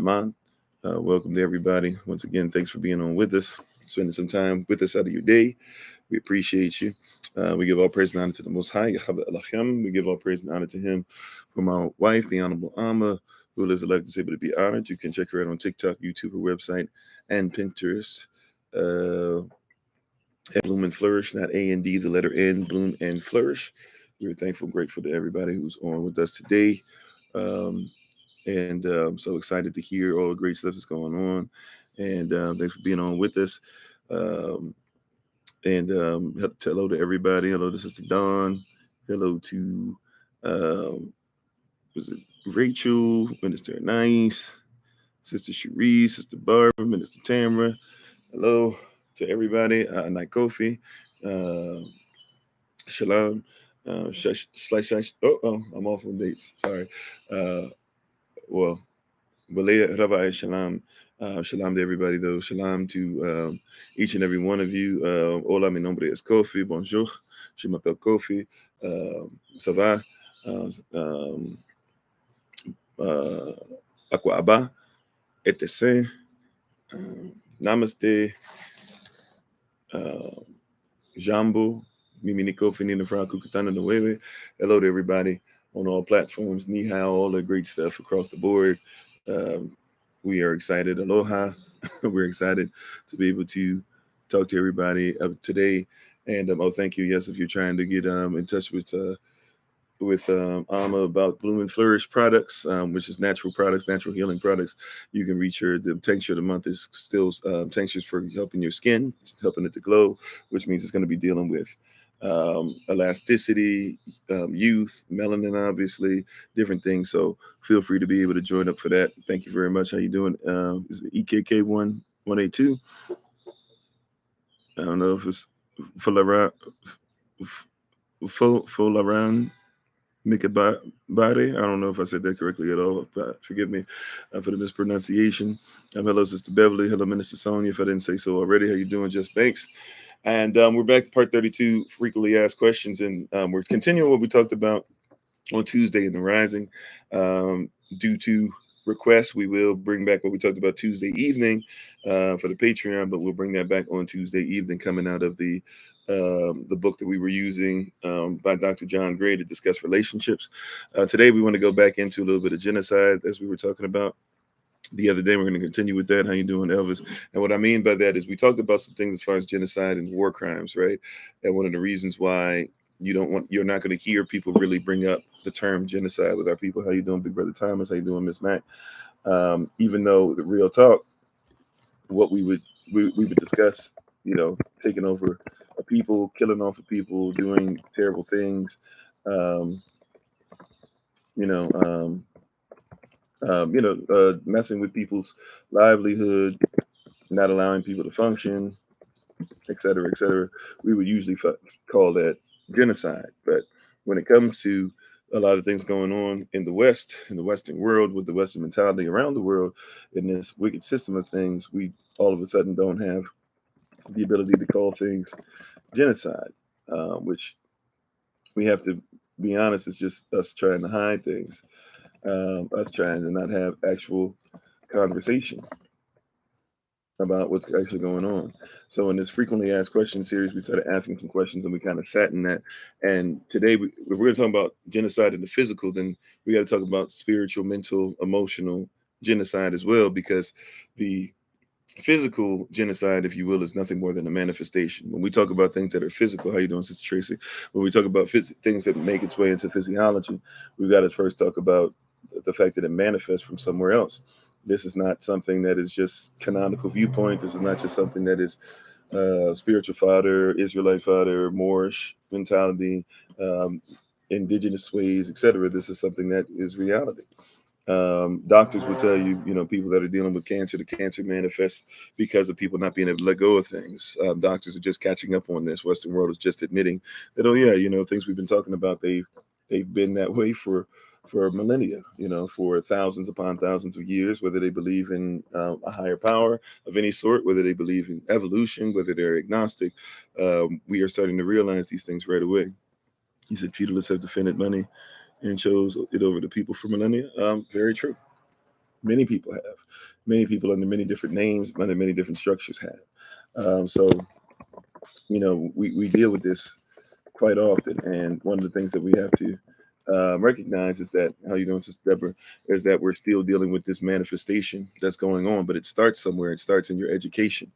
Aman. Welcome to everybody. Once again, thanks for being on with us, spending some time with us out of your day. We appreciate you. We give all praise and honor to the Most High. We give all praise and honor to Him for my wife, the Honorable Amma, who lives a life that's able to be honored. You can check her out on TikTok, YouTube, her website, and Pinterest. Bloom and Flourish, not A and D, the letter N, Bloom and Flourish. We're thankful, grateful to everybody who's on with us today. And I'm so excited to hear all the great stuff that's going on. And thanks for being on with us. Um, and hello to everybody. Hello to Sister Dawn. Hello to was it Rachel, Minister Nice, Sister Cherie, Sister Barbara, Minister Tamara. Hello to everybody. Kofi. Shalom. I'm off on dates. Sorry. Well, Balea Rabbi Shalom. Shalom to everybody, though. Shalom to each and every one of you. Hola, mi nombre es Kofi. Bonjour. Je m'appelle Kofi. Ça va? Aqua Abba. Etc. Namaste. Jambo. Mimi Kofi Nina Franco Kutana Nueve. Hello to everybody on all platforms. Ni hao, all the great stuff across the board. We are excited. Aloha. We're excited to be able to talk to everybody today. And thank you. Yes, if you're trying to get in touch with Amma about Bloom and Flourish products, which is natural products, natural healing products, you can reach her. The tincture of the month is still tinctures for helping your skin, helping it to glow, which means it's going to be dealing with elasticity, youth, melanin, obviously, different things. So feel free to be able to join up for that. Thank you very much. How you doing? Is it EKK 182? I don't know if it's Folaran Mikabari. I don't know if I said that correctly at all, but forgive me for the mispronunciation. Hello, Sister Beverly. Hello, Minister Sonia, if I didn't say so already. How you doing, Just Banks? And we're back, part 32, frequently asked questions. And we're continuing what we talked about on Tuesday in the Rising. Due to requests, we will bring back what we talked about Tuesday evening for the Patreon, but we'll bring that back on Tuesday evening, coming out of the book that we were using by Dr. John Gray to discuss relationships. Today, we want to go back into a little bit of genocide, as we were talking about the other day. We're going to continue with that. How you doing, Elvis? And what I mean by that is we talked about some things as far as genocide and war crimes, right? And one of the reasons why you're not going to hear people really bring up the term genocide with our people. How you doing, Big Brother Thomas? How you doing, Miss Mac? Even though the real talk, what we would discuss, taking over a people, killing off of people, doing terrible things, messing with people's livelihood, not allowing people to function, et cetera, et cetera. We would usually call that genocide. But when it comes to a lot of things going on in the West, in the Western world, with the Western mentality around the world, in this wicked system of things, we all of a sudden don't have the ability to call things genocide, which we have to be honest, it's just us trying to hide things, us trying to not have actual conversation about what's actually going on. So in this frequently asked questions series, we started asking some questions and we kind of sat in that. And today, if we're going to talk about genocide in the physical, then we got to talk about spiritual, mental, emotional genocide as well, because the physical genocide, if you will, is nothing more than a manifestation. When we talk about things that are physical, how you doing, Sister Tracy? When we talk about things that make its way into physiology, we've got to first talk about the fact that it manifests from somewhere else. This is not something that is just canonical viewpoint. This is not just something that is spiritual fodder, Israelite fodder, Moorish mentality, indigenous ways, etc. This is something that is reality. Doctors will tell you, people that are dealing with cancer, the cancer manifests because of people not being able to let go of things. Doctors are just catching up on this. Western world is just admitting that, oh yeah, things we've been talking about, they've been that way for millennia, for thousands upon thousands of years, whether they believe in a higher power of any sort, whether they believe in evolution, whether they're agnostic. We are starting to realize these things right away. He said feudalists have defended money and chose it over the people for millennia. Very true. Many people have. Many people under many different names, under many different structures have. So, we deal with this quite often. And one of the things that we have to recognize is that, how you doing, Sister Deborah, is that we're still dealing with this manifestation that's going on, but it starts somewhere. It starts in your education.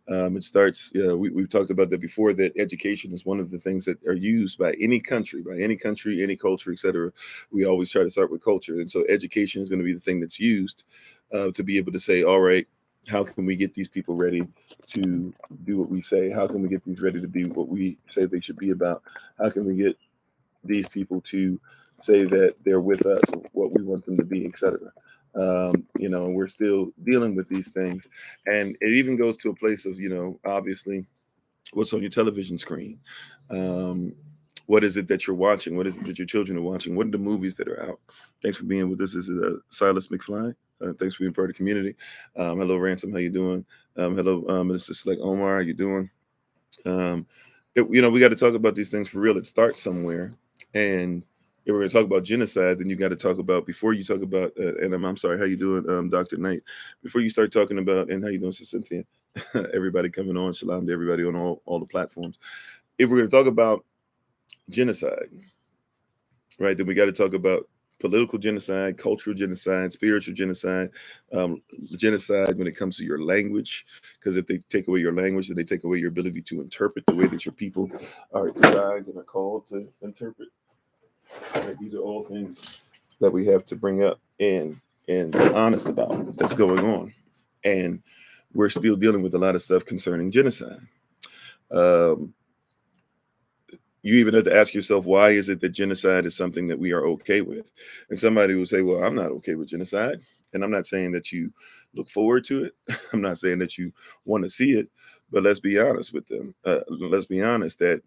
It starts, we've talked about that before, that education is one of the things that are used by any country, any culture, etc. We always try to start with culture. And so education is going to be the thing that's used to be able to say, all right, how can we get these people ready to do what we say? How can we get these ready to be what we say they should be about? How can we get these people to say that they're with us, what we want them to be, etc. We're still dealing with these things, and it even goes to a place of, obviously, what's on your television screen. Um, what is it that you're watching? What is it that your children are watching? What are the movies that are out? Thanks for being with us. This is Silas McFly. Thanks for being part of the community. Hello, Ransom. How you doing? Hello, Mr. Select Omar. How you doing? Um, we got to talk about these things for real. It starts somewhere, and if we're going to talk about genocide, then you got to talk about, before you talk about. And I'm sorry, how you doing, Dr. Knight? Before you start talking about, and how you doing, Sister Cynthia? Everybody coming on, shalom to everybody on all the platforms. If we're going to talk about genocide, right, then we got to talk about political genocide, cultural genocide, spiritual genocide, genocide when it comes to your language. Because if they take away your language, then they take away your ability to interpret the way that your people are designed and are called to interpret. Right? These are all things that we have to bring up and be honest about that's going on. And we're still dealing with a lot of stuff concerning genocide. Um, you even have to ask yourself, why is it that genocide is something that we are okay with? And somebody will say, well, I'm not okay with genocide. And I'm not saying that you look forward to it. I'm not saying that you want to see it, but let's be honest with them. Let's be honest that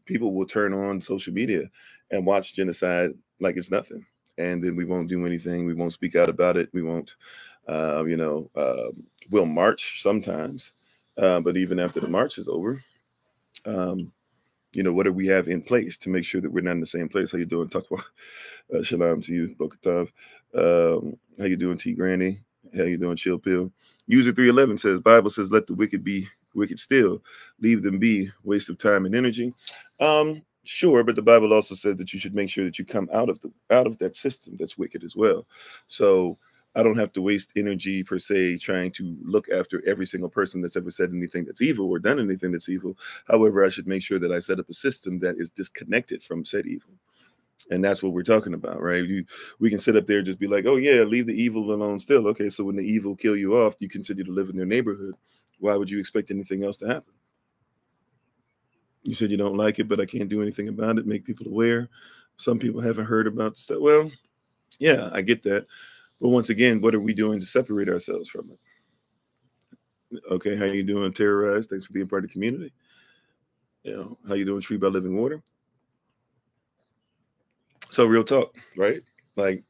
people will turn on social media and watch genocide like it's nothing. And then we won't do anything. We won't speak out about it. We won't, we'll march sometimes. But even after the march is over, um, what do we have in place to make sure that we're not in the same place? How you doing? Talk about shalom to you, Bokatav. How you doing, T Granny? How you doing, Chill Pill? User 311 says, Bible says, let the wicked be wicked still. Leave them be, waste of time and energy. Sure, but the Bible also says that you should make sure that you come out of that system that's wicked as well. So I don't have to waste energy per se trying to look after every single person that's ever said anything that's evil or done anything that's evil. However, I should make sure that I set up a system that is disconnected from said evil. And that's what we're talking about, right? We can sit up there and just be like, oh yeah, leave the evil alone still. Okay, so when the evil kill you off, you continue to live in their neighborhood. Why would you expect anything else to happen? You said you don't like it, but I can't do anything about it. Make people aware. Some people haven't heard about stuff. Well, yeah, I get that. But once again, what are we doing to separate ourselves from it? Okay, how you doing, Terrorized? Thanks for being part of the community. How you doing, Tree by Living Water? So real talk, right? Like,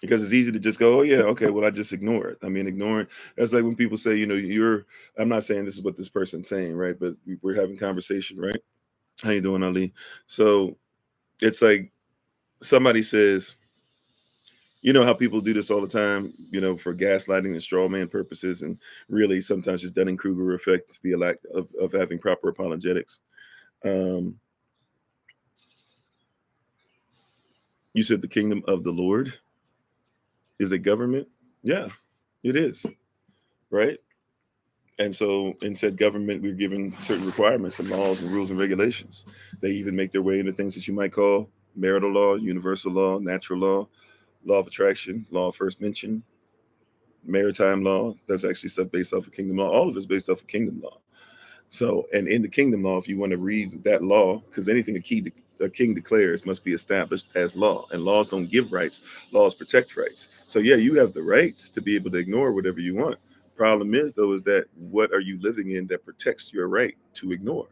because it's easy to just go, oh yeah, okay, well I just ignore it. I mean, ignoring, that's like when people say, I'm not saying this is what this person's saying, right? But we're having conversation, right? How you doing, Ali? So it's like somebody says, how people do this all the time, for gaslighting and straw man purposes, and really sometimes just Dunning-Kruger effect, the lack of having proper apologetics. You said the kingdom of the Lord is a government. Yeah, it is, right? And so in said government, we're given certain requirements and laws and rules and regulations. They even make their way into things that you might call marital law, universal law, natural law, law of attraction, law of first mention, maritime law. That's actually stuff based off of kingdom law. All of it's based off of kingdom law. So, and in the kingdom law, if you want to read that law, because anything a king declares must be established as law, and laws don't give rights, laws protect rights. So yeah, you have the rights to be able to ignore whatever you want. Problem is, though, is that what are you living in that protects your right to ignore?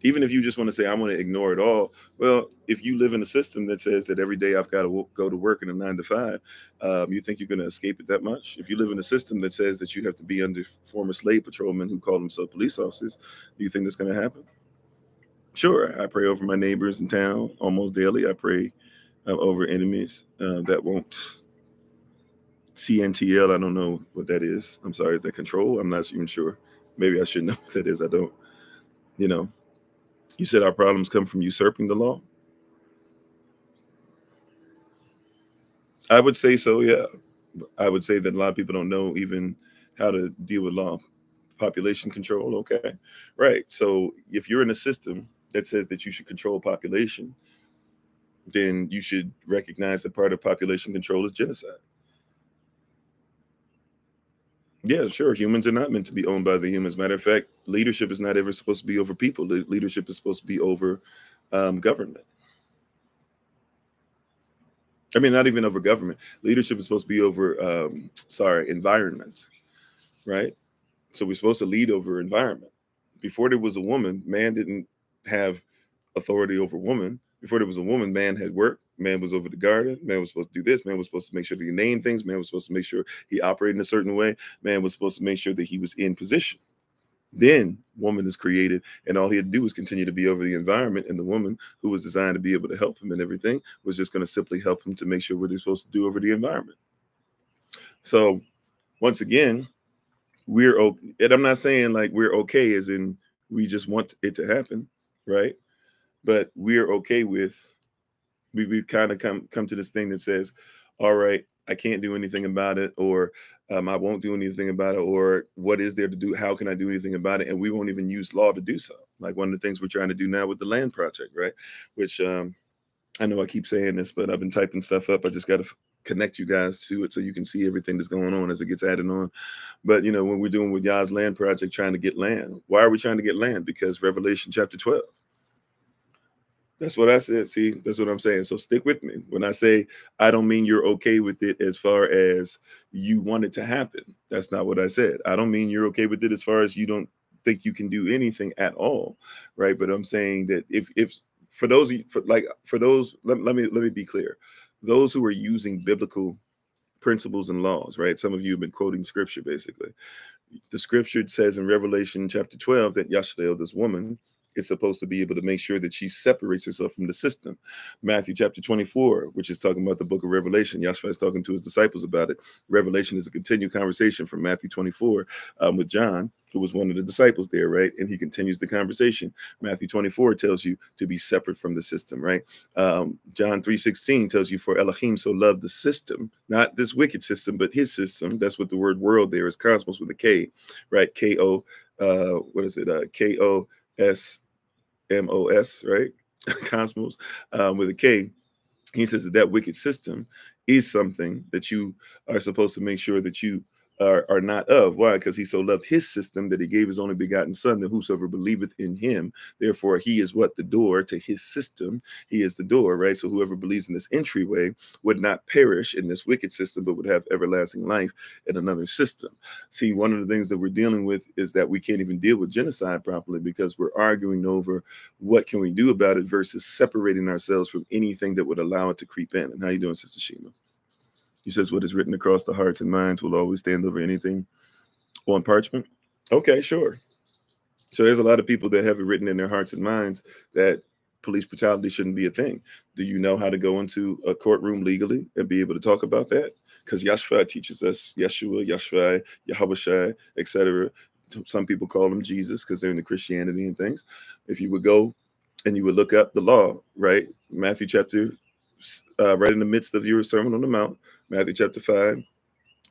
Even if you just want to say, I want to ignore it all. Well, if you live in a system that says that every day I've got to go to work in a 9 to 5, you think you're going to escape it that much? If you live in a system that says that you have to be under former slave patrolmen who call themselves police officers, do you think that's going to happen? Sure, I pray over my neighbors in town almost daily. I pray over enemies that won't CNTL, I don't know what that is. I'm sorry, is that control? I'm not even sure. Maybe I should know what that is. I don't. You said our problems come from usurping the law. I would say so, yeah. I would say that a lot of people don't know even how to deal with law. Population control, okay. Right. So if you're in a system that says that you should control population, then you should recognize that part of population control is genocide. Yeah, sure. Humans are not meant to be owned by the humans. Matter of fact, leadership is not ever supposed to be over people. Leadership is supposed to be over government. I mean, not even over government. Leadership is supposed to be over, environment, right? So we're supposed to lead over environment. Before there was a woman, man didn't have authority over woman. Before there was a woman, man had work. Man was over the garden. Man was supposed to do this. Man was supposed to make sure that he named things. Man was supposed to make sure he operated in a certain way. Man was supposed to make sure that he was in position. Then woman is created, and all he had to do was continue to be over the environment. And the woman, who was designed to be able to help him and everything, was just going to simply help him to make sure what they're supposed to do over the environment. So once again, we're okay. And I'm not saying like we're okay as in we just want it to happen, right? But we're okay with we've kind of come to this thing that says, all right, I can't do anything about it, or I won't do anything about it, or what is there to do? How can I do anything about it? And we won't even use law to do so. Like one of the things we're trying to do now with the land project, right? Which I know I keep saying this, but I've been typing stuff up. I just got to connect you guys to it so you can see everything that's going on as it gets added on. But when we're doing with Yah's land project, trying to get land, why are we trying to get land? Because Revelation chapter 12. That's what I said. See, that's what I'm saying. So stick with me. When I say I don't mean you're okay with it as far as you want it to happen. That's not what I said. I don't mean you're okay with it as far as you don't think you can do anything at all, right? But I'm saying that if for those let me be clear. Those who are using biblical principles and laws, right? Some of you have been quoting scripture basically. The scripture says in Revelation chapter 12 that Yashtael, this woman, is supposed to be able to make sure that she separates herself from the system. Matthew chapter 24, which is talking about the book of Revelation. Yahshua is talking to his disciples about it. Revelation is a continued conversation from Matthew 24 with John, who was one of the disciples there, right? And he continues the conversation. Matthew 24 tells you to be separate from the system, right? John 3:16 tells you, for Elohim so loved the system, not this wicked system, but his system. That's what the word world there is, cosmos with a K, right? K-O, K-O-S-M-O-S, right? Cosmos with a K. He says that wicked system is something that you are supposed to make sure that you are not of. Why? Because he so loved his system that he gave his only begotten son, that whosoever believeth in him, therefore he is what? The door to his system. He is the door, right? So whoever believes in this entryway would not perish in this wicked system, but would have everlasting life in another system. See, one of the things that we're dealing with is that we can't even deal with genocide properly because we're arguing over what can we do about it versus separating ourselves from anything that would allow it to creep in. And how you doing, Sister Shima? He says, what is written across the hearts and minds will always stand over anything on parchment. Okay, sure. So there's a lot of people that have it written in their hearts and minds that police brutality shouldn't be a thing. Do you know how to go into a courtroom legally and be able to talk about that? Because Yashua teaches us, Yeshua, Yashua, Yahushua, etc. Some people call him Jesus because they're into Christianity and things. If you would go and you would look up the law, right? Matthew chapter, right in the midst of your Sermon on the Mount, Matthew chapter 5,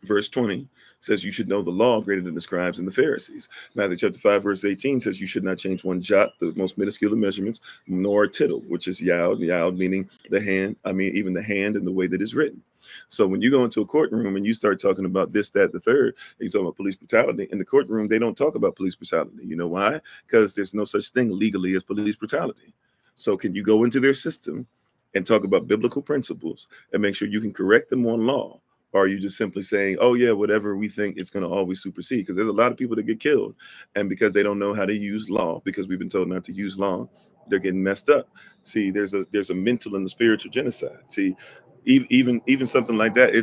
verse 20 says you should know the law greater than the scribes and the Pharisees. Matthew chapter 5, verse 18 says you should not change one jot, the most minuscule of measurements, nor a tittle, which is yod meaning the hand, even the hand and the way that it's written. So when you go into a courtroom and you start talking about this, that, the third, and you talk about police brutality, in the courtroom, they don't talk about police brutality. You know why? Because there's no such thing legally as police brutality. So can you go into their system and talk about biblical principles and make sure you can correct them on law? Or are you just simply saying, oh, yeah, whatever we think, it's going to always supersede? Because there's a lot of people that get killed. And because they don't know how to use law, because we've been told not to use law, they're getting messed up. See, there's a mental and a spiritual genocide. See, even something like that.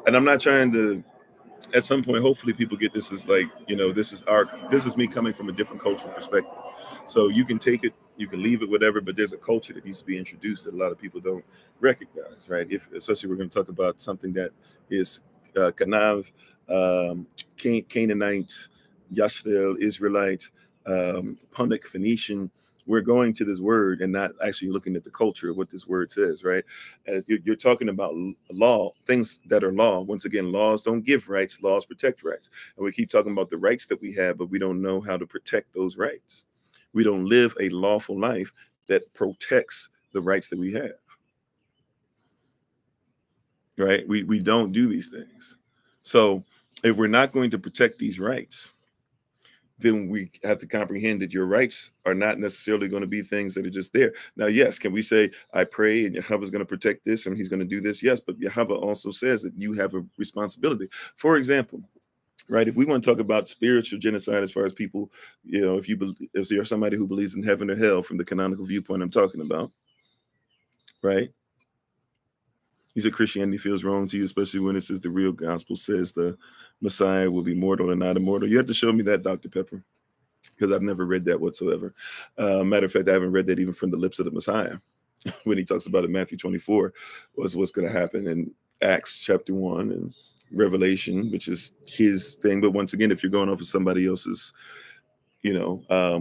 And I'm not trying to, at some point, hopefully people get this as like, this is me coming from a different cultural perspective. So you can take it, you can leave it, whatever, but there's a culture that needs to be introduced that a lot of people don't recognize, right? Especially we're going to talk about something that is Kanav, Canaanite, Yashtel, Israelite, Punic, Phoenician. We're going to this word and not actually looking at the culture of what this word says, right? You're talking about law, things that are law. Once again, laws don't give rights, laws protect rights. And we keep talking about the rights that we have, but we don't know how to protect those rights. We don't live a lawful life that protects the rights that we have, right? We don't do these things. So if we're not going to protect these rights, then we have to comprehend that your rights are not necessarily going to be things that are just there. Now, yes, can we say, I pray and Yahweh is going to protect this and he's going to do this? Yes, but Yahweh also says that you have a responsibility. For example, right, if we want to talk about spiritual genocide as far as people, if you're somebody who believes in heaven or hell from the canonical viewpoint I'm talking about, right? You said Christianity feels wrong to you, especially when it says the real gospel says the Messiah will be mortal and not immortal. You have to show me that, Dr. Pepper, because I've never read that whatsoever. Matter of fact, I haven't read that even from the lips of the Messiah. When he talks about it, Matthew 24 was what's going to happen in Acts chapter 1 and Revelation, which is his thing. But once again, if you're going off of somebody else's,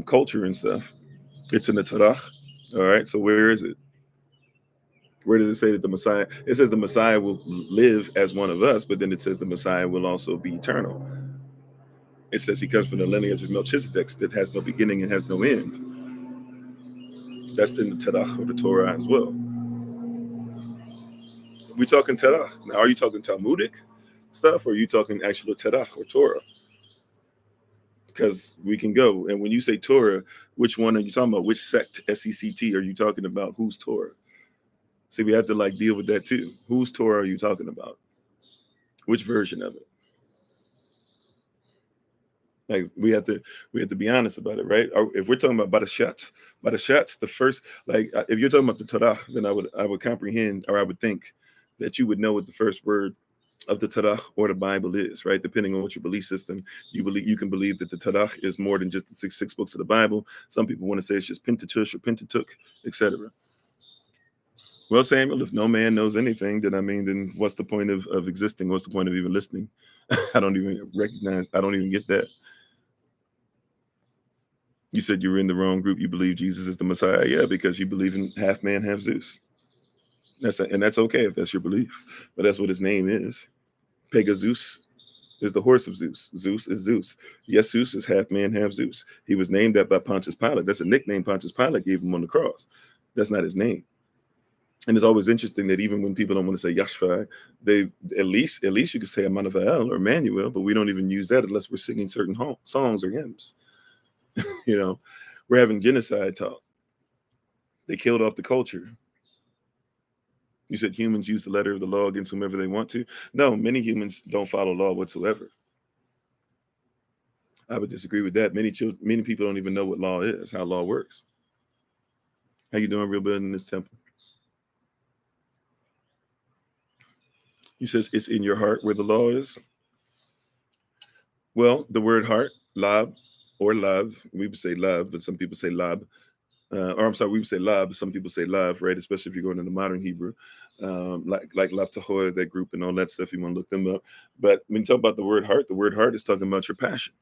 culture and stuff, it's in the Tanakh. All right. So where is it? Where does it say that the Messiah? It says the Messiah will live as one of us, but then it says the Messiah will also be eternal. It says he comes from the lineage of Melchizedek that has no beginning and has no end. That's in the Tanakh or the Torah as well. We talking Tanakh. Now, are you talking Talmudic stuff or are you talking actual Tanakh or Torah? Because we can go. And when you say Torah, which one are you talking about? Which sect, SECT, are you talking about? Whose Torah? See, we have to deal with that too. Whose Torah are you talking about? Which version of it? Like we have to be honest about it, right? Or if we're talking about Badashat, the first, if you're talking about the Torah, then I would comprehend, or I would think that you would know what the first word of the Tanakh or the Bible is, right? Depending on what your belief system, you can believe that the Tanakh is more than just the six books of the Bible. Some people want to say it's just Pentateuch or Pentateuch, etc. Well, Samuel, if no man knows anything, then what's the point of existing? What's the point of even listening? I don't even get that. You said you were in the wrong group. You believe Jesus is the Messiah. Yeah, because you believe in half man, half Zeus. That's okay if that's your belief, but that's what his name is. Pegasus is the horse of Zeus. Zeus is Zeus. Yes, Zeus is half man, half Zeus. He was named that by Pontius Pilate. That's a nickname Pontius Pilate gave him on the cross. That's not his name. And it's always interesting that even when people don't want to say Yashvai, they at least you could say Emmanuel or Emmanuel, but we don't even use that unless we're singing certain songs or hymns. We're having genocide talk. They killed off the culture. You said humans use the letter of the law against whomever they want to. No, many humans don't follow law whatsoever. I would disagree with that. Many people don't even know what law is, how law works. How you doing, real good in this temple? You said it's in your heart where the law is. Well, the word heart, lab, or love, we would say love, but some people say lab. Or I'm sorry, we would say lab, some people say love, right? Especially if you're going into modern Hebrew, like Lav Tahoe, that group and all that stuff, you want to look them up. But when you talk about the word heart is talking about your passion.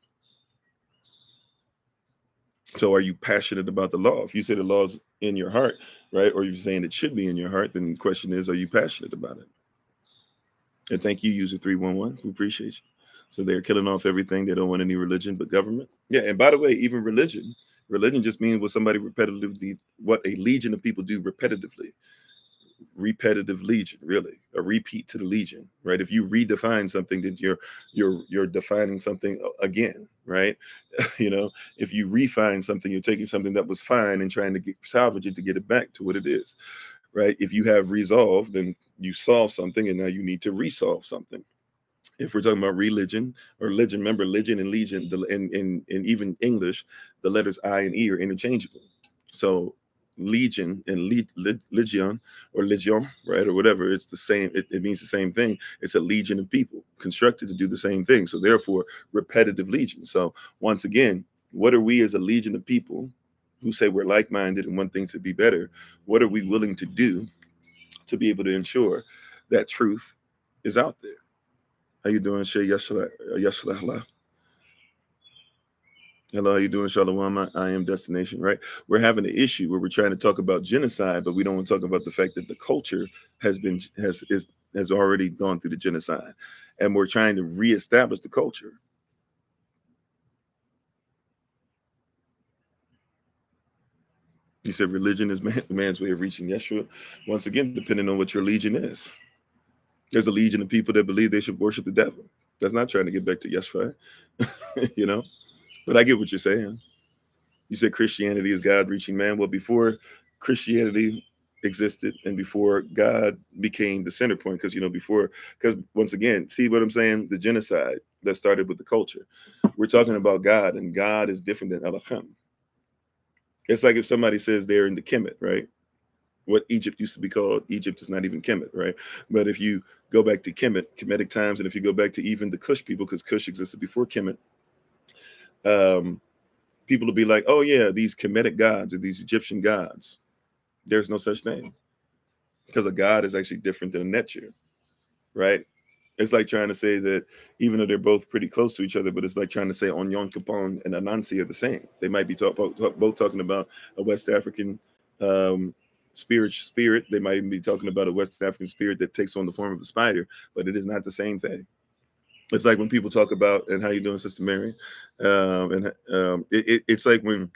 So are you passionate about the law? If you say the law is in your heart, right, or you're saying it should be in your heart, then the question is, are you passionate about it? And thank you, user 311. We appreciate you. So they're killing off everything. They don't want any religion but government. Yeah, and by the way, even religion just means what a legion of people do repetitively. Repetitive legion, really, a repeat to the legion, right? If you redefine something, then you're defining something again, right? If you refine something, you're taking something that was fine and trying to salvage it to get it back to what it is, right? If you have resolved, then you solve something and now you need to resolve something. If we're talking about religion or religion, remember religion and legion, in even English, the letters I and E are interchangeable. So legion and legion or legion, right, or whatever, it's the same. It means the same thing. It's a legion of people constructed to do the same thing. So therefore, repetitive legion. So once again, what are we as a legion of people who say we're like-minded and want things to be better? What are we willing to do to be able to ensure that truth is out there? How you doing, Shay? Yashala. Hello, how you doing, Shalom? I am destination, right? We're having an issue where we're trying to talk about genocide, but we don't want to talk about the fact that the culture has already gone through the genocide, and we're trying to reestablish the culture. You said religion is man's way of reaching Yeshua. Once again, depending on what your legion is. There's a legion of people that believe they should worship the devil. That's not trying to get back to Yeshua, you know. But I get what you're saying. You said Christianity is God reaching man. Well, before Christianity existed and before God became the center point, because once again, see what I'm saying? The genocide that started with the culture. We're talking about God, and God is different than Elohim. It's like if somebody says they're in the Kemet, right? What Egypt used to be called, Egypt is not even Kemet, right? But if you go back to Kemetic times, and if you go back to even the Kush people, because Kush existed before Kemet, people will be like, oh yeah, these Kemetic gods or these Egyptian gods. There's no such thing, because a god is actually different than a Neter, right? It's like trying to say that even though they're both pretty close to each other, but it's like trying to say Onyon Capon and Anansi are the same. They might be both talking about a West African spirit. They might even be talking about a West African spirit that takes on the form of a spider, but it is not the same thing. It's like when people talk about, and how you doing, Sister Mary? It's like when,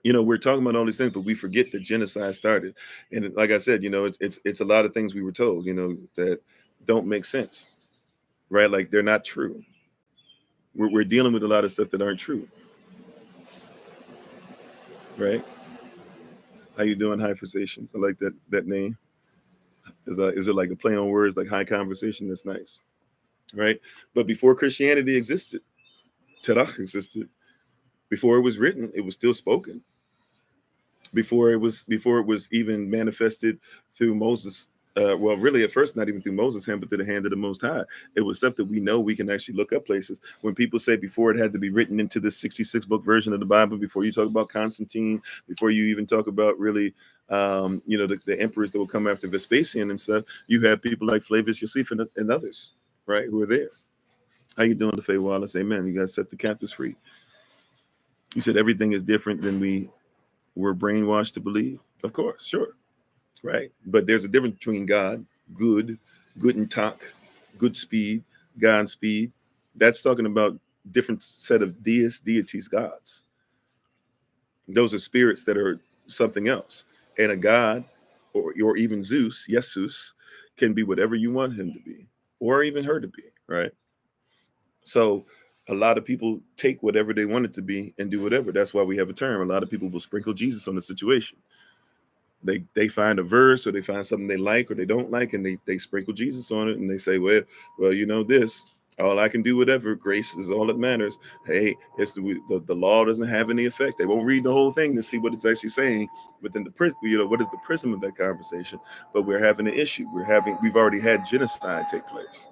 we're talking about all these things, but we forget that genocide started. And like I said, it's a lot of things we were told, that don't make sense, right? Like they're not true. We're dealing with a lot of stuff that aren't true, right? How you doing, High Conversations? I like that name. Is it like a play on words, like high conversation? That's nice, right? But before Christianity existed, Tanakh existed. Before it was written, it was still spoken. Before it was even manifested through Moses. Well, really, at first, not even through Moses' hand, but through the hand of the Most High. It was stuff that we know we can actually look up places. When people say before it had to be written into this 66-book version of the Bible, before you talk about Constantine, before you even talk about really, the emperors that will come after Vespasian and stuff, you have people like Flavius Josephus and others, right, who are there. How you doing, DeFay Wallace? Amen. You guys set the captives free. You said everything is different than we were brainwashed to believe. Of course, sure. Right? But there's a difference between God, good and talk, good speed, God speed. That's talking about different set of deities, gods. Those are spirits that are something else. And a god, or even Zeus, Jesus, can be whatever you want him to be, or even her to be, right? So a lot of people take whatever they want it to be and do whatever. That's why we have a term. A lot of people will sprinkle Jesus on the situation. They find a verse, or they find something they like or they don't like, and they sprinkle Jesus on it, and they say, well, this, all I can do, whatever, grace is all that matters. Hey, it's the law doesn't have any effect. They won't read the whole thing to see what it's actually saying within what is the prism of that conversation. But we're having an issue. We've already had genocide take place.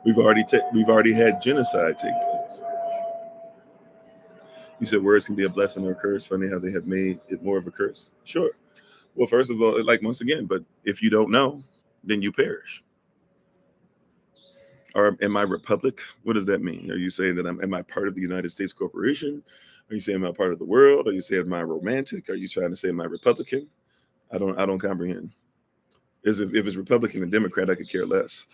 We've already had genocide take place. You said words can be a blessing or a curse. Funny how they have made it more of a curse. Sure. Well, first of all, like once again, but if you don't know, then you perish. Or am I republic? What does that mean? Are you saying that am I part of the United States corporation? Are you saying am I part of the world? Are you saying am I romantic? Are you trying to say am I Republican? I don't comprehend. If it's Republican and Democrat, I could care less,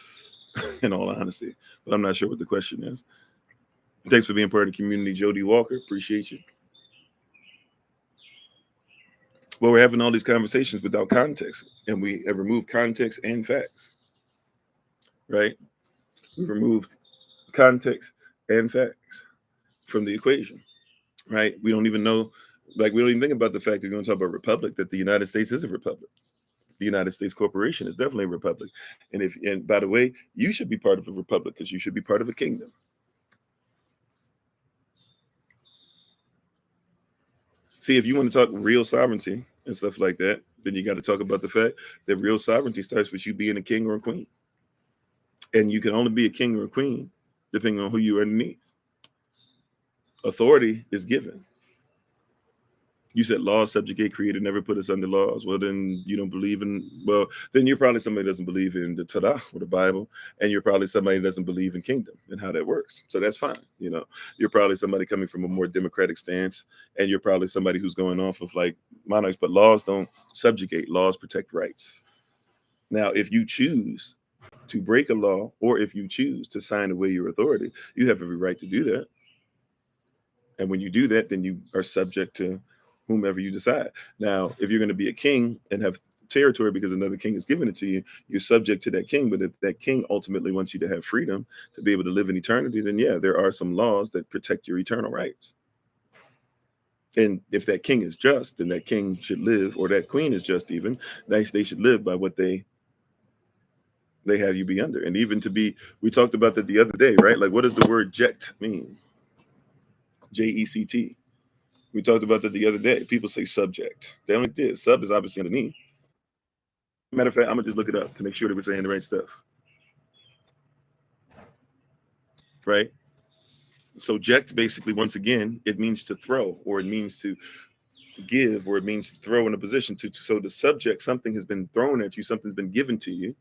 in all honesty. But I'm not sure what the question is. Thanks for being part of the community, Jody Walker. Appreciate you. Well, we're having all these conversations without context, and we have removed context and facts, right? We removed context and facts from the equation, right? We don't even know, we don't even think about the fact that we're going to talk about republic, that the United States is a republic. The United States corporation is definitely a republic. And by the way, you should be part of a republic, because you should be part of a kingdom. See, if you want to talk real sovereignty and stuff like that, then you got to talk about the fact that real sovereignty starts with you being a king or a queen. And you can only be a king or a queen depending on who you are underneath. Authority is given. You said laws subjugate, creator never put us under laws. Well, then you don't believe in, well, then you're probably somebody that doesn't believe in the Torah or the Bible, and you're probably somebody that doesn't believe in kingdom and how that works. So that's fine. You're probably somebody coming from a more democratic stance, and you're probably somebody who's going off of like monarchs, but laws don't subjugate, laws protect rights. Now, if you choose to break a law, or if you choose to sign away your authority, you have every right to do that. And when you do that, then you are subject to whomever you decide. Now, if you're going to be a king and have territory because another king has given it to you, you're subject to that king. But if that king ultimately wants you to have freedom to be able to live in eternity, then yeah, there are some laws that protect your eternal rights. And if that king is just, then that king should live, or that queen is just, even they should live by what they have you be under. And even to be, we talked about that the other day, right? Like, what does the word ject mean? Ject. We talked about that the other day. People say subject. They only did. Sub is obviously underneath. Matter of fact, I'm gonna just look it up to make sure that we're saying the right stuff. Right? So ject, basically, once again, it means to throw, or it means to give, or it means to throw in a position to. So the subject, something has been thrown at you, something's been given to you,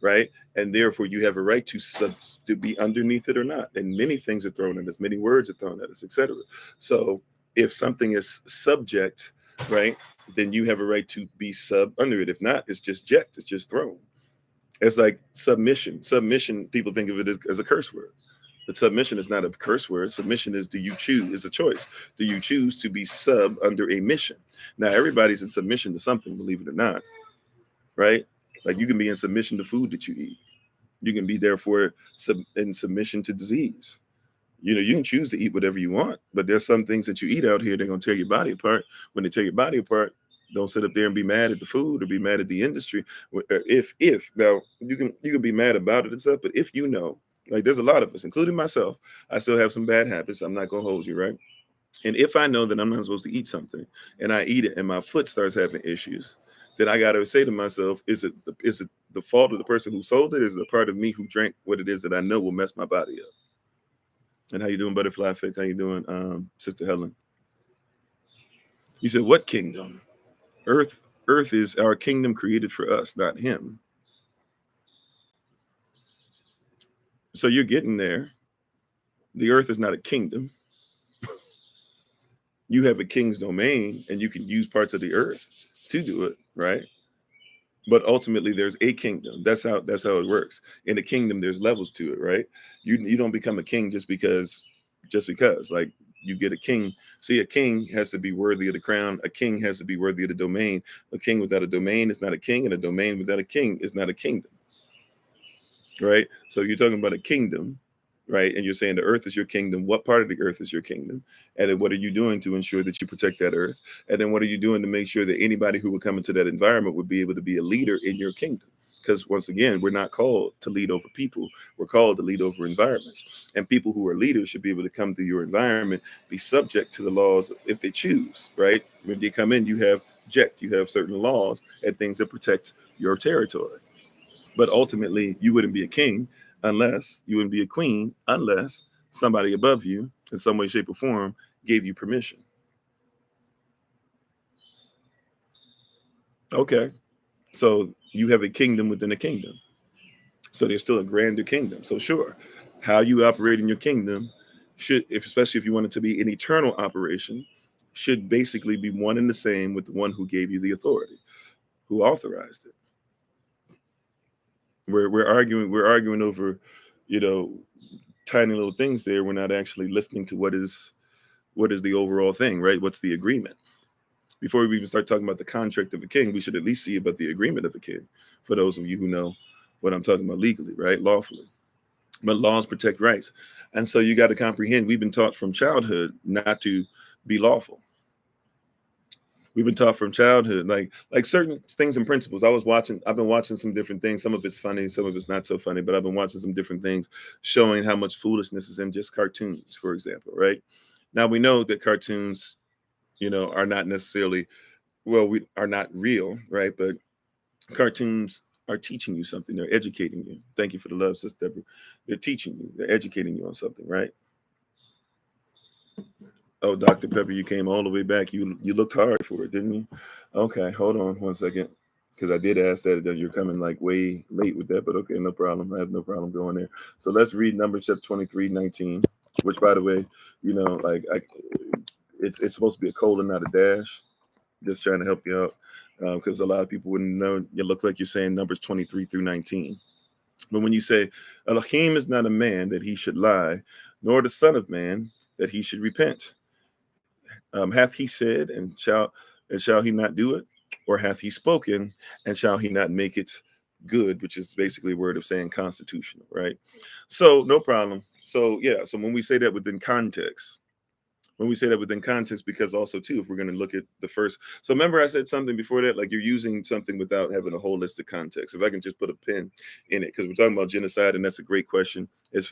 right? And therefore you have a right to be underneath it or not. And many things are thrown at us, many words are thrown at us, etc. So if something is subject, right, then you have a right to be sub under it. If not, it's just ject, it's just thrown. It's like submission. Submission, people think of it as a curse word. But submission is not a curse word. Submission is, do you choose, is a choice. Do you choose to be sub under a mission? Now, everybody's in submission to something, believe it or not, right? Like, you can be in submission to food that you eat. You can be therefore in submission to disease. You can choose to eat whatever you want, but there's some things that you eat out here, they're going to tear your body apart. When they tear your body apart, don't sit up there and be mad at the food or be mad at the industry. If now you can be mad about it and stuff, but if like, there's a lot of us, including myself, I still have some bad habits. I'm not going to hold you, right? And if I know that I'm not supposed to eat something and I eat it and my foot starts having issues, then I got to say to myself, is it the fault of the person who sold it? Is it a part of me who drank what it is that I know will mess my body up? And how you doing, Butterfly Effect? How you doing, Sister Helen? You said, what kingdom? Earth is our kingdom created for us, not him. So you're getting there. The earth is not a kingdom. You have a king's domain and you can use parts of the earth to do it, right? But ultimately there's a kingdom. That's how it works. In a kingdom, there's levels to it, right? You don't become a king just because. Like, you get a king. See, a king has to be worthy of the crown. A king has to be worthy of the domain. A king without a domain is not a king, and a domain without a king is not a kingdom. Right? So you're talking about a kingdom, right? And you're saying the earth is your kingdom. What part of the earth is your kingdom? And then what are you doing to ensure that you protect that earth? And then what are you doing to make sure that anybody who would come into that environment would be able to be a leader in your kingdom? Because once again, we're not called to lead over people. We're called to lead over environments. And people who are leaders should be able to come through your environment, be subject to the laws if they choose, right? When they come in, you have certain laws and things that protect your territory. But ultimately, you wouldn't be a king you wouldn't be a queen unless somebody above you, in some way, shape, or form, gave you permission. Okay. So you have a kingdom within a kingdom. So there's still a grander kingdom. So sure, how you operate in your kingdom especially if you want it to be an eternal operation, should basically be one and the same with the one who gave you the authority, who authorized it. We're arguing over, you know, tiny little things there. We're not actually listening to what is the overall thing, right? What's the agreement? Before we even start talking about the contract of a king, we should at least see about the agreement of a king, for those of you who know what I'm talking about legally, right? Lawfully. But laws protect rights. And so you got to comprehend, we've been taught from childhood not to be lawful. We've been taught from childhood, like certain things and principles. I've been watching some different things. Some of it's funny, some of it's not so funny, but I've been watching some different things showing how much foolishness is in just cartoons, for example, right? Now we know that cartoons, are not necessarily, we are not real, right? But cartoons are teaching you something. They're educating you. Thank you for the love, Sister Deborah. They're teaching you. They're educating you on something, right? Oh, Dr. Pepper, you came all the way back. You looked hard for it, didn't you? Okay, hold on 1 second. Because I did ask that you're coming like way late with that, but okay, no problem. I have no problem going there. So let's read Numbers chapter 23:19, which by the way, like it's supposed to be a colon, not a dash. Just trying to help you out. Because a lot of people wouldn't know. It looks like you're saying Numbers 23 through 19. But when you say, Elohim is not a man that he should lie, nor the son of man that he should repent. Hath he said, and shall he not do it? Or hath he spoken, and shall he not make it good? Which is basically a word of saying constitutional, right? So no problem. So yeah, so when we say that within context, because also too, if we're going to look at the first, so remember I said something before that, like you're using something without having a holistic context. If I can just put a pin in it, because we're talking about genocide, and that's a great question.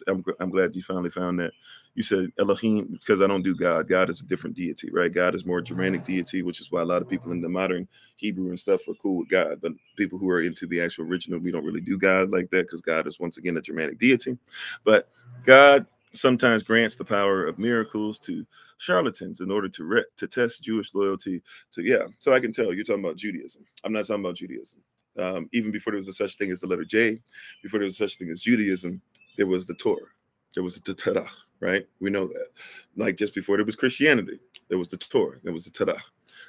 I'm glad you finally found that. You said Elohim, because I don't do God. God is a different deity, right? God is more Germanic deity, which is why a lot of people in the modern Hebrew and stuff are cool with God. But people who are into the actual original, we don't really do God like that, because God is once again a Germanic deity. But God sometimes grants the power of miracles to charlatans in order to test Jewish loyalty to, yeah. So I can tell you're talking about Judaism. I'm not talking about Judaism. Even before there was a such thing as the letter J, before there was such thing as Judaism, there was the Torah, there was the Tanakh, right? We know that. Like just before there was Christianity, there was the Torah, there was the Tanakh.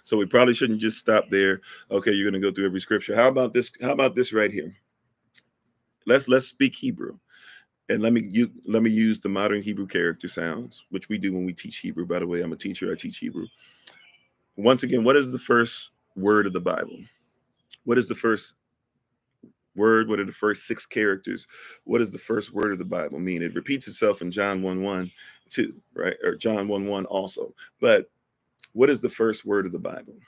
So we probably shouldn't just stop there. Okay, you're going to go through every scripture. How about this? How about this right here? Let's speak Hebrew. And let me use the modern Hebrew character sounds, which we do when we teach Hebrew. By the way, I'm a teacher. I teach Hebrew. Once again, what is the first word of the Bible? What is the first word? What are the first 6 characters? What does the first word of the Bible mean? It repeats itself in John 1:1 too, right? Or John 1:1 also. But what is the first word of the Bible?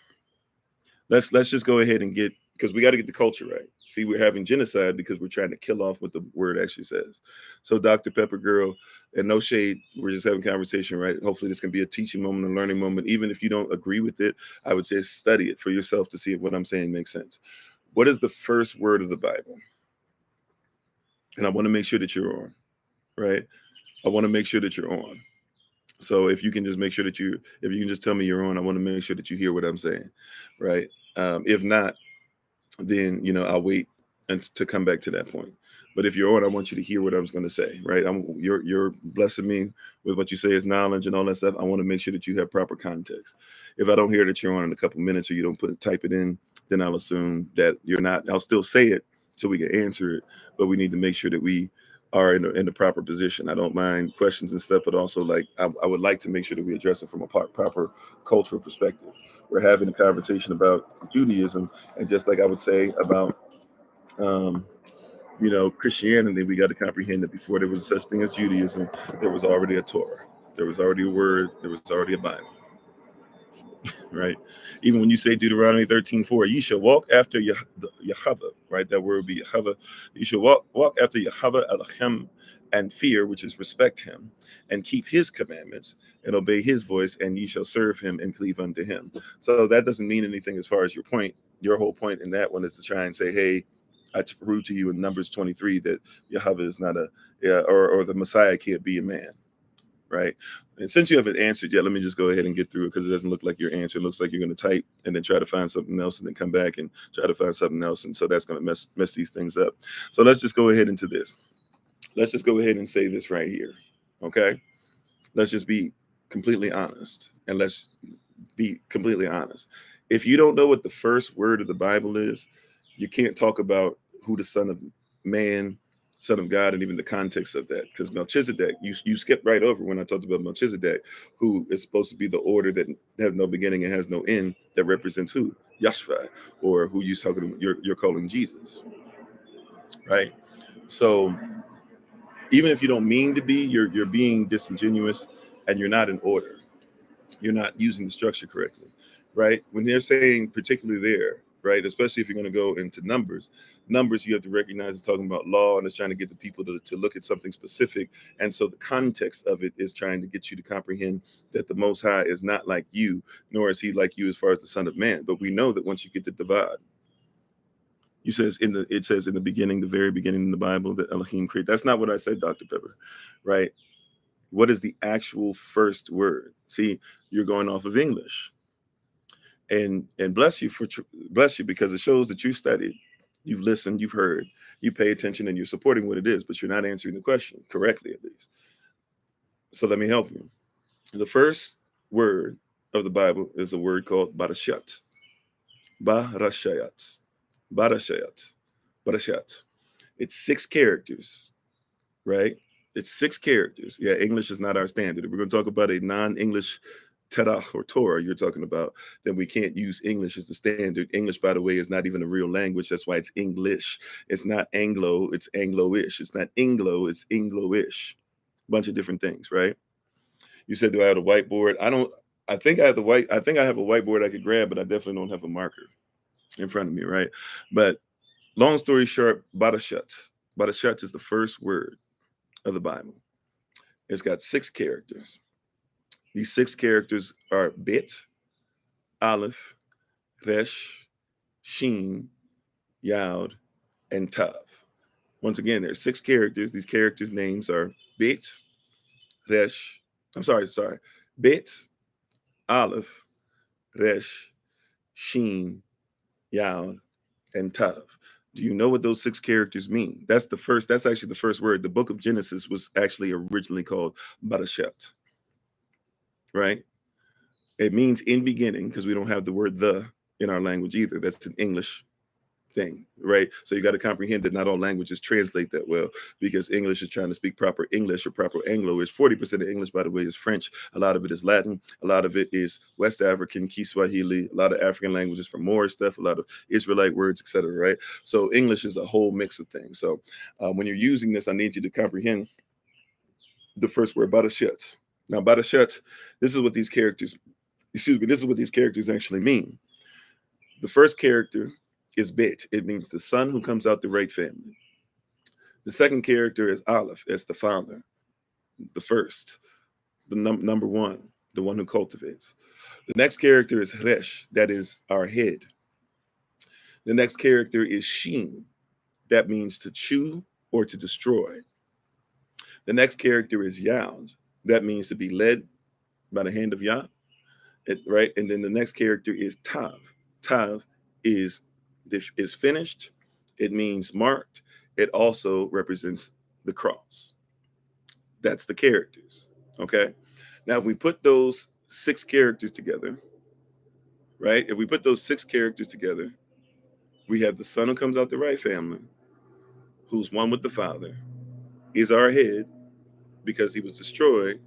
Let's just go ahead and get, because we got to get the culture right. See, we're having genocide because we're trying to kill off what the word actually says. So, Dr. Pepper Girl, and no shade, we're just having conversation, right? Hopefully, this can be a teaching moment, a learning moment. Even if you don't agree with it, I would say study it for yourself to see if what I'm saying makes sense. What is the first word of the Bible? And I want to make sure that you're on, right? I want to make sure that you're on. So if you can just make sure that if you can just tell me you're on, I want to make sure that you hear what I'm saying, right? If not, then I'll wait and to come back to that point. But if you're on, I want you to hear what I was going to say, right? You're blessing me with what you say is knowledge and all that stuff. I want to make sure that you have proper context. If I don't hear that you're on in a couple minutes, or you don't type it in, then I'll assume that you're not. I'll still say it so we can answer it, but we need to make sure that we are in the proper position. I don't mind questions and stuff, but also like I would like to make sure that we address it from a proper cultural perspective. We're having a conversation about Judaism, and just like I would say about um, Christianity, we got to comprehend that before there was such thing as Judaism, there was already a Torah, there was already a word, there was already a Bible, right? Even when you say Deuteronomy 13:4, ye shall walk after Yahweh, right? That word would be Yahweh. You shall walk after Yahweh Elohim, and fear, which is respect him, and keep his commandments, and obey his voice, and ye shall serve him and cleave unto him. So that doesn't mean anything as far as your point. Your whole point in that one is to try and say, hey, I prove to you in Numbers 23 that Yahweh is not or the Messiah can't be a man, right? And since you haven't answered yet, let me just go ahead and get through it, because it doesn't look like your answer. It looks like you're going to type and then try to find something else and then come back and try to find something else. And so that's going to mess these things up. So let's just go ahead into this. Let's just go ahead and say this right here. Okay. Let's just be completely honest. And let's be completely honest. If you don't know what the first word of the Bible is, you can't talk about who the Son of Man, Son of God, and even the context of that. Because Melchizedek, you skipped right over when I talked about Melchizedek, who is supposed to be the order that has no beginning and has no end, that represents who? Yahshua, or who you're calling Jesus, right? So even if you don't mean to be, you're being disingenuous, and you're not in order. You're not using the structure correctly, right? When they're saying particularly there, right, especially if you're going to go into numbers, you have to recognize it's talking about law, and it's trying to get the people to look at something specific. And so the context of it is trying to get you to comprehend that the Most High is not like you, nor is he like you as far as the Son of Man. But we know that once you get the divide, it says in the beginning, the very beginning in the Bible, that Elohim created. That's not what I said, Dr. Pepper, right? What is the actual first word? See, you're going off of English, and bless you, because it shows that you studied, you've listened, you've heard, you pay attention, and you're supporting what it is, but you're not answering the question correctly, at least. So let me help you. The first word of the Bible is a word called barashat. Barashayat. Barashayat. Barashat. It's 6 characters, right? It's 6 characters. Yeah, English is not our standard. If we're going to talk about a non-English Tanakh or Torah you're talking about, then we can't use English as the standard. English, by the way, is not even a real language. That's why it's English. It's not Anglo, it's Anglo-ish. It's not Anglo, it's Anglo-ish. Bunch of different things, right? You said, do I have a whiteboard? I think I have a whiteboard I could grab, but I definitely don't have a marker in front of me, right? But long story short, Barashat. Barashat is the first word of the Bible. It's got 6 characters. These 6 characters are Bet, Aleph, Resh, Shin, Yod, and Tav. Once again, there's 6 characters. These characters' names are Bet, Resh. I'm sorry. Bet, Aleph, Resh, Shin, Yod, and Tav. Do you know what those 6 characters mean? That's actually the first word. The book of Genesis was actually originally called Barashat, right? It means in beginning, because we don't have the word the in our language either. That's an English thing, right? So you got to comprehend that not all languages translate that well, because English is trying to speak proper English or proper Anglo-ish. 40% of English, by the way, is French. A lot of it is Latin. A lot of it is West African, Kiswahili, a lot of African languages from Moorish stuff, a lot of Israelite words, etc., right? So English is a whole mix of things. So when you're using this, I need you to comprehend the first word, Barashat. Now, Barashat, this is what these characters actually mean. The first character is Bet. It means the son who comes out the right family. The second character is Aleph. It's the father, the first, the number one, the one who cultivates. The next character is Resh. That is our head. The next character is Shin. That means to chew or to destroy. The next character is Yod. That means to be led by the hand of Yah. Right? And then the next character is Tav. Tav is finished. It means marked. It also represents the cross. That's the characters. Okay. Now, if we put those 6 characters together, right? If we put those 6 characters together, we have the son who comes out the right family, who's one with the father, is our head because he was destroyed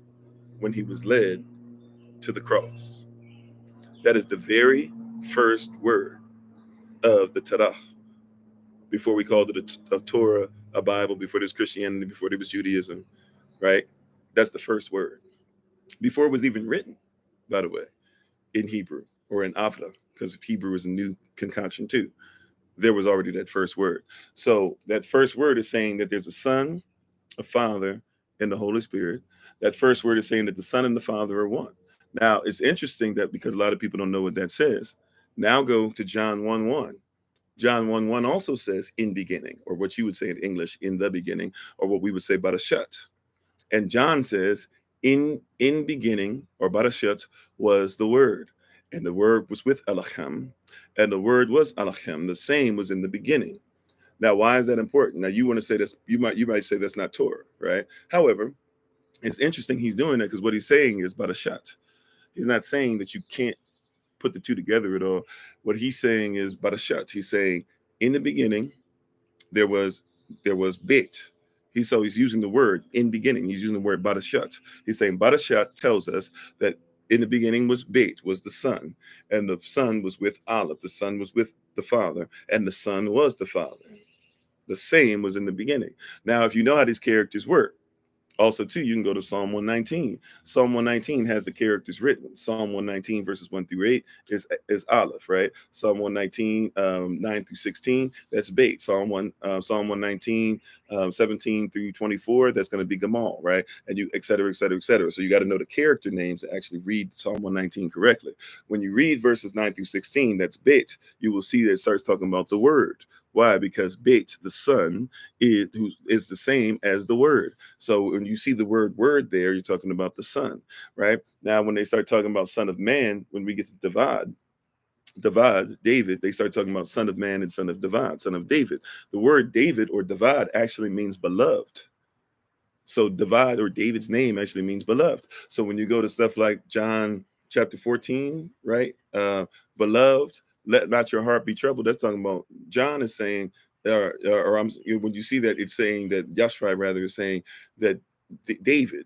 when he was led to the cross. That is the very first word of the Tanakh. Before we called it a Torah, a Bible, before there was Christianity, before there was Judaism, right? That's the first word. Before it was even written, by the way, in Hebrew or in Avda, because Hebrew is a new concoction too. There was already that first word. So that first word is saying that there's a Son, a Father, and the Holy Spirit. That first word is saying that the Son and the Father are one. Now, it's interesting that because a lot of people don't know what that says. Now go to John 1:1. John 1:1 also says in beginning, or what you would say in English, in the beginning, or what we would say barashat. And John says, in beginning, or barashat, was the word. And the word was with Elohim, and the word was Elohim. The same was in the beginning. Now, why is that important? Now, you want to say this, you might say that's not Torah, right? However, it's interesting he's doing that because what he's saying is barashat. He's not saying that you can't put the two together at all. What he's saying is barashat. He's saying in the beginning there was bet. He's using the word in beginning. He's using the word barashat. He's saying barashat tells us that in the beginning was bet, was the son, and the son was with Aleph. The son was with the father, and the son was the father. The same was in the beginning. Now, if you know how these characters work, also, too, you can go to Psalm 119. Psalm 119 has the characters written. Psalm 119, verses 1 through 8 is Aleph, right? Psalm 119, 9 through 16, that's Beit. Psalm 119, 17 through 24, that's going to be Gamal, right? And you, et cetera, et cetera, et cetera. So you got to know the character names to actually read Psalm 119 correctly. When you read verses 9 through 16, that's Beit, you will see that it starts talking about the word. Why? Because Bet, the son, is the same as the word. So when you see the word there, you're talking about the son, right? Now, when they start talking about son of man, when we get to David, they start talking about son of man and son of Divad, son of David. The word David or Divad actually means beloved. So Divad or David's name actually means beloved. So when you go to stuff like John chapter 14, right? Beloved, let not your heart be troubled. That's talking about John is saying, when you see that, it's saying that Yashrai rather is saying that David,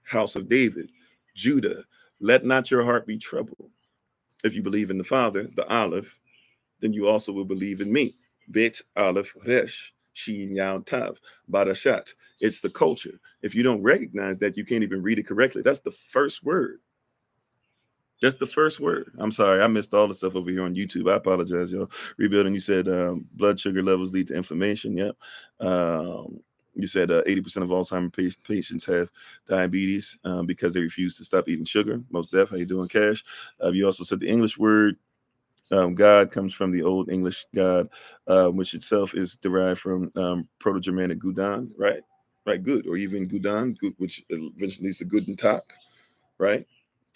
house of David, Judah, let not your heart be troubled. If you believe in the Father, the Aleph, then you also will believe in me. Bet Aleph Resh. Shin Yao Tav, Badashat. It's the culture. If you don't recognize that, you can't even read it correctly. That's the first word. That's the first word. I'm sorry, I missed all the stuff over here on YouTube. I apologize, y'all. Rebuilding, you said blood sugar levels lead to inflammation. Yep. You said 80% of Alzheimer's patients have diabetes because they refuse to stop eating sugar. Most definitely. How you doing, Cash? You also said the English word God comes from the Old English God, which itself is derived from Proto-Germanic Gudan, right? Right, good, or even Gudan, which eventually leads to Guten Tag, right?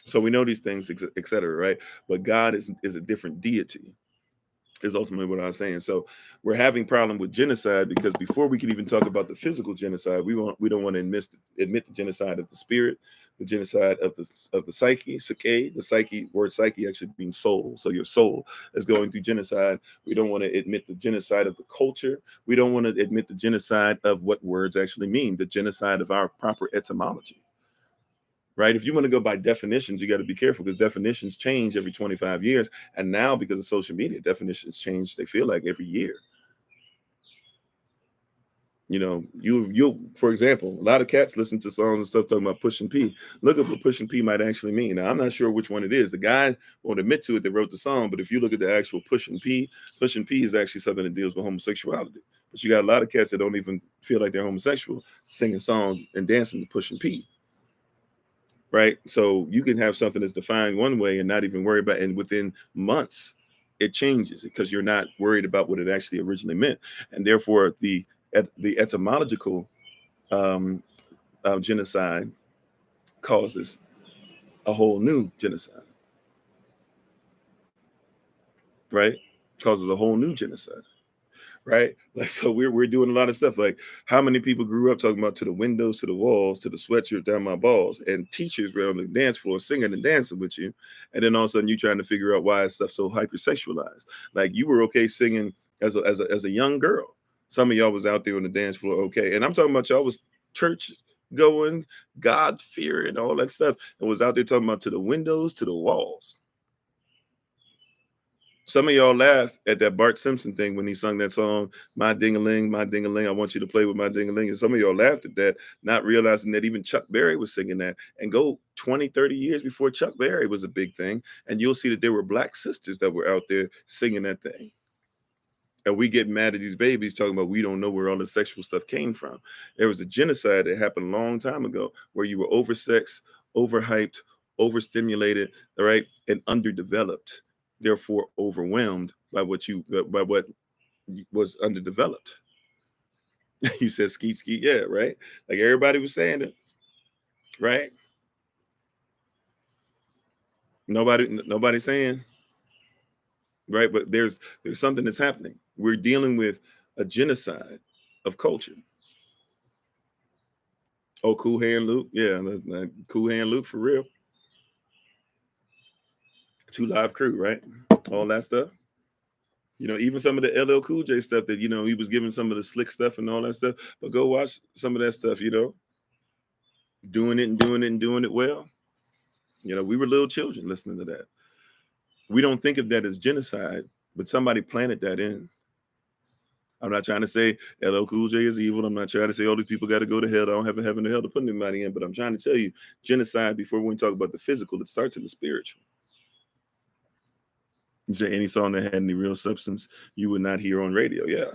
So we know these things, etc., right? But God is a different deity, is ultimately what I was saying. So we're having problem with genocide because before we can even talk about the physical genocide, we don't want to admit the genocide of the spirit, the genocide of the psyche, the psyche, word psyche actually means soul. So your soul is going through genocide. We don't want to admit the genocide of the culture. We don't want to admit the genocide of what words actually mean, the genocide of our proper etymology. Right? If you want to go by definitions, you got to be careful because definitions change every 25 years. And now, because of social media, definitions change, they feel like every year. You know, you'll, for example, a lot of cats listen to songs and stuff talking about pushing P. Look at what pushing P might actually mean. Now, I'm not sure which one it is. The guy won't admit to it that wrote the song, but if you look at the actual pushing P is actually something that deals with homosexuality. But you got a lot of cats that don't even feel like they're homosexual singing songs and dancing to pushing P. Right? So you can have something that's defined one way and not even worry about, and within months, it changes because you're not worried about what it actually originally meant. And therefore, the etymological genocide causes a whole new genocide, right? Causes a whole new genocide. Right? Like, so we're doing a lot of stuff. Like, how many people grew up talking about to the windows, to the walls, to the sweatshirt down my balls, and teachers were on the dance floor singing and dancing with you, and then all of a sudden you trying to figure out why is stuff so hypersexualized. Like, you were okay singing as a young girl. Some of y'all was out there on the dance floor, okay, and I'm talking about y'all was church going, God fearing, all that stuff, and was out there talking about to the windows, to the walls. Some of y'all laughed at that Bart Simpson thing when he sung that song, my ding-a-ling, I want you to play with my ding-a-ling. And some of y'all laughed at that, not realizing that even Chuck Berry was singing that. And go 20, 30 years before Chuck Berry was a big thing, and you'll see that there were black sisters that were out there singing that thing. And we get mad at these babies talking about we don't know where all the sexual stuff came from. There was a genocide that happened a long time ago where you were oversexed, overhyped, overstimulated, all right, and underdeveloped, therefore overwhelmed by what was underdeveloped. You said skeet skeet, yeah, right? Like everybody was saying it, right? Nobody saying, right? But there's something that's happening. We're dealing with a genocide of culture. Oh, Cool Hand Luke. Yeah, Cool Hand Luke for real. Two Live Crew, right? All that stuff. You know, even some of the LL Cool J stuff that, he was giving some of the slick stuff and all that stuff. But go watch some of that stuff, doing it and doing it and doing it well. We were little children listening to that. We don't think of that as genocide, but somebody planted that in. I'm not trying to say LL Cool J is evil. I'm not trying to say all these people got to go to hell. I don't have a heaven or hell to put anybody in. But I'm trying to tell you, genocide, before we talk about the physical, it starts in the spiritual. You say any song that had any real substance, you would not hear on radio. Yeah.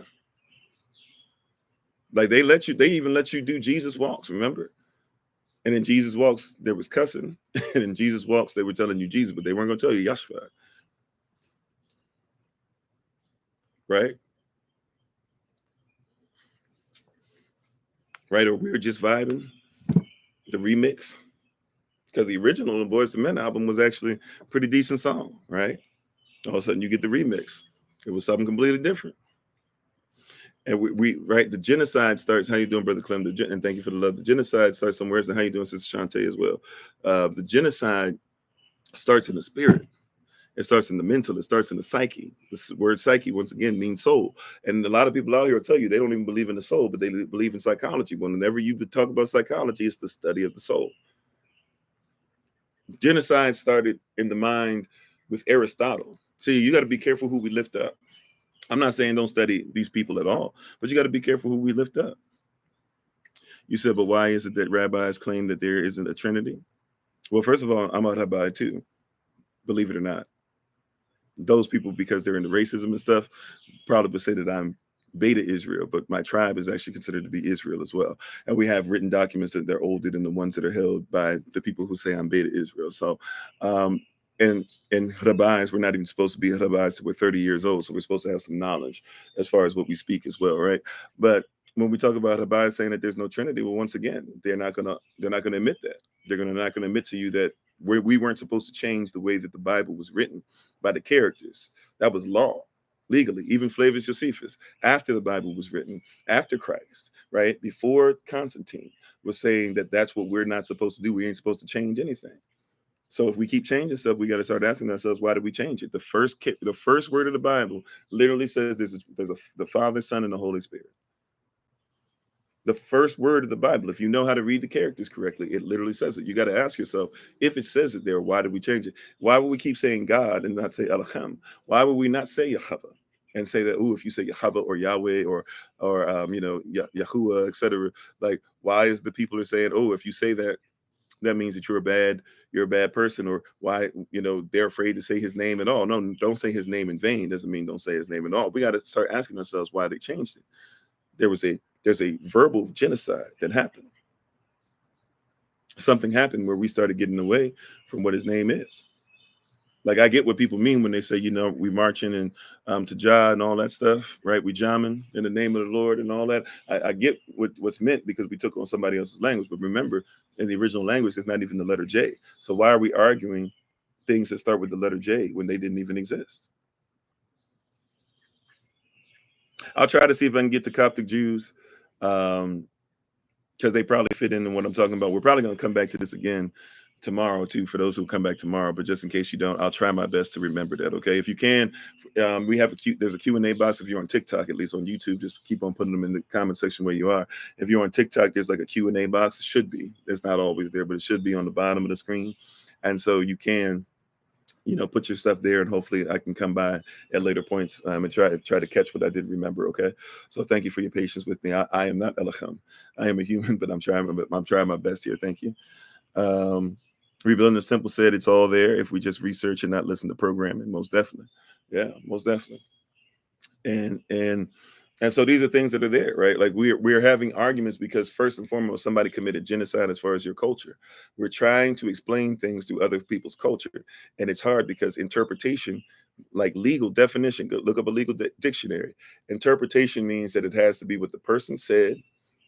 Like they even let you do Jesus Walks, remember? And in Jesus Walks, there was cussing. And in Jesus Walks, they were telling you Jesus, but they weren't going to tell you Yashua. Right? right? Or we're just vibing, the remix. Because the original on the Boyz II Men album was actually a pretty decent song, right? All of a sudden you get the remix. It was something completely different. And we right, the genocide starts. How you doing, Brother Clem? And thank you for the love. The genocide starts somewhere. And how you doing, Sister Shantae, as well? The genocide starts in the spirit. It starts in the mental. It starts in the psyche. This word psyche, once again, means soul. And a lot of people out here will tell you they don't even believe in the soul, but they believe in psychology. Whenever you talk about psychology, it's the study of the soul. Genocide started in the mind with Aristotle. See, you got to be careful who we lift up. I'm not saying don't study these people at all, but you got to be careful who we lift up. You said, but why is it that rabbis claim that there isn't a Trinity? Well, first of all, I'm a rabbi too, believe it or not. Those people, because they're into racism and stuff, probably would say that I'm Beta Israel, but my tribe is actually considered to be Israel as well. And we have written documents that they're older than the ones that are held by the people who say I'm Beta Israel. So, and rabbis, we're not even supposed to be rabbis till we're 30 years old. So we're supposed to have some knowledge as far as what we speak as well, right? But when we talk about rabbis saying that there's no Trinity, well, once again, they're not gonna admit that. They're not gonna admit to you that we weren't supposed to change the way that the Bible was written by the characters. That was law. Legally, even Flavius Josephus, after the Bible was written, after Christ, right? Before Constantine was saying that that's what we're not supposed to do. We ain't supposed to change anything. So if we keep changing stuff, we got to start asking ourselves, why did we change it? The first word of the Bible literally says there's the Father, Son, and the Holy Spirit. The first word of the Bible, if you know how to read the characters correctly, it literally says it. You got to ask yourself, if it says it there, why did we change it? Why would we keep saying God and not say Elohim? Why would we not say Yahweh and say that, if you say Yahweh or Yahweh or Yahuwah, etc. Like, why is the people are saying, if you say that, that means that you're a bad person, or why, they're afraid to say his name at all. No, don't say his name in vain. Doesn't mean don't say his name at all. We got to start asking ourselves why they changed it. There's a verbal genocide that happened. Something happened where we started getting away from what his name is. Like, I get what people mean when they say, we marching and to Jah and all that stuff, right? We jamming in the name of the Lord and all that. I get what's meant because we took on somebody else's language. But remember, in the original language, there's not even the letter J. So why are we arguing things that start with the letter J when they didn't even exist? I'll try to see if I can get the Coptic Jews, because they probably fit into what I'm talking about. We're probably going to come back to this again tomorrow too, for those who come back tomorrow. But just in case you don't, I'll try my best to remember that. Okay, if you can, we have there's a Q&A box. If you're on TikTok, at least on YouTube, just keep on putting them in the comment section where you are. If you're on TikTok, there's like a Q&A box. It should be. It's not always there, but it should be on the bottom of the screen, and so you can put your stuff there, and hopefully I can come by at later points and try to catch what I did remember. Okay, so thank you for your patience with me. I am not Elohim. I am a human, but I'm trying my best here. Thank you. Rebuilding the Simple said it's all there if we just research and not listen to programming. Most definitely. Yeah, most definitely. And so these are things that are there, right? Like we're having arguments because first and foremost, somebody committed genocide as far as your culture. We're trying to explain things through other people's culture. And it's hard because interpretation, like legal definition, go look up a legal dictionary. Interpretation means that it has to be what the person said,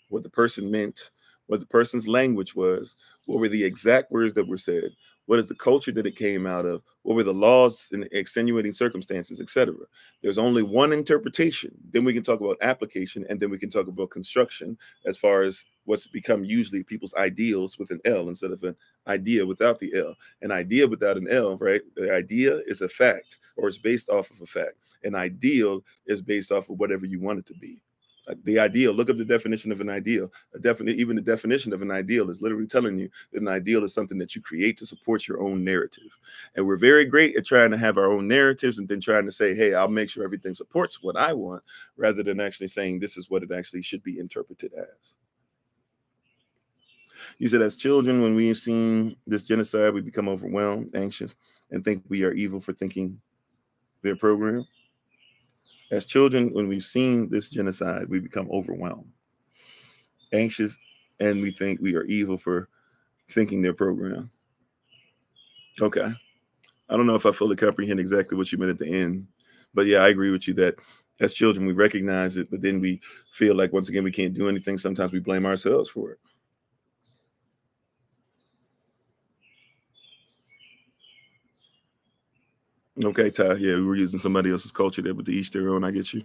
what the person meant, what the person's language was, what were the exact words that were said, what is the culture that it came out of, what were the laws and extenuating circumstances, etc. There's only one interpretation. Then we can talk about application, and then we can talk about construction as far as what's become usually people's ideals with an L instead of an idea without the L. An idea without an L, right? The idea is a fact, or it's based off of a fact. An ideal is based off of whatever you want it to be. The ideal, look up the definition of an ideal. Even the definition of an ideal is literally telling you that an ideal is something that you create to support your own narrative. And we're very great at trying to have our own narratives and then trying to say, hey, I'll make sure everything supports what I want, rather than actually saying this is what it actually should be interpreted as. You said, as children, when we've seen this genocide, we become overwhelmed, anxious, and think we are evil for thinking their program. As children, when we've seen this genocide, we become overwhelmed, anxious, and we think we are evil for thinking their program. Okay. I don't know if I fully comprehend exactly what you meant at the end, but yeah, I agree with you that As children, we recognize it, but then we feel like once again we can't do anything. Sometimes we blame ourselves for it. Okay, Ty. Yeah, we were using somebody else's culture there, but to each their own. I get you.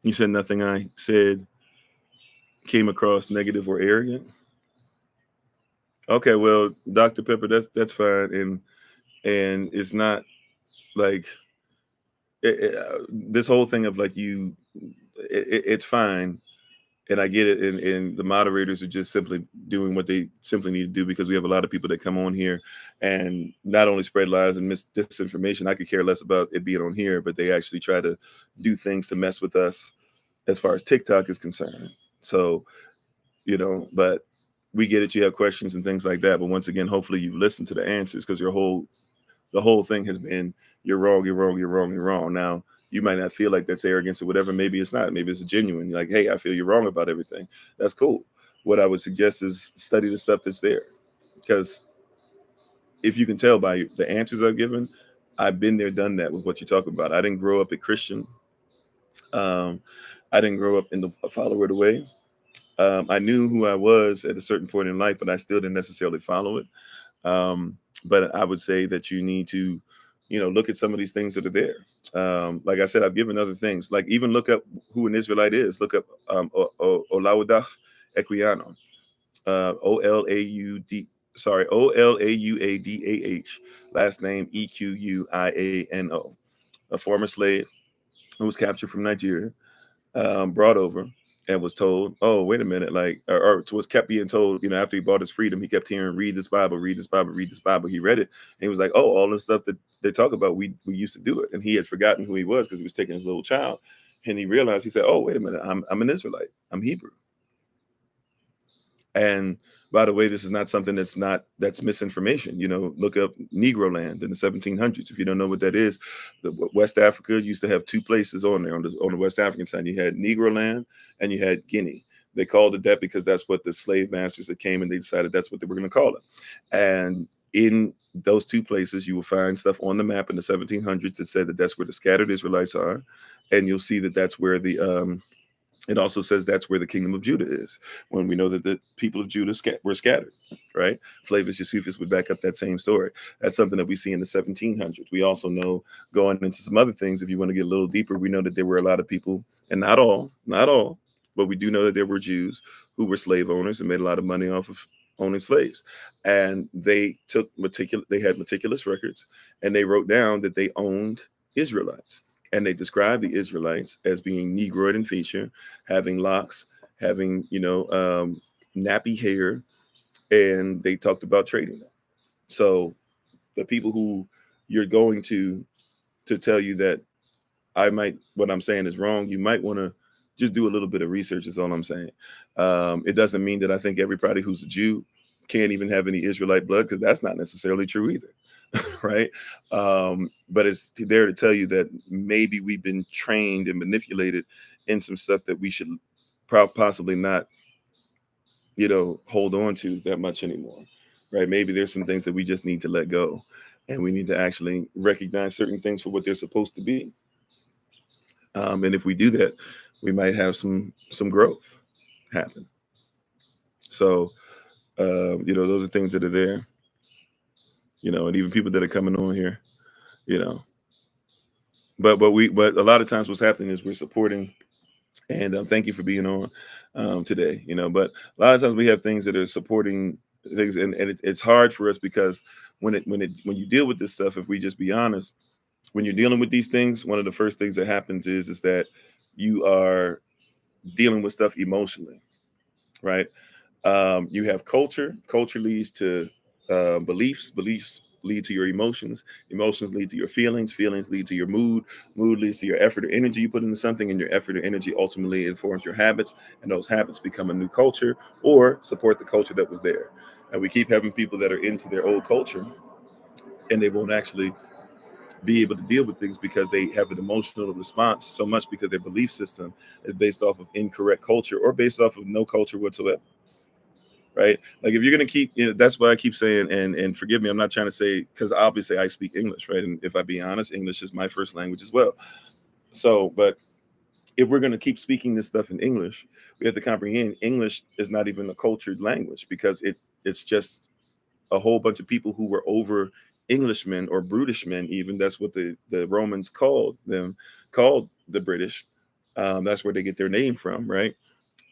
You said nothing I said came across negative or arrogant. Okay, well, Dr. Pepper, that's fine, and it's not like this whole thing of like it's fine, and I get it, and the moderators are just simply doing what they simply need to do because we have a lot of people that come on here and not only spread lies and disinformation. I could care less about it being on here, but they actually try to do things to mess with us as far as TikTok is concerned. So, but we get it. You have questions and things like that. But once again, hopefully you've listened to the answers because the whole thing has been you're wrong, you're wrong, you're wrong, you're wrong. Now, you might not feel like that's arrogance or whatever. Maybe it's not. Maybe it's a genuine, like, hey, I feel you're wrong about everything. That's cool. What I would suggest is study the stuff that's there. Because if you can tell by the answers I've given, I've been there, done that with what you're talking about. I didn't grow up a Christian. Um, I didn't grow up in a follower of the way. I knew who I was at a certain point in life, but I still didn't necessarily follow it. But I would say that you need to, look at some of these things that are there. Like I said, I've given other things, like even look up who an Israelite is. Look up Olaudach Equiano, OLAUD. Sorry, OLAUADAH. Last name EQUIANO. A former slave who was captured from Nigeria, brought over and was told, "Oh, wait a minute!" Like, or was kept being told, after he bought his freedom, he kept hearing, "Read this Bible, read this Bible, read this Bible." He read it, and he was like, "Oh, all the stuff that they talk about, we used to do it." And he had forgotten who he was because he was taking his little child, and he realized, he said, "Oh, wait a minute, I'm an Israelite. I'm Hebrew." And by the way, this is not something that's misinformation. Look up Negro land in the 1700s. If you don't know what that is, West Africa used to have two places on there. On the West African side, you had Negro land and you had Guinea. They called it that because that's what the slave masters that came and they decided that's what they were going to call it. And in those two places, you will find stuff on the map in the 1700s that said that that's where the scattered Israelites are, and you'll see that that's where it also says that's where the kingdom of Judah is, when we know that the people of Judah were scattered, right? Flavius Josephus would back up that same story. That's something that we see in the 1700s. We also know, going into some other things, if you want to get a little deeper, we know that there were a lot of people, and not all, but we do know that there were Jews who were slave owners and made a lot of money off of owning slaves. And they had meticulous records, and they wrote down that they owned Israelites. And they described the Israelites as being Negroid in feature, having locks, having nappy hair, and they talked about trading them. So the people who you're going to tell you that what I'm saying is wrong, you might want to just do a little bit of research. Is all I'm saying. It doesn't mean that I think everybody who's a Jew can't even have any Israelite blood, because that's not necessarily true either. Right? But it's there to tell you that maybe we've been trained and manipulated in some stuff that we should possibly not, hold on to that much anymore. Right? Maybe there's some things that we just need to let go, and we need to actually recognize certain things for what they're supposed to be. And if we do that, we might have some growth happen. So, those are things that are there. And even people that are coming on here, you know, but a lot of times what's happening is we're supporting, and thank you for being on today. But a lot of times we have things that are supporting things, and it's hard for us because when you deal with this stuff, if we just be honest, when you're dealing with these things, one of the first things that happens is that you are dealing with stuff emotionally, right? You have culture. Culture leads to beliefs. Beliefs lead to your emotions. Emotions lead to your feelings. Feelings lead to your mood. Mood leads to your effort or energy you put into something, and your effort or energy ultimately informs your habits. And those habits become a new culture or support the culture that was there. And we keep having people that are into their old culture, and they won't actually be able to deal with things because they have an emotional response so much because their belief system is based off of incorrect culture or based off of no culture whatsoever. Right? Like if you're gonna keep, that's why I keep saying, and forgive me, I'm not trying to say, because obviously I speak English, right? And if I be honest, English is my first language as well. So, but if we're going to keep speaking this stuff in English, we have to comprehend English is not even a cultured language, because it's just a whole bunch of people who were over Englishmen or Brutishmen. Even that's what the Romans called them, called the British. That's where they get their name from, right?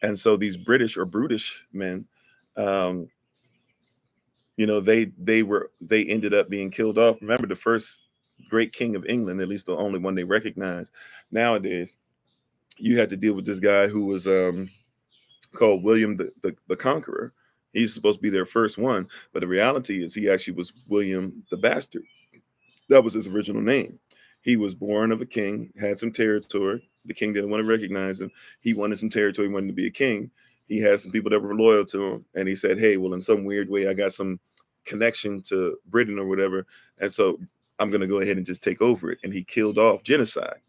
And so these British or brutish men, um, they ended up being killed off. Remember, the first great king of England, at least the only one they recognize nowadays, you had to deal with this guy who was called William the Conqueror. He's supposed to be their first one, but the reality is he actually was William the Bastard. That was his original name. He was born of a king, had some territory. The king didn't want to recognize him. He wanted some territory, wanted to be a king. He had some people that were loyal to him, and he said, "Hey, well, in some weird way, I got some connection to Britain or whatever, and so I'm going to go ahead and just take over it." And he killed off genocide.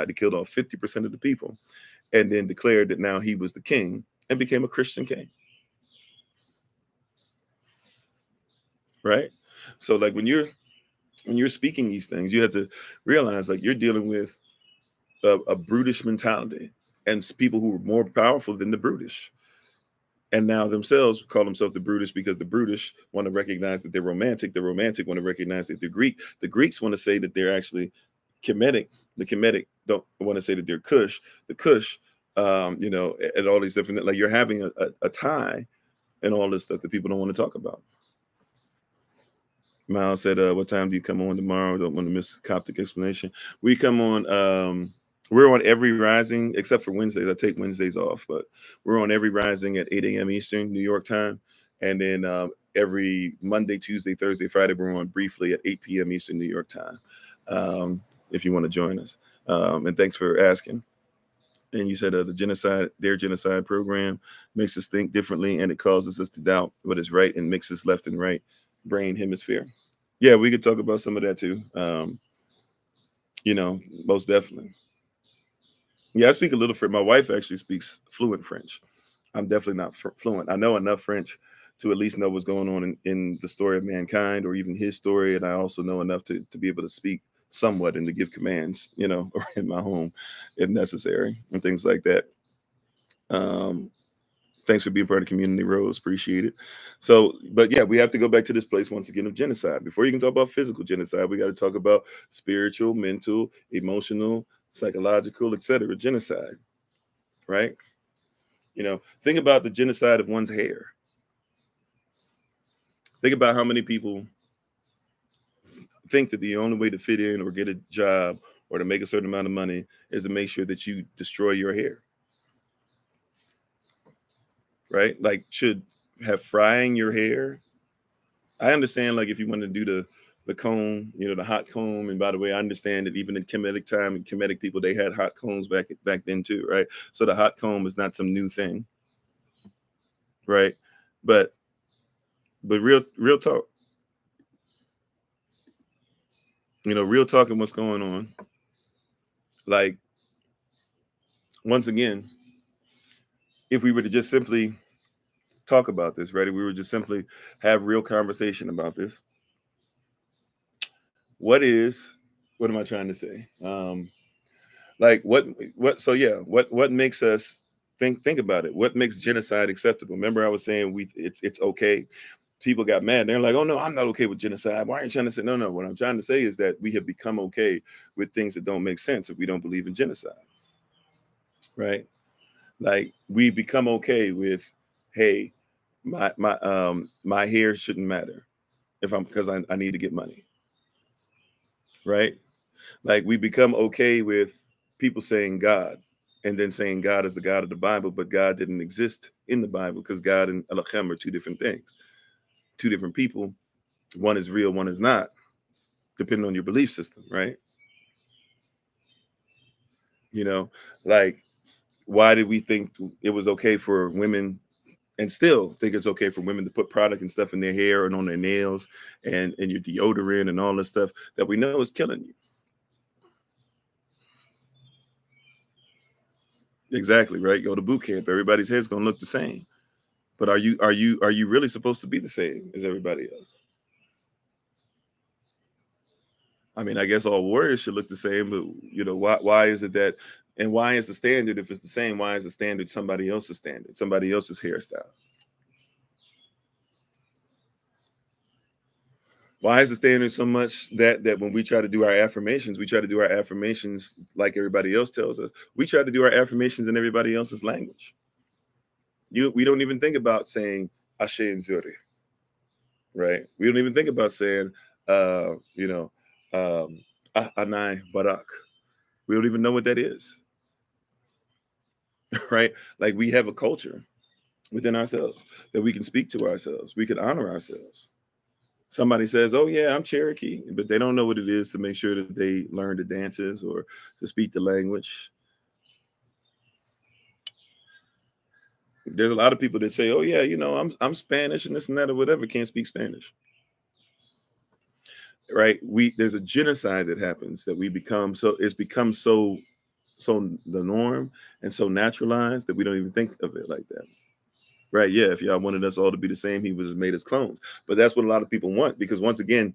He killed off 50% of the people, and then declared that now he was the king and became a Christian king. Right? So, like when you're speaking these things, you have to realize, like, you're dealing with a brutish mentality and people who were more powerful than the brutish, and now themselves call themselves the brutish, because the brutish want to recognize that they're romantic. The romantic want to recognize that they're Greek. The Greeks want to say that they're actually Kemetic. The Kemetic don't want to say that they're Kush. The Kush, and all these different, like, you're having a tie and all this stuff that people don't want to talk about. Miles said, "What time do you come on tomorrow? Don't want to miss Coptic explanation." We come on. We're on every rising except for Wednesdays. I take Wednesdays off, but we're on every rising at 8 a.m. Eastern, New York time, and then every Monday, Tuesday, Thursday, Friday, we're on briefly at 8 p.m. Eastern, New York time. If you want to join us, and thanks for asking. And you said their genocide program makes us think differently, and it causes us to doubt what is right and mixes left and right brain hemisphere. Yeah, we could talk about some of that too. Most definitely. Yeah, I speak a little French. My wife actually speaks fluent French. I'm definitely not fluent. I know enough French to at least know what's going on in the story of mankind, or even his story. And I also know enough to be able to speak somewhat and to give commands, or in my home if necessary, and things like that. Um, Thanks for being part of the community, Rose. Appreciate it. So, but yeah, we have to go back to this place once again of genocide. Before you can talk about physical genocide, we got to talk about spiritual, mental, emotional, psychological, etc. genocide, right? Think about the genocide of one's hair. Think about how many people think that the only way to fit in or get a job or to make a certain amount of money is to make sure that you destroy your hair, right? Like, should have frying your hair. I understand, like, if you want to do the comb, the hot comb. And by the way, I understand that even in Kemetic time and Kemetic people, they had hot combs back then too, right? So the hot comb is not some new thing, right? But real talk, real talk and what's going on. Like, once again, if we were to just simply talk about this, right? If we were just simply have real conversation about this, what am I trying to say? Like, what so yeah, what makes us think about it? What makes genocide acceptable? Remember, I was saying it's okay. People got mad. They're like, "Oh no, I'm not okay with genocide. Why are you trying to say?" No. What I'm trying to say is that we have become okay with things that don't make sense if we don't believe in genocide, right? Like, we become okay with, hey, my hair shouldn't matter if I'm because I need to get money, right? Like, we become okay with people saying God, and then saying God is the God of the Bible, but God didn't exist in the Bible, because God and Elohim are two different things, two different people. One is real, one is not, depending on your belief system, right? You know, like, why did we think it was okay for women, and still think it's okay for women, to put product and stuff in their hair and on their nails and your deodorant and all this stuff that we know is killing you? Exactly, right? Go to boot camp. Everybody's hair's gonna look the same. But are you really supposed to be the same as everybody else? I mean, I guess all warriors should look the same, but why is it that, and why is the standard, if it's the same, why is the standard somebody else's standard, somebody else's hairstyle? Why is the standard so much that when we try to do our affirmations, we try to do our affirmations like everybody else tells us. We try to do our affirmations in everybody else's language. We don't even think about saying Ashe and Zuri, right? We don't even think about saying uh, you know, Anai Barak. We don't even know what that is, right? Like we have a culture within ourselves that we can speak to ourselves. We can honor ourselves. Somebody says, "Oh yeah, I'm Cherokee," but they don't know what it is to make sure that they learn the dances or to speak the language. There's a lot of people that say, "Oh yeah, I'm Spanish and this and that or whatever," can't speak Spanish, right? There's a genocide that happens that we become so it's become so the norm and so naturalized that we don't even think of it like that. Right? Yeah, if y'all wanted us all to be the same, he was made as clones. But that's what a lot of people want, because once again,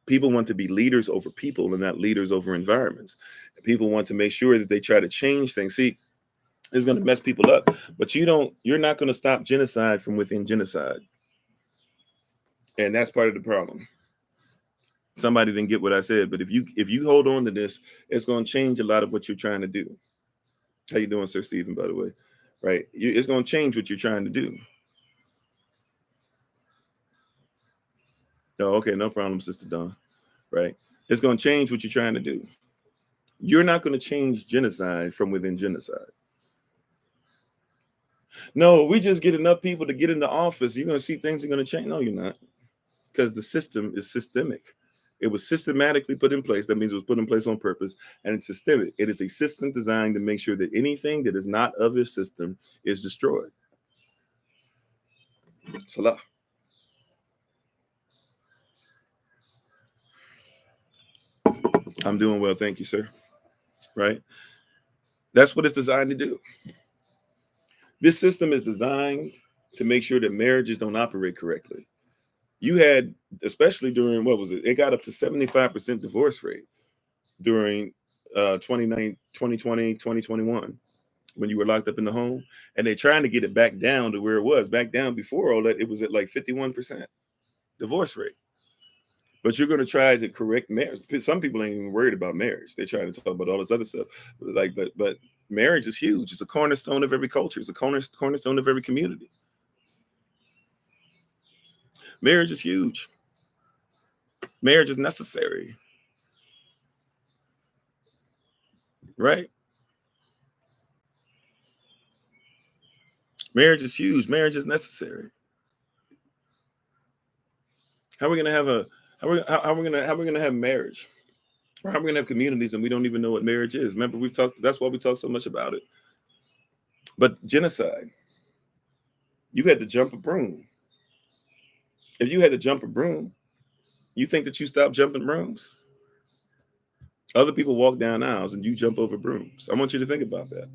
people want to be leaders over people and not leaders over environments. People want to make sure that they try to change things. See, it's going to mess people up, but you're not going to stop genocide from within genocide. And that's part of the problem. Somebody didn't get what I said, but if you hold on to this, it's going to change a lot of what you're trying to do. How you doing, Sir Stephen, by the way? Right? It's going to change what you're trying to do. Oh, okay, no problem, Sister Dawn. Right? It's going to change what you're trying to do. You're not going to change genocide from within genocide. No, we just get enough people to get in the office, you're going to see things are going to change. No, you're not, because the system is systemic. It was systematically put in place. That means it was put in place on purpose, and it's systemic. It is a system designed to make sure that anything that is not of this system is destroyed. Salah. I'm doing well, thank you, sir. Right? That's what it's designed to do. This system is designed to make sure that marriages don't operate correctly. You had, especially during, what was it? It got up to 75% divorce rate during 2020, 2021, when you were locked up in the home. And they're trying to get it back down to where it was. Back down before all that, it was at like 51% divorce rate. But you're going to try to correct marriage. Some people ain't even worried about marriage. They're trying to talk about all this other stuff. Like, but marriage is huge. It's a cornerstone of every culture. It's a cornerstone of every community. Marriage is huge. Marriage is necessary. Right? Marriage is huge. Marriage is necessary. How are we going to have a how are we going to have marriage? Or how are we going to have communities and we don't even know what marriage is? Remember, we've talked. That's why we talk so much about it. But genocide, you had to jump a broom. If you had to jump a broom, you think that you stopped jumping brooms? Other people walk down aisles and you jump over brooms. I want you to think about that.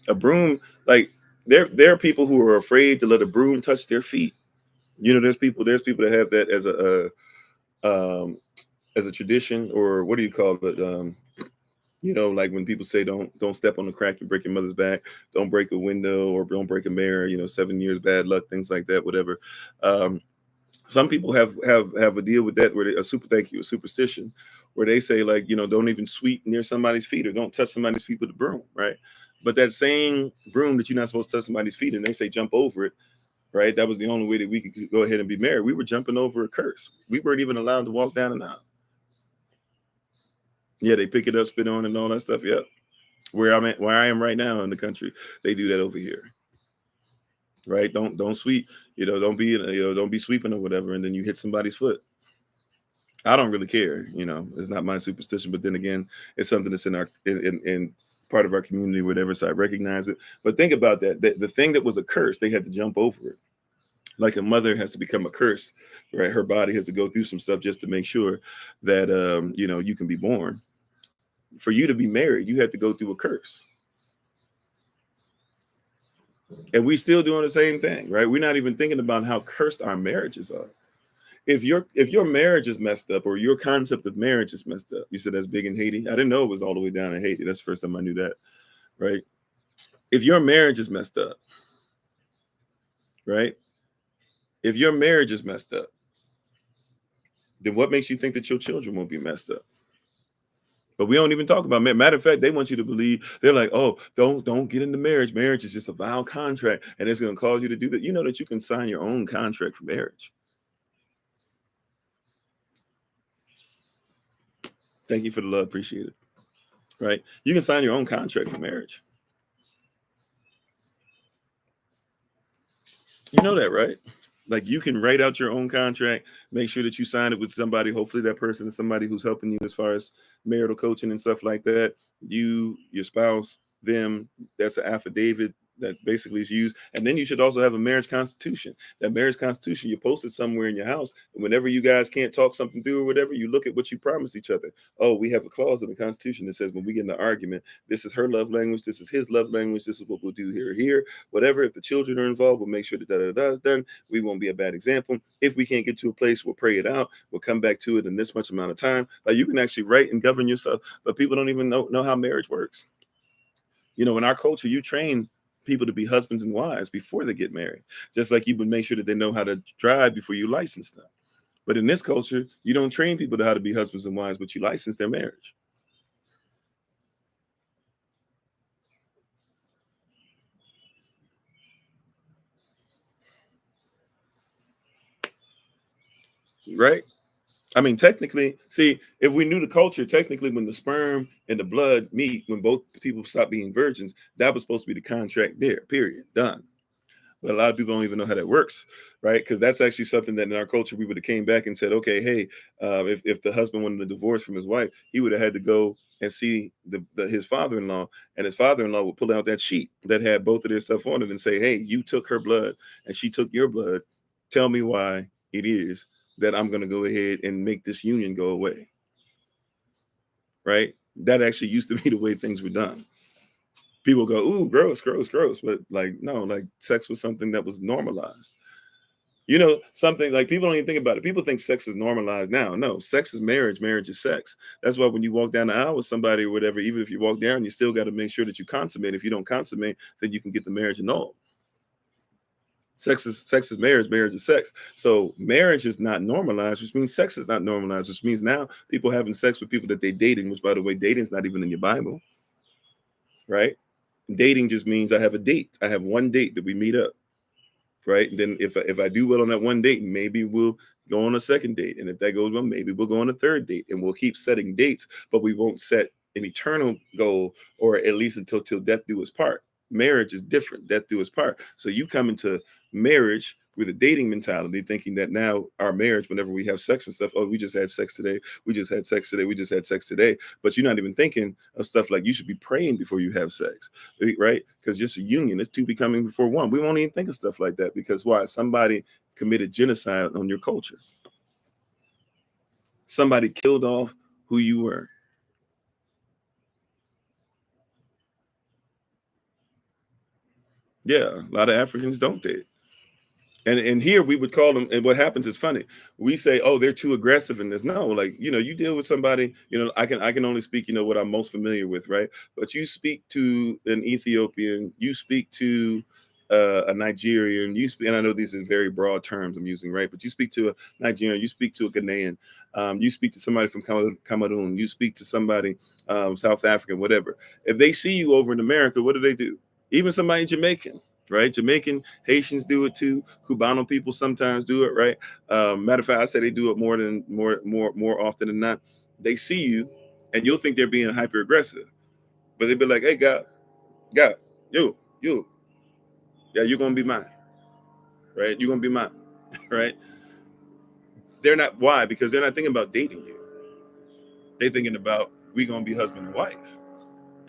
A broom, like there are people who are afraid to let a broom touch their feet. There's people that have that as a tradition, or what do you call it? Like when people say don't step on the crack, you break your mother's back, don't break a window or don't break a mirror, 7 years bad luck, things like that, whatever. Some people have a deal with that, where a superstition, where they say, like, don't even sweep near somebody's feet or don't touch somebody's feet with a broom, right? But that same broom that you're not supposed to touch somebody's feet, and they say jump over it, right? That was the only way that we could go ahead and be married. We were jumping over a curse. We weren't even allowed to walk down an aisle. Yeah, they pick it up, spit on, and all that stuff. Yep. Where I am right now in the country, they do that over here. Right? Don't sweep, don't be sweeping or whatever, and then you hit somebody's foot. I don't really care, it's not my superstition, but then again, it's something that's in part of our community, whatever, so I recognize it. But think about that. The thing that was a curse, they had to jump over it. Like a mother has to become a curse, right? Her body has to go through some stuff just to make sure that you can be born. For you to be married, you have to go through a curse. And we still doing the same thing, right? We're not even thinking about how cursed our marriages are. if your marriage is messed up, or your concept of marriage is messed up, you said that's big in Haiti. I didn't know it was all the way down in Haiti. That's the first time I knew that. Right? If your marriage is messed up, right? If your marriage is messed up, then what makes you think that your children won't be messed up? But we don't even talk about marriage. Matter of fact, they want you to believe, they're like, oh, don't get into marriage. Marriage is just a vile contract, and it's going to cause you to do that. You know that you can sign your own contract for marriage. Thank you for the love, appreciate it. Right? You can sign your own contract for marriage. You know that, right? Like, you can write out your own contract, make sure that you sign it with somebody. Hopefully that person is somebody who's helping you as far as marital coaching and stuff like that. You, your spouse, them, that's an affidavit that basically is used. And then you should also have a marriage constitution. That marriage constitution, you post it somewhere in your house. And whenever you guys can't talk something through or whatever, you look at what you promised each other. Oh, we have a clause in the constitution that says when we get in an argument, this is her love language, this is his love language, this is what we'll do here, whatever. If the children are involved, we'll make sure that da is done. We won't be a bad example. If we can't get to a place, we'll pray it out. We'll come back to it in this much amount of time. Like, you can actually write and govern yourself, but people don't even know how marriage works. You know, in our culture, you train people to be husbands and wives before they get married, just like you would make sure that they know how to drive before you license them. But in this culture, you don't train people to how to be husbands and wives, but you license their marriage. Right? I mean, technically, see, if we knew the culture, technically, when the sperm and the blood meet, when both people stop being virgins, that was supposed to be the contract there, period, done. But a lot of people don't even know how that works, right? Because that's actually something that in our culture we would have came back and said, okay, hey, if the husband wanted a divorce from his wife, he would have had to go and see his father-in-law, and his father-in-law would pull out that sheet that had both of their stuff on it and say, hey, you took her blood and she took your blood. Tell me why it is that I'm going to go ahead and make this union go away, right? That actually used to be the way things were done. People go, ooh, gross, gross, gross. But like, no, like, sex was something that was normalized. You know, something like, people don't even think about it. People think sex is normalized now. No, sex is marriage. Marriage is sex. That's why when you walk down the aisle with somebody or whatever, even if you walk down, you still got to make sure that you consummate. If you don't consummate, then you can get the marriage annulled. Sex is marriage. Marriage is sex. So marriage is not normalized, which means sex is not normalized, which means now people having sex with people that they dating, which, by the way, dating is not even in your Bible, right? Dating just means I have a date. I have one date that we meet up, right? And then if I do well on that one date, maybe we'll go on a second date. And if that goes well, maybe we'll go on a third date. And we'll keep setting dates, but we won't set an eternal goal, or at least until death do us part. Marriage is different. Death do us part. So you come into marriage with a dating mentality, thinking that now our marriage, whenever we have sex and stuff, oh, we just had sex today. We just had sex today. We just had sex today. But you're not even thinking of stuff like you should be praying before you have sex, right? Because just a union, it's two becoming before one. We won't even think of stuff like that, because why? Somebody committed genocide on your culture. Somebody killed off who you were. Yeah, a lot of Africans don't date. And here we would call them, and what happens is funny. We say, oh, they're too aggressive in this. No, like, you deal with somebody, I can only speak, what I'm most familiar with, right? But you speak to an Ethiopian, you speak to a Nigerian, you speak, and I know these are very broad terms I'm using, right? But you speak to a Nigerian, you speak to a Ghanaian, you speak to somebody from Cameroon, you speak to somebody South African, whatever. If they see you over in America, what do? Even somebody Jamaican, right? Jamaican, Haitians do it too. Cubano people sometimes do it, right? Matter of fact, I say they do it more often than not. They see you, and you'll think they're being hyper aggressive, but they be like, "Hey, God, you, yeah, you're gonna be mine, right? You're gonna be mine, right?" They're not. Why? Because they're not thinking about dating you. They're thinking about, we gonna be husband and wife.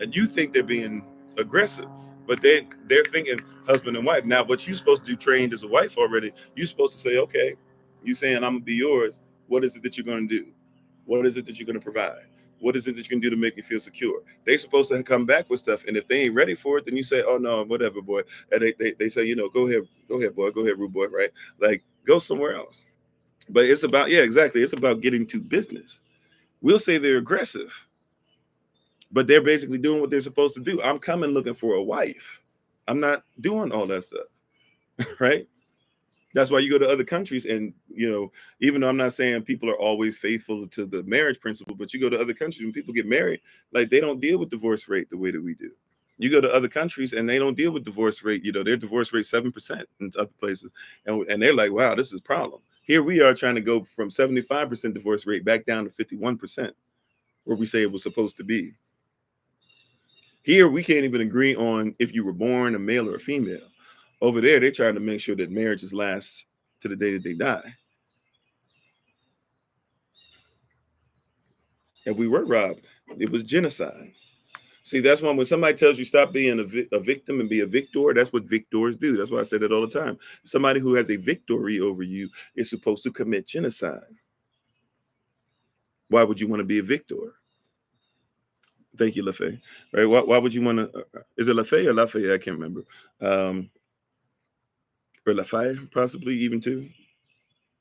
And you think they're being aggressive, but they're thinking husband and wife. Now, what you're supposed to do, trained as a wife already, you're supposed to say, okay, you saying I'm gonna be yours. What is it that you're gonna do? What is it that you're gonna provide? What is it that you can do to make me feel secure? They supposed to come back with stuff, and if they ain't ready for it, then you say, oh no, whatever, boy. And they say, go ahead, boy, go ahead, rude boy, right? Like, go somewhere else. But it's about, yeah, exactly. It's about getting to business. We'll say they're aggressive, but they're basically doing what they're supposed to do. I'm coming looking for a wife. I'm not doing all that stuff, right? That's why you go to other countries, and even though I'm not saying people are always faithful to the marriage principle, but you go to other countries when people get married, like they don't deal with divorce rate the way that we do. You go to other countries and they don't deal with divorce rate. Their divorce rate 7% in other places, and they're like, wow, this is a problem. Here we are trying to go from 75% divorce rate back down to 51%, where we say it was supposed to be. Here we can't even agree on if you were born a male or a female. Over there, they try to make sure that marriages last to the day that they die. And we were robbed. It was genocide. See, that's why when somebody tells you stop being a victim and be a victor, that's what victors do. That's why I say that all the time. Somebody who has a victory over you is supposed to commit genocide. Why would you want to be a victor? Thank you, LaFay. Right? Why would you want to? Is it LaFay or Lafayette? I can't remember. Or LaFay, possibly even too.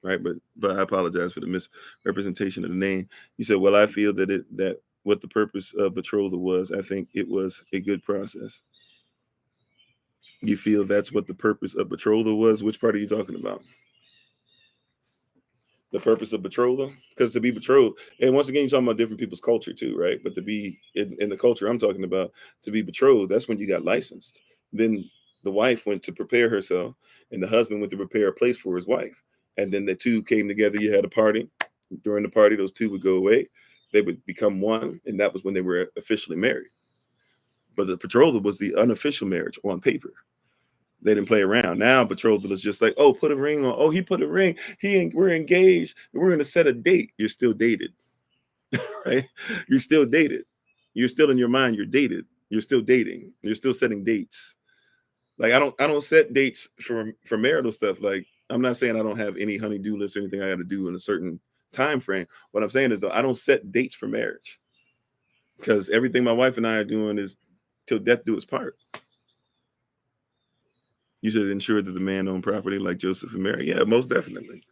Right? But I apologize for the misrepresentation of the name. You said, well, I feel that what the purpose of betrothal was. I think it was a good process. You feel that's what the purpose of betrothal was? Which part are you talking about? The purpose of betrothal? Because to be betrothed, and once again, you're talking about different people's culture too, right? But to be in the culture I'm talking about, to be betrothed, that's when you got licensed. Then the wife went to prepare herself, and the husband went to prepare a place for his wife. And then the two came together. You had a party. During the party, those two would go away. They would become one, and that was when they were officially married. But the betrothal was the unofficial marriage on paper. They didn't play around. Now betrothal is just like, oh, put a ring on. Oh, he put a ring. We're engaged. We're gonna set a date. You're still dated, right? You're still dated. You're still in your mind. You're dated. You're still dating. You're still setting dates. Like I don't set dates for marital stuff. Like I'm not saying I don't have any honey-do list or anything I got to do in a certain time frame. What I'm saying is though, I don't set dates for marriage because everything my wife and I are doing is till death do us part. You should ensure that the man owned property like Joseph and Mary. Yeah, most definitely.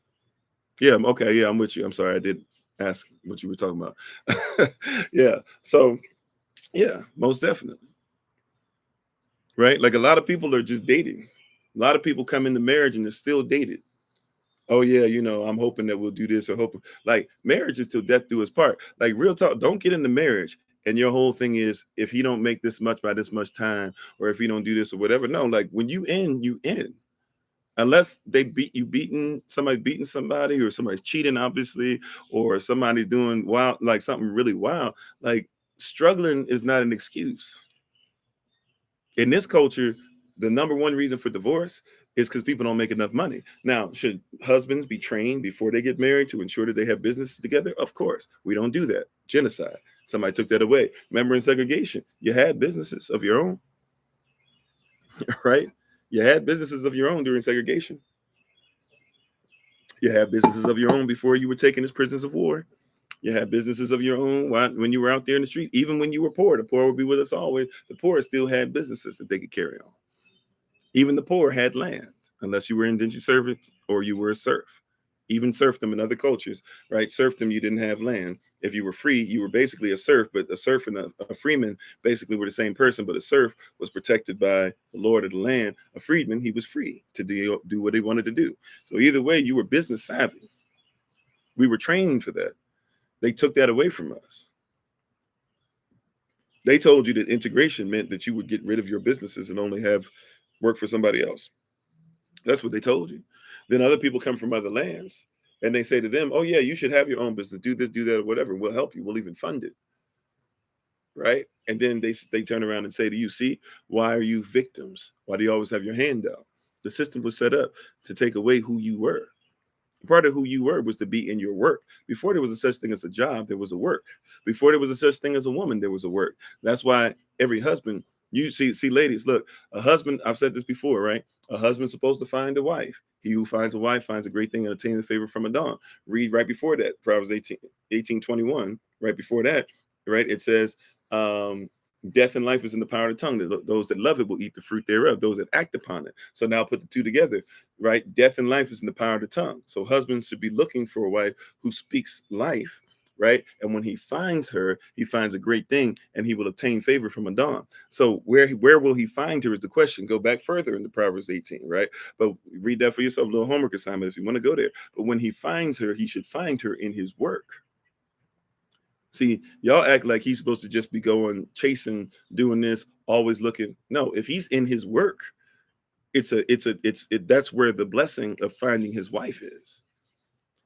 Yeah, okay. Yeah, I'm with you. I'm sorry. I did ask what you were talking about. Yeah. So, yeah, most definitely. Right? Like a lot of people are just dating. A lot of people come into marriage and they're still dated. Oh yeah, I'm hoping that we'll do this or hoping like marriage is till death do us part. Like real talk, don't get into marriage and your whole thing is if he don't make this much by this much time or if he don't do this or whatever. No, like when you end, you end. Unless they beating somebody or somebody's cheating obviously or somebody's doing wild like something really wild, like struggling is not an excuse in this culture. The number one reason for divorce is because people don't make enough money. Now, should husbands be trained before they get married to ensure that they have businesses together? Of course. We don't do that. Genocide. Somebody took that away. Remember in segregation, you had businesses of your own. Right? You had businesses of your own during segregation. You had businesses of your own before you were taken as prisoners of war. You had businesses of your own when you were out there in the street. Even when you were poor, the poor would be with us always. The poor still had businesses that they could carry on. Even the poor had land, unless you were indentured servant or you were a serf. Even serfdom in other cultures, right? Serfdom, you didn't have land. If you were free, you were basically a serf, but a serf and a freeman basically were the same person, but a serf was protected by the lord of the land. A freedman, he was free to do what he wanted to do. So either way, you were business savvy. We were trained for that. They took that away from us. They told you that integration meant that you would get rid of your businesses and only have work for somebody else. That's what they told you. Then other people come from other lands and they say to them, oh, yeah, you should have your own business. Do this, do that, or whatever. We'll help you. We'll even fund it. Right. And then they turn around and say to you, see, why are you victims? Why do you always have your hand out? The system was set up to take away who you were. Part of who you were was to be in your work. Before there was a such thing as a job, there was a work. Before there was a such thing as a woman, there was a work. That's why every husband, you see, ladies, look, a husband, I've said this before, right? A husband's supposed to find a wife. He who finds a wife finds a great thing and obtains favor from a dawn. Read right before that, Proverbs 18:21. Right before that, right? It says, Death and life is in the power of the tongue. Those that love it will eat the fruit thereof, those that act upon it. So now put the two together, right? Death and life is in the power of the tongue. So husbands should be looking for a wife who speaks life, right? And when he finds her, he finds a great thing, and he will obtain favor from Adon. So where will he find her is the question. Go back further into Proverbs 18, right? But read that for yourself, a little homework assignment if you want to go there. But when he finds her, he should find her in his work. See, y'all act like he's supposed to just be going chasing, doing this, always looking. No, if he's in his work, that's where the blessing of finding his wife is.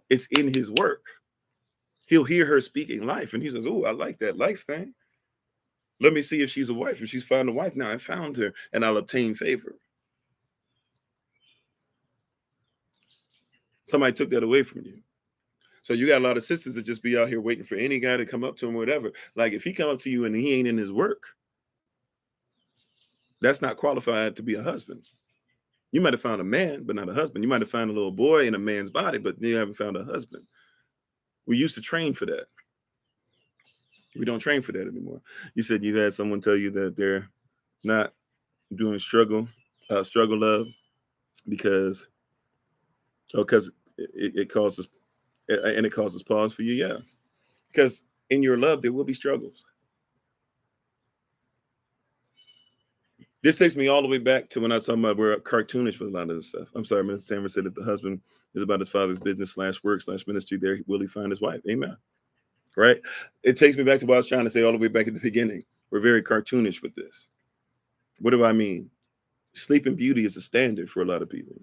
It's in his work. He'll hear her speaking life, and he says, "Oh, I like that life thing. Let me see if she's a wife. If she's found a wife, now I found her, and I'll obtain favor." Somebody took that away from you. So you got a lot of sisters that just be out here waiting for any guy to come up to him or whatever. Like if he come up to you and he ain't in his work, that's not qualified to be a husband. You might have found a man, but not a husband. You might have found a little boy in a man's body, but you haven't found a husband. We used to train for that. We don't train for that anymore. You said you had someone tell you that they're not doing struggle love because it causes and it causes pause for you. Yeah, because in your love there will be struggles. This takes me all the way back to when I was talking about we're cartoonish with a lot of this stuff. I'm sorry, Mr. Sanders said that the husband is about his father's business / work / ministry. There will he find his wife. Amen. Right? It takes me back to what I was trying to say all the way back at the beginning. We're very cartoonish with this. What do I mean? Sleeping Beauty is a standard for a lot of people.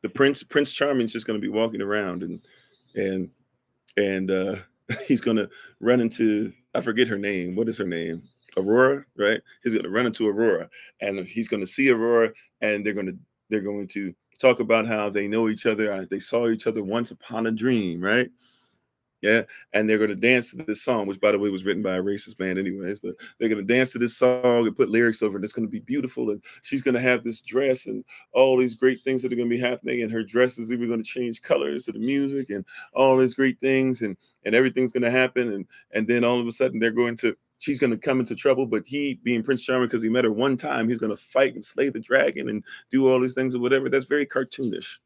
The Prince Charming is just going to be walking around and he's going to run into, I forget her name. What is her name? Aurora, right? He's going to run into Aurora, and he's going to see Aurora, and they're going to talk about how they know each other. They saw each other once upon a dream, right? Yeah, and they're going to dance to this song, which, by the way, was written by a racist man, anyways. But they're going to dance to this song and put lyrics over it. It's going to be beautiful, and she's going to have this dress and all these great things that are going to be happening. And her dress is even going to change colors to the music and all these great things, and everything's going to happen. And then all of a sudden, she's going to come into trouble. But he, being Prince Charming, because he met her one time, he's going to fight and slay the dragon and do all these things or whatever. That's very cartoonish.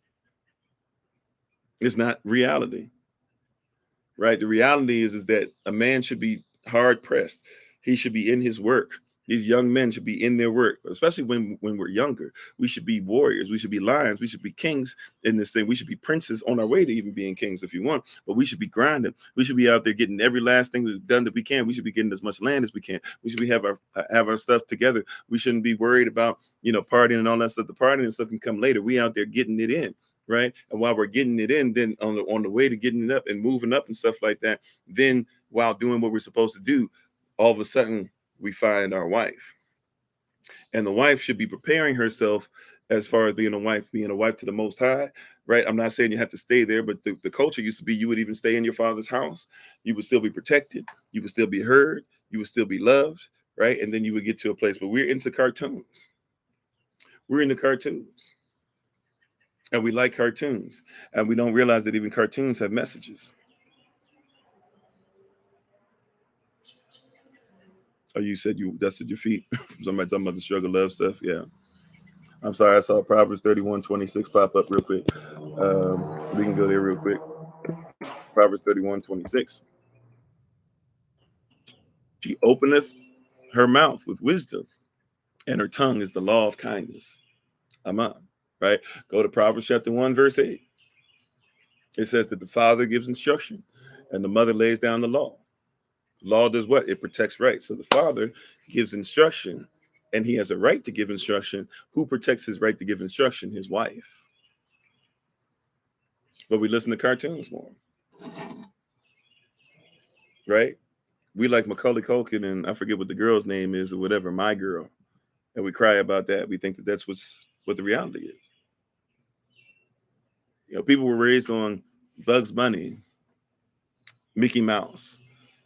It's not reality. Right? The reality is that a man should be hard pressed. He should be in his work. These young men should be in their work, especially when we're younger. We should be warriors. We should be lions. We should be kings in this thing. We should be princes on our way to even being kings if you want. But we should be grinding. We should be out there getting every last thing done that we can. We should be getting as much land as we can. We should have our stuff together. We shouldn't be worried about partying and all that stuff. The partying and stuff can come later. We out there getting it in. Right. And while we're getting it in, then on the way to getting it up and moving up and stuff like that, then while doing what we're supposed to do, all of a sudden we find our wife. And the wife should be preparing herself as far as being a wife to the Most High. Right. I'm not saying you have to stay there, but the culture used to be you would even stay in your father's house. You would still be protected. You would still be heard. You would still be loved. Right. And then you would get to a place. But we're into cartoons. We're into cartoons. And we like cartoons, and we don't realize that even cartoons have messages. Oh, you said you dusted your feet. Somebody talking about the struggle love stuff. Yeah. I'm sorry. I saw Proverbs 31:26 pop up real quick. We can go there real quick. Proverbs 31:26. She openeth her mouth with wisdom, and her tongue is the law of kindness. Amen. Right? Go to Proverbs chapter 1, verse 8. It says that the father gives instruction, and the mother lays down the law. Law does what? It protects rights. So the father gives instruction, and he has a right to give instruction. Who protects his right to give instruction? His wife. But we listen to cartoons more. Right? We like Macaulay Culkin, and I forget what the girl's name is or whatever, My Girl. And we cry about that. We think that that's what the reality is. People were raised on Bugs Bunny, Mickey Mouse.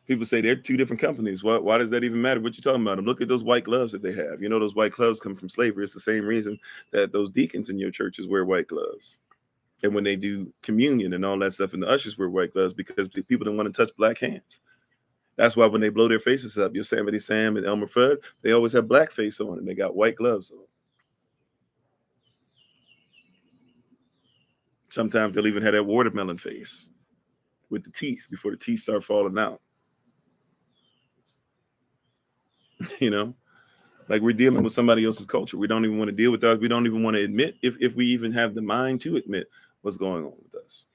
People say they're two different companies. Why does that even matter? What you talking about? Look at those white gloves that they have. Those white gloves come from slavery. It's the same reason that those deacons in your churches wear white gloves. And when they do communion and all that stuff, and the ushers wear white gloves because people don't want to touch black hands. That's why when they blow their faces up, Yosemite Sam and Elmer Fudd, they always have black face on and they got white gloves on. Sometimes they'll even have that watermelon face with the teeth before the teeth start falling out. You know, like we're dealing with somebody else's culture. We don't even want to deal with that. We don't even want to admit, if we even have the mind to admit what's going on with us.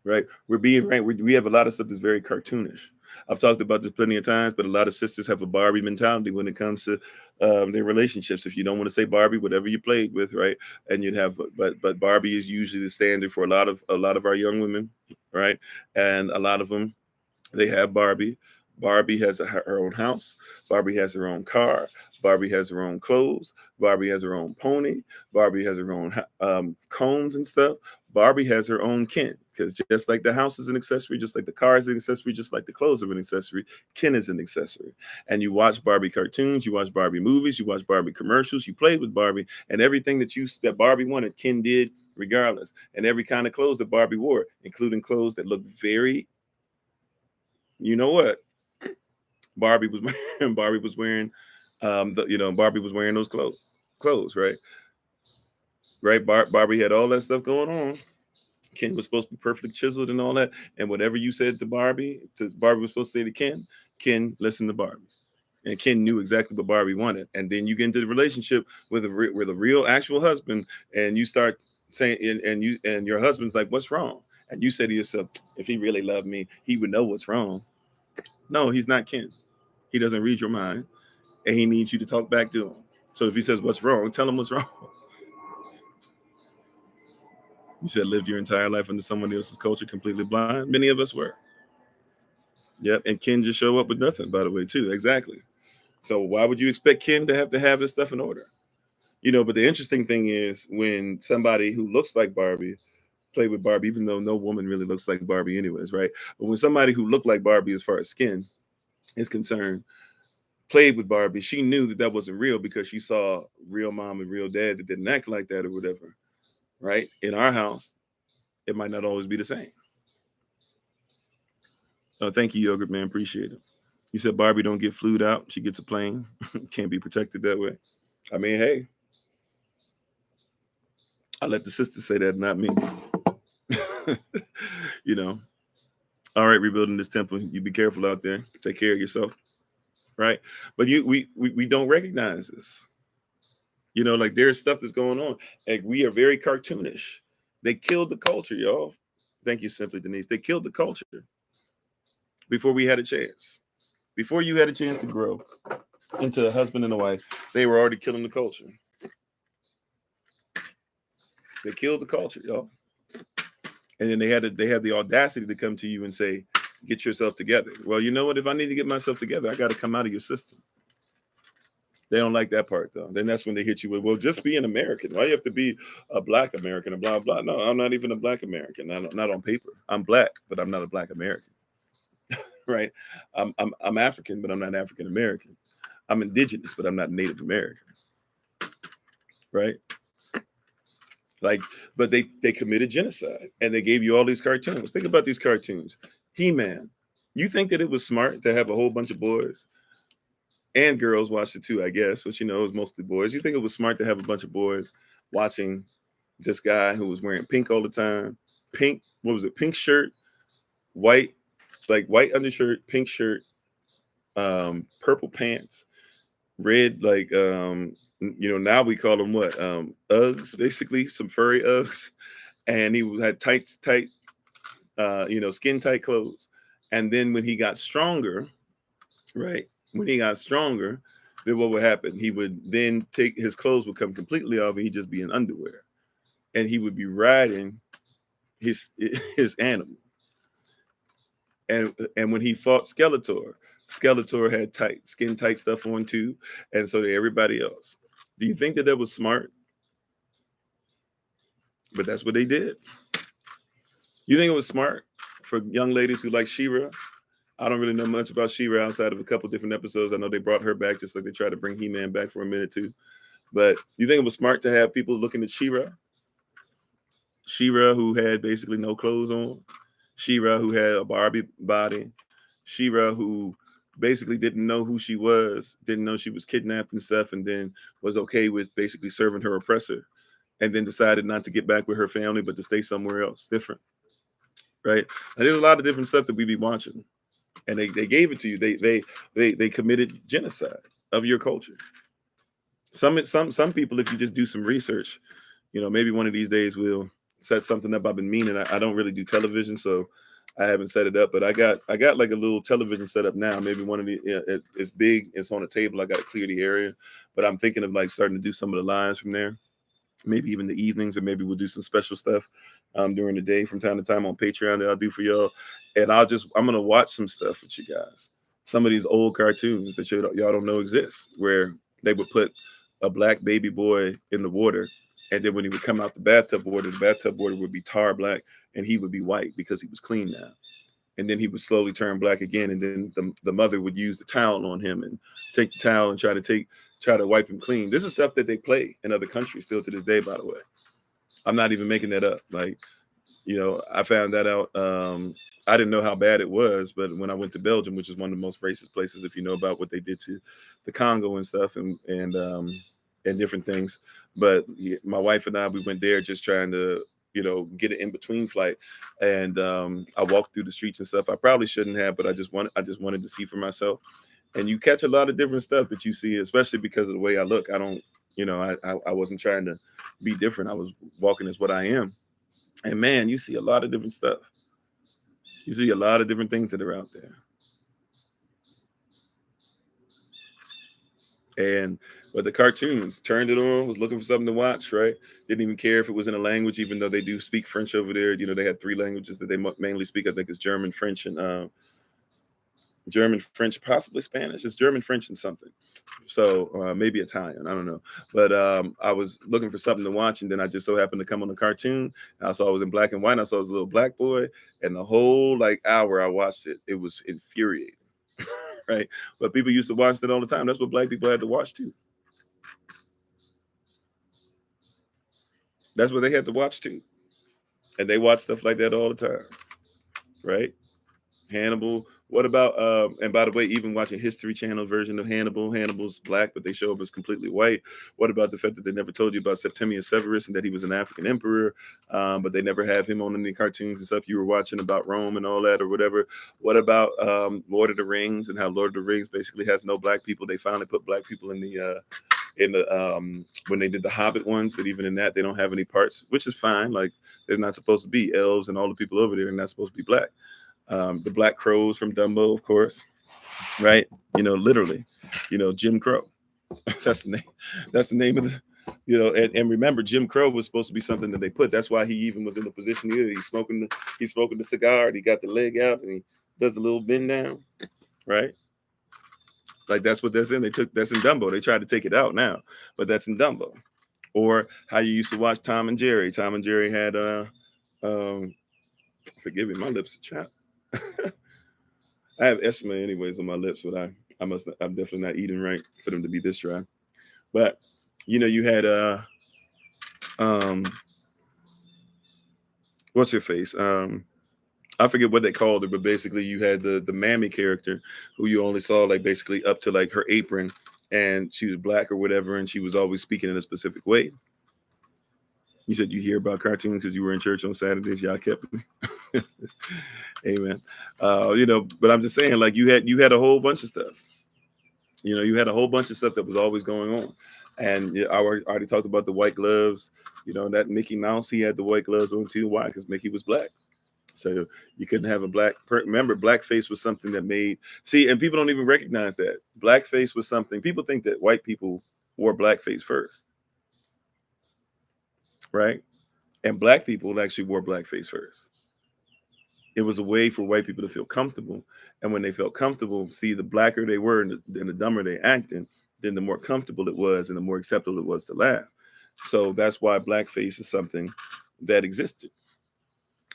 Right? We're being right. We have a lot of stuff that's very cartoonish. I've talked about this plenty of times, but a lot of sisters have a Barbie mentality when it comes to their relationships. If you don't want to say Barbie, whatever you played with, right? And you'd have, but Barbie is usually the standard for a lot of our young women, right? And a lot of them, they have Barbie. Barbie has her own house. Barbie has her own car. Barbie has her own clothes. Barbie has her own pony. Barbie has her own combs and stuff. Barbie has her own Ken, because just like the house is an accessory, just like the car is an accessory, just like the clothes are an accessory, Ken is an accessory. And you watch Barbie cartoons, you watch Barbie movies, you watch Barbie commercials, you played with Barbie, and everything that Barbie wanted, Ken did regardless. And every kind of clothes that Barbie wore, including clothes that looked very, you know what, Barbie was wearing. Barbie was wearing, Barbie was wearing those clothes, right? Right. Barbie had all that stuff going on. Ken was supposed to be perfectly chiseled and all that. And whatever you said to Barbie was supposed to say to Ken listened to Barbie. And Ken knew exactly what Barbie wanted. And then you get into the relationship with a real actual husband, and you start saying, and your husband's like, "What's wrong?" And you say to yourself, "If he really loved me, he would know what's wrong." No, he's not Ken. He doesn't read your mind, and he needs you to talk back to him. So if he says what's wrong, tell him what's wrong. You said lived your entire life under someone else's culture, completely blind. Many of us were. Yep, and Ken just show up with nothing, by the way, too. Exactly. So why would you expect Ken to have his stuff in order? But the interesting thing is when somebody who looks like Barbie played with Barbie, even though no woman really looks like Barbie anyways, right? But when somebody who looked like Barbie as far as skin is concerned played with Barbie, she knew that wasn't real because she saw real mom and real dad that didn't act like that or whatever, right? In our house, it might not always be the same. Thank you, Yogurt Man. Appreciate it. You said Barbie don't get flued out. She gets a plane. Can't be protected that way. I mean, hey, I let the sister say that, not me. you know. All right, rebuilding this temple. You be careful out there. Take care of yourself, right? But we don't recognize this. Like there's stuff that's going on, and we are very cartoonish. They killed the culture, y'all. Thank you, Simply Denise. They killed the culture before we had a chance. Before you had a chance to grow into a husband and a wife, they were already killing the culture. They killed the culture, y'all. And then they had the audacity to come to you and say, "Get yourself together." Well, you know what? If I need to get myself together, I got to come out of your system. They don't like that part, though. Then that's when they hit you with, "Well, just be an American. Why you have to be a Black American and blah blah?" No, I'm not even a Black American. Not on paper. I'm Black, but I'm not a Black American. Right? I'm African, but I'm not African American. I'm indigenous, but I'm not Native American. Right? Like, but they committed genocide, and they gave you all these cartoons. Think about these cartoons. He-Man. You think that it was smart to have a whole bunch of boys and girls watched it too, I guess, but it was mostly boys. You think it was smart to have a bunch of boys watching this guy who was wearing pink all the time? Pink, what was it? Pink shirt, white, like white undershirt, pink shirt, purple pants, red, like now we call them what? Uggs, basically, some furry Uggs. And he had tight, skin tight clothes. And then when he got stronger, right? When he got stronger, then what would happen? He would then take his clothes would come completely off, and he'd just be in underwear, and he would be riding his animal. And when he fought Skeletor had skin tight stuff on too, and so did everybody else. Do you think that was smart? But that's what they did. You think it was smart for young ladies who like She-Ra? I don't really know much about She-Ra outside of a couple different episodes. I know they brought her back just like they tried to bring He-Man back for a minute too. But you think it was smart to have people looking at She-Ra? She-Ra, who had basically no clothes on. She-Ra who had a Barbie body, She-Ra who basically didn't know who she was, didn't know she was kidnapped and stuff, and then was okay with basically serving her oppressor, and then decided not to get back with her family, but to stay somewhere else different, right? And there's a lot of different stuff that we be watching, and they gave it to you. They committed genocide of your culture. Some people, if you just do some research, maybe one of these days we'll set something up. I've been meaning. I don't really do television, so I haven't set it up. But I got like a little television set up now. Maybe one of the it's big. It's on a table. I got to clear the area, but I'm thinking of like starting to do some of the lines from there. Maybe even the evenings, or maybe we'll do some special stuff during the day from time to time on Patreon that I'll do for y'all. And I'm gonna watch some stuff with you guys. Some of these old cartoons that y'all don't know exist, where they would put a black baby boy in the water, and then when he would come out the bathtub water would be tar black, and he would be white because he was clean now. And then he would slowly turn black again, and then the mother would use the towel on him and take the towel and try to wipe him clean. This is stuff that they play in other countries still to this day, by the way. I'm not even making that up. Like, I found that out. I didn't know how bad it was, but when I went to Belgium, which is one of the most racist places, if you know about what they did to the Congo and stuff, and different things. But my wife and I, we went there just trying to, get an in-between flight, and I walked through the streets and stuff. I probably shouldn't have, but I just wanted to see for myself. And you catch a lot of different stuff that you see, especially because of the way I look. I don't, I wasn't trying to be different. I was walking as what I am. And man, you see a lot of different stuff. You see a lot of different things that are out there. But the cartoons, turned it on, was looking for something to watch, right? Didn't even care if it was in a language, even though they do speak French over there. They had 3 languages that they mainly speak. I think it's German, French, and German, French, possibly Spanish. It's German, French, and something. So maybe Italian. I don't know. But I was looking for something to watch, and then I just so happened to come on the cartoon. I saw it was in black and white. I saw it was a little black boy, and the whole like hour I watched it, it was infuriating, right? But people used to watch it all the time. That's what black people had to watch too. That's what they had to watch too, and they watch stuff like that all the time, right? Hannibal. What about and by the way, even watching History Channel version of Hannibal, Hannibal's black, but they show up as completely white. What about the fact that they never told you about Septimius Severus and that he was an African emperor, but they never have him on any cartoons and stuff you were watching about Rome and all that or whatever? What about Lord of the Rings, and how Lord of the Rings basically has no black people? They finally put black people in the when they did the Hobbit ones, but even in that they don't have any parts, which is fine. Like, they're not supposed to be elves, and all the people over there are not supposed to be black. The Black Crows from Dumbo, of course, right? Literally, Jim Crow. That's the name. That's the name of the, and remember, Jim Crow was supposed to be something that they put. That's why he even was in the position here. He's smoking the cigar, and he got the leg out, and he does the little bend down, right? Like, that's what that's in. That's in Dumbo. They tried to take it out now, but that's in Dumbo. Or how you used to watch Tom and Jerry. Tom and Jerry had forgive me, my lips are chapped. I have eczema anyways on my lips, but I'm definitely not eating right for them to be this dry. But you had um what's her face? I forget what they called her, but basically you had the mammy character who you only saw like basically up to like her apron, and she was black or whatever, and she was always speaking in a specific way. You said you hear about cartoons because you were in church on Saturdays. Y'all kept me. Amen. But I'm just saying, like, you had a whole bunch of stuff. You had a whole bunch of stuff that was always going on. And I already talked about the white gloves. That Mickey Mouse, he had the white gloves on too. Why? Because Mickey was black. So you couldn't have a black remember, blackface was something that and people don't even recognize that. Blackface was something, people think that white people wore blackface first, right? And black people actually wore blackface first. It was a way for white people to feel comfortable. And when they felt comfortable, see, the blacker they were and the dumber they acted, then the more comfortable it was and the more acceptable it was to laugh. So that's why blackface is something that existed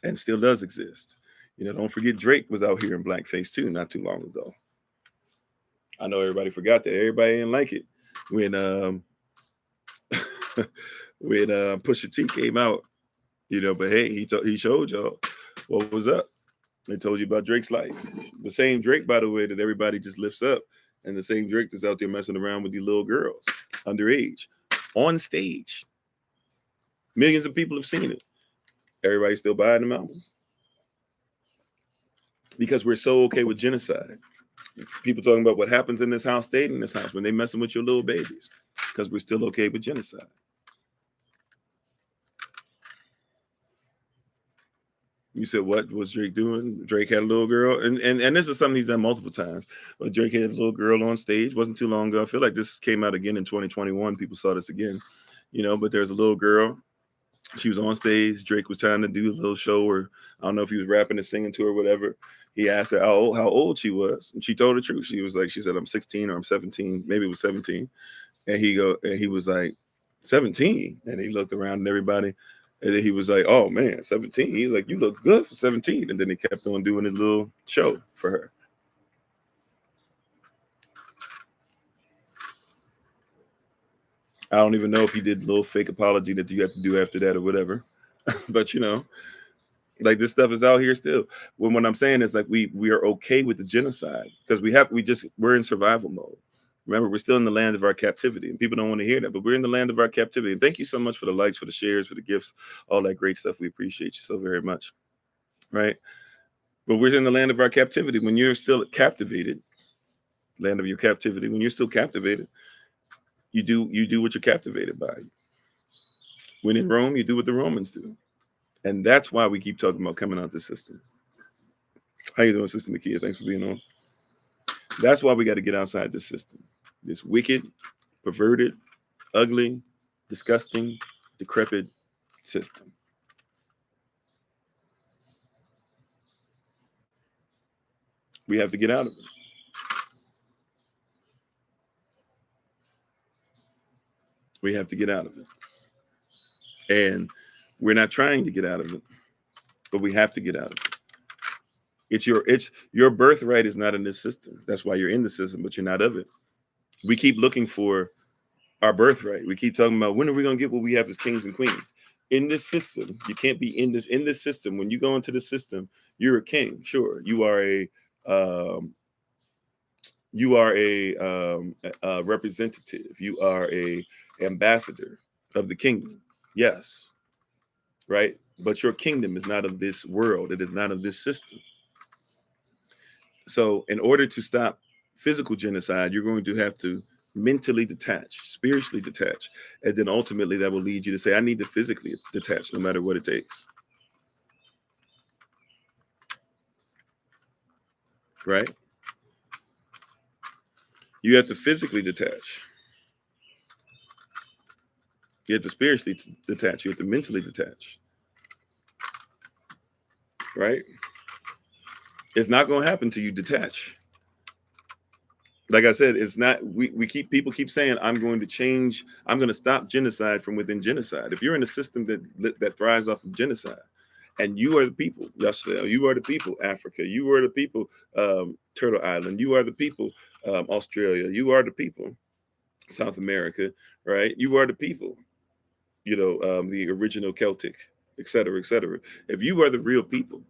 and still does exist. Don't forget Drake was out here in blackface too, not too long ago. I know everybody forgot that. Everybody didn't like it when Pusha T came out, but hey, he showed y'all what was up. They told you about Drake's life. The same Drake, by the way, that everybody just lifts up, and the same Drake that's out there messing around with these little girls, underage, on stage. Millions of people have seen it. Everybody's still buying them albums because we're so okay with genocide. People talking about what happens in this house stayed in this house when they messing with your little babies because we're still okay with genocide. You said, what was Drake doing? Drake had a little girl. And this is something he's done multiple times. But Drake had a little girl on stage. Wasn't too long ago. I feel like this came out again in 2021. People saw this again, but there's a little girl. She was on stage. Drake was trying to do a little show, or I don't know if he was rapping and singing to her or whatever. He asked her how old she was. And she told the truth. She said, I'm 16 or I'm 17. Maybe it was 17. And he was like, 17. And he looked around and everybody. And then he was like, oh, man, 17. He's like, you look good for 17. And then he kept on doing his little show for her. I don't even know if he did a little fake apology that you have to do after that or whatever. But, like this stuff is out here still. What I'm saying is like we are okay with the genocide because we're in survival mode. Remember, we're still in the land of our captivity, and people don't want to hear that, but we're in the land of our captivity. And thank you so much for the likes, for the shares, for the gifts, all that great stuff. We appreciate you so very much. Right? But we're in the land of our captivity. When you're still captivated, land of your captivity, when you're still captivated, you do what you're captivated by. When in Rome, you do what the Romans do. And that's why we keep talking about coming out this system. How you doing, Sister Nakia? Thanks for being on. That's why we got to get outside this system. This wicked, perverted, ugly, disgusting, decrepit system. We have to get out of it. We have to get out of it. And we're not trying to get out of it, but we have to get out of it. It's your birthright is not in this system. That's why you're in the system, but you're not of it. We keep looking for our birthright. We keep talking about when are we going to get what we have as kings and queens. In this system, you can't be in this system. When you go into the system, you're a king. Sure, you are a representative. You are a ambassador of the kingdom. Yes, right. But your kingdom is not of this world. It is not of this system. So, in order to stop physical genocide, you're going to have to mentally detach, spiritually detach, and then ultimately that will lead you to say, I need to physically detach no matter what it takes. Right? You have to physically detach. You have to spiritually detach. You have to mentally detach. Right? It's not going to happen till you detach. Like I said, it's not. People keep saying, I'm going to change. I'm going to stop genocide from within genocide. If you're in a system that thrives off of genocide, and you are the people, Yashel, you are the people, Africa, you are the people, Turtle Island, you are the people, Australia, you are the people, South America, right? You are the people, the original Celtic, et cetera, et cetera. If you are the real people,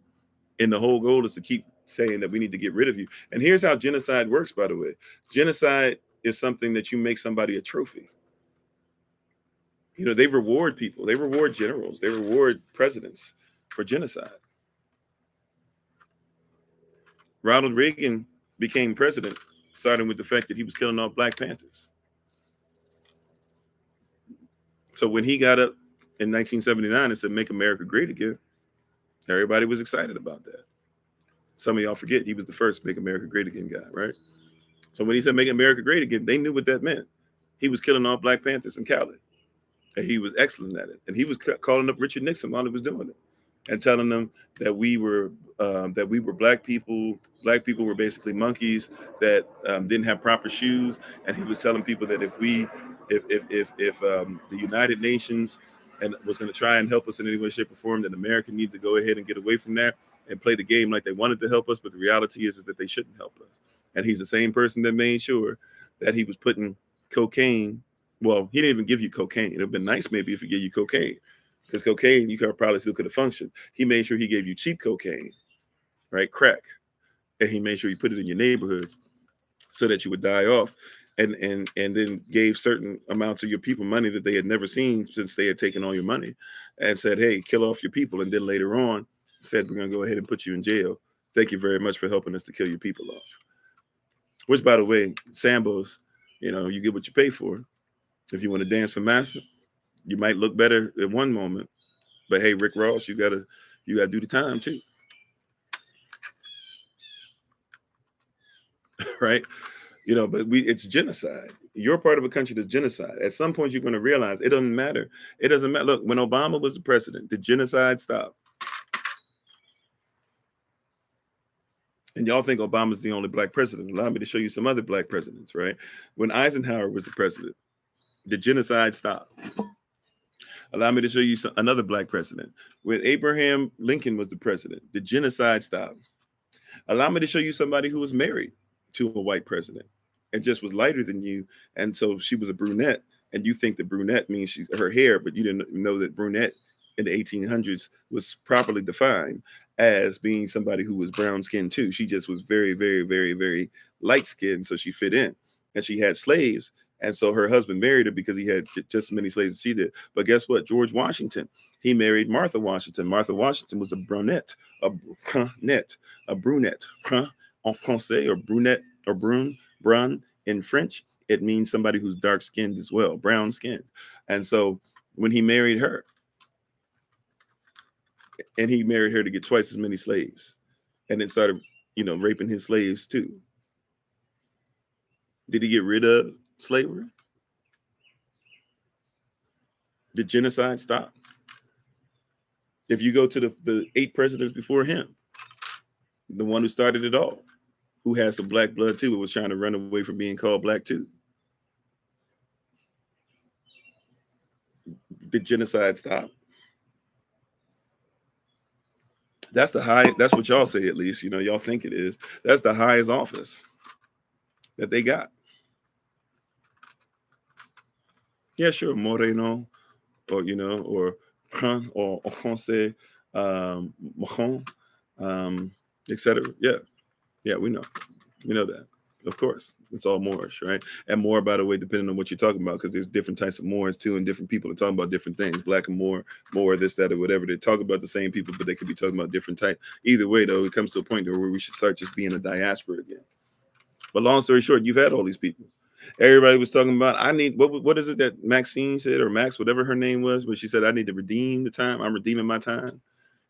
and the whole goal is to keep saying that we need to get rid of you. And here's how genocide works, by the way. Genocide is something that you make somebody a trophy. They reward people. They reward generals. They reward presidents for genocide. Ronald Reagan became president, starting with the fact that he was killing off Black Panthers. So when he got up in 1979 and said, make America great again, everybody was excited about that. Some of y'all forget he was the first Make America Great Again guy, right? So when he said make America great again, they knew what that meant. He was killing off Black Panthers in Cali. And he was excellent at it. And he was calling up Richard Nixon while he was doing it and telling them that we were Black people. Black people were basically monkeys that didn't have proper shoes. And he was telling people that if the United Nations and was going to try and help us in any way, shape, or form, that America needed to go ahead and get away from that and play the game like they wanted to help us. But the reality is that they shouldn't help us. And he's the same person that made sure that he was putting cocaine. Well, he didn't even give you cocaine. It would have been nice maybe if he gave you cocaine, because cocaine, you probably still could have functioned. He made sure he gave you cheap cocaine, right? Crack. And he made sure he put it in your neighborhoods so that you would die off, and then gave certain amounts of your people money that they had never seen since they had taken all your money, and said, hey, kill off your people. And then later on said, we're going to go ahead and put you in jail. Thank you very much for helping us to kill your people off. Which, by the way, Sambos, you get what you pay for. If you want to dance for Master, you might look better at one moment, but hey, Rick Ross, you gotta do the time too. Right? But it's genocide. You're part of a country that's genocide. At some point, you're going to realize it doesn't matter. It doesn't matter. Look, when Obama was the president, the genocide stopped. And y'all think Obama's the only black president. Allow me to show you some other black presidents, right? When Eisenhower was the president, the genocide stopped. Allow me to show you another black president. When Abraham Lincoln was the president, the genocide stopped. Allow me to show you somebody who was married to a white president and just was lighter than you. And so she was a brunette. And you think the brunette means her hair, but you didn't know that brunette in the 1800s was properly defined as being somebody who was brown skinned too. She just was very, very, very, very light skinned. So she fit in. And she had slaves. And so her husband married her because he had just as many slaves as she did. But guess what? George Washington, he married Martha Washington. Martha Washington was a brunette, a brunette, en français, or brunette, or brun in French. It means somebody who's dark skinned as well, brown skinned. And so when he married her, and he married her to get twice as many slaves, and then started, raping his slaves too. Did he get rid of slavery? Did genocide stop? If you go to the 8 presidents before him, the one who started it all, who had some black blood too, but was trying to run away from being called black too. Did genocide stop? That's the high. That's what y'all say, at least. Y'all think it is. That's the highest office that they got. Yeah, sure, Moreno, or or Français, Macron, etc. Yeah, we know that. Of course, it's all Moorish, right? And Moor, by the way, depending on what you're talking about, because there's different types of Moors too, and different people are talking about different things. Black and Moor, this, that, or whatever. They talk about the same people, but they could be talking about different type. Either way, though, it comes to a point where we should start just being a diaspora again. But long story short, you've had all these people. Everybody was talking about, I need, what is it that Maxine said, or Max, whatever her name was, but she said, I need to redeem the time. I'm redeeming my time.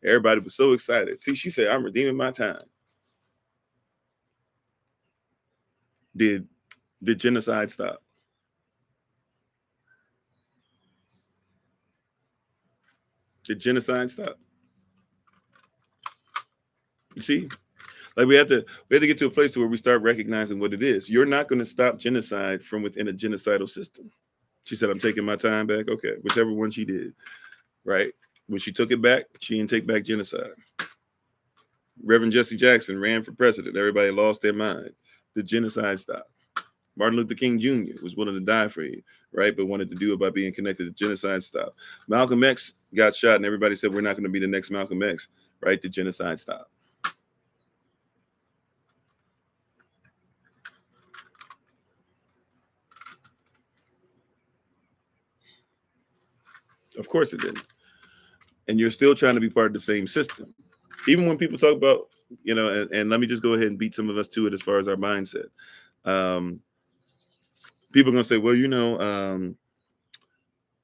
Everybody was so excited. See, she said, I'm redeeming my time. Did genocide stop? Did genocide stop? You see, like we have to get to a place where we start recognizing what it is. You're not going to stop genocide from within a genocidal system. She said, I'm taking my time back. Okay, whichever one she did, right? When she took it back, she didn't take back genocide. Reverend Jesse Jackson ran for president. Everybody lost their mind. The genocide stopped. Martin Luther King Jr. was willing to die for you, right? But wanted to do it by being connected to genocide stop. Malcolm X got shot, and everybody said, we're not going to be the next Malcolm X, right? The genocide stop. Of course it didn't. And you're still trying to be part of the same system. Even when people talk about, and let me just go ahead and beat some of us to it as far as our mindset. People are going to say, well,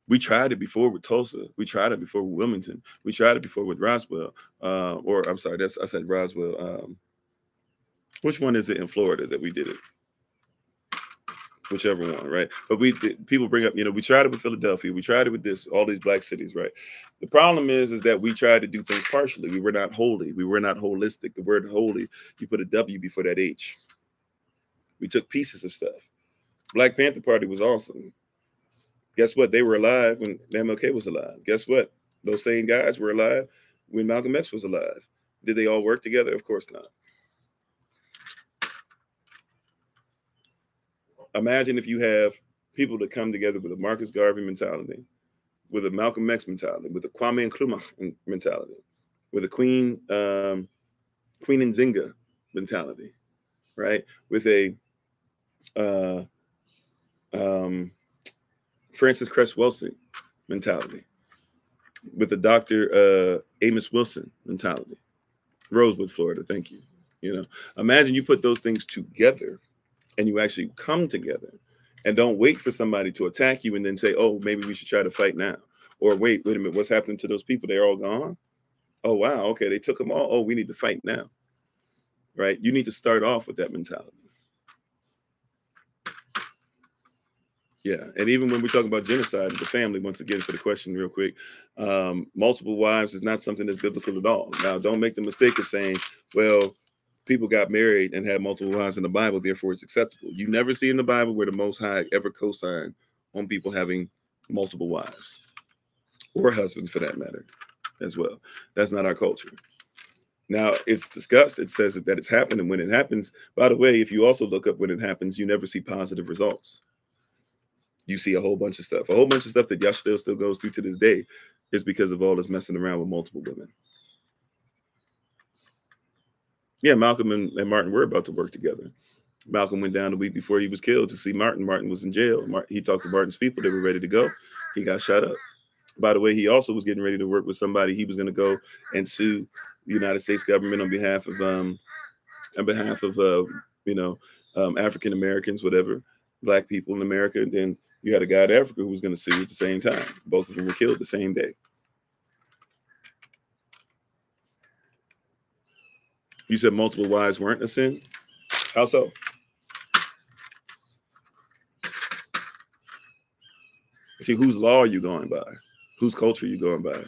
we tried it before with Tulsa. We tried it before with Wilmington. We tried it before with Roswell. Or I'm sorry, I said Roswell. Which one is it in Florida that we did it? Whichever one, right? But people bring up, we tried it with Philadelphia. We tried it with all these black cities, right? The problem is that we tried to do things partially. We were not holy. We were not holistic. The word holy, you put a W before that H. We took pieces of stuff. Black Panther Party was awesome. Guess what? They were alive when MLK was alive. Guess what? Those same guys were alive when Malcolm X was alive. Did they all work together? Of course not. Imagine if you have people that come together with a Marcus Garvey mentality, with a Malcolm X mentality, with a Kwame Nkrumah mentality, with a Queen Queen Nzinga mentality, right? With a um, Francis Cress Wilson mentality, with the Dr. Amos Wilson mentality. Rosewood, Florida. Thank you. You know, imagine you put those things together and you actually come together and don't wait for somebody to attack you and then say, oh, maybe we should try to fight now. Or wait a minute, what's happening to those people? They're all gone. Oh, wow. Okay. They took them all. Oh, we need to fight now. Right. You need to start off with that mentality. Yeah. And even when we talk about genocide, the family, once again, for the question real quick, multiple wives is not something that's biblical at all. Now, don't make the mistake of saying, well, people got married and had multiple wives in the Bible, therefore it's acceptable. You never see in the Bible where the Most High ever co-signed on people having multiple wives or husbands for that matter as well. That's not our culture. Now, it's discussed. It says that it's happened. And when it happens, by the way, if you also look up when it happens, you never see positive results. You see a whole bunch of stuff. A whole bunch of stuff that Yashtil still goes through to this day is because of all this messing around with multiple women. Yeah, Malcolm and Martin were about to work together. Malcolm went down the week before he was killed to see Martin. Martin was in jail. He talked to Martin's people. They were ready to go. He got shot up. By the way, he also was getting ready to work with somebody. He was going to go and sue the United States government on behalf of African Americans, whatever, black people in America. And then you had a guy in Africa who was going to sue at the same time. Both of them were killed the same day. You said multiple wives weren't a sin? How so? See, whose law are you going by? Whose culture are you going by?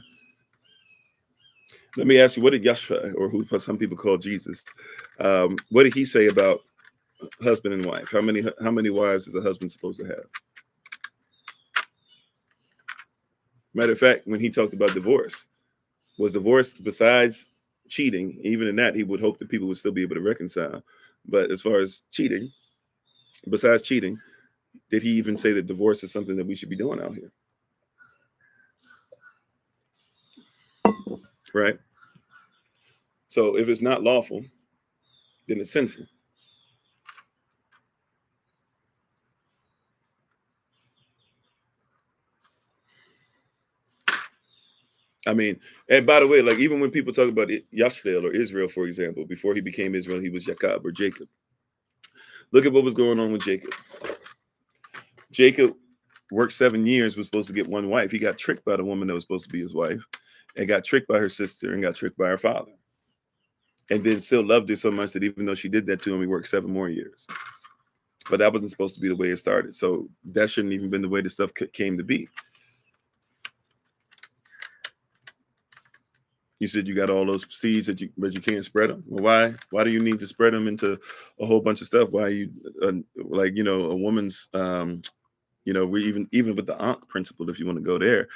Let me ask you, what did Yeshua, or who some people call Jesus, what did he say about husband and wife? How many wives is a husband supposed to have? Matter of fact, when he talked about divorce, was divorce, besides cheating, even in that, he would hope that people would still be able to reconcile. But as far as cheating, besides cheating, did he even say that divorce is something that we should be doing out here? Right? So if it's not lawful, then it's sinful. I mean, and by the way, like even when people talk about Yashtel or Israel, for example, before he became Israel, he was Jacob or Jacob. Look at what was going on with Jacob. Jacob worked 7 years, was supposed to get one wife. He got tricked by the woman that was supposed to be his wife, and got tricked by her sister, and got tricked by her father. And then still loved her so much that even though she did that to him, he worked 7 more years. But that wasn't supposed to be the way it started. So that shouldn't even been the way the stuff came to be. You said you got all those seeds but you can't spread them. Well, why do you need to spread them into a whole bunch of stuff? Why are you a woman's we even with the Ankh principle, if you want to go there,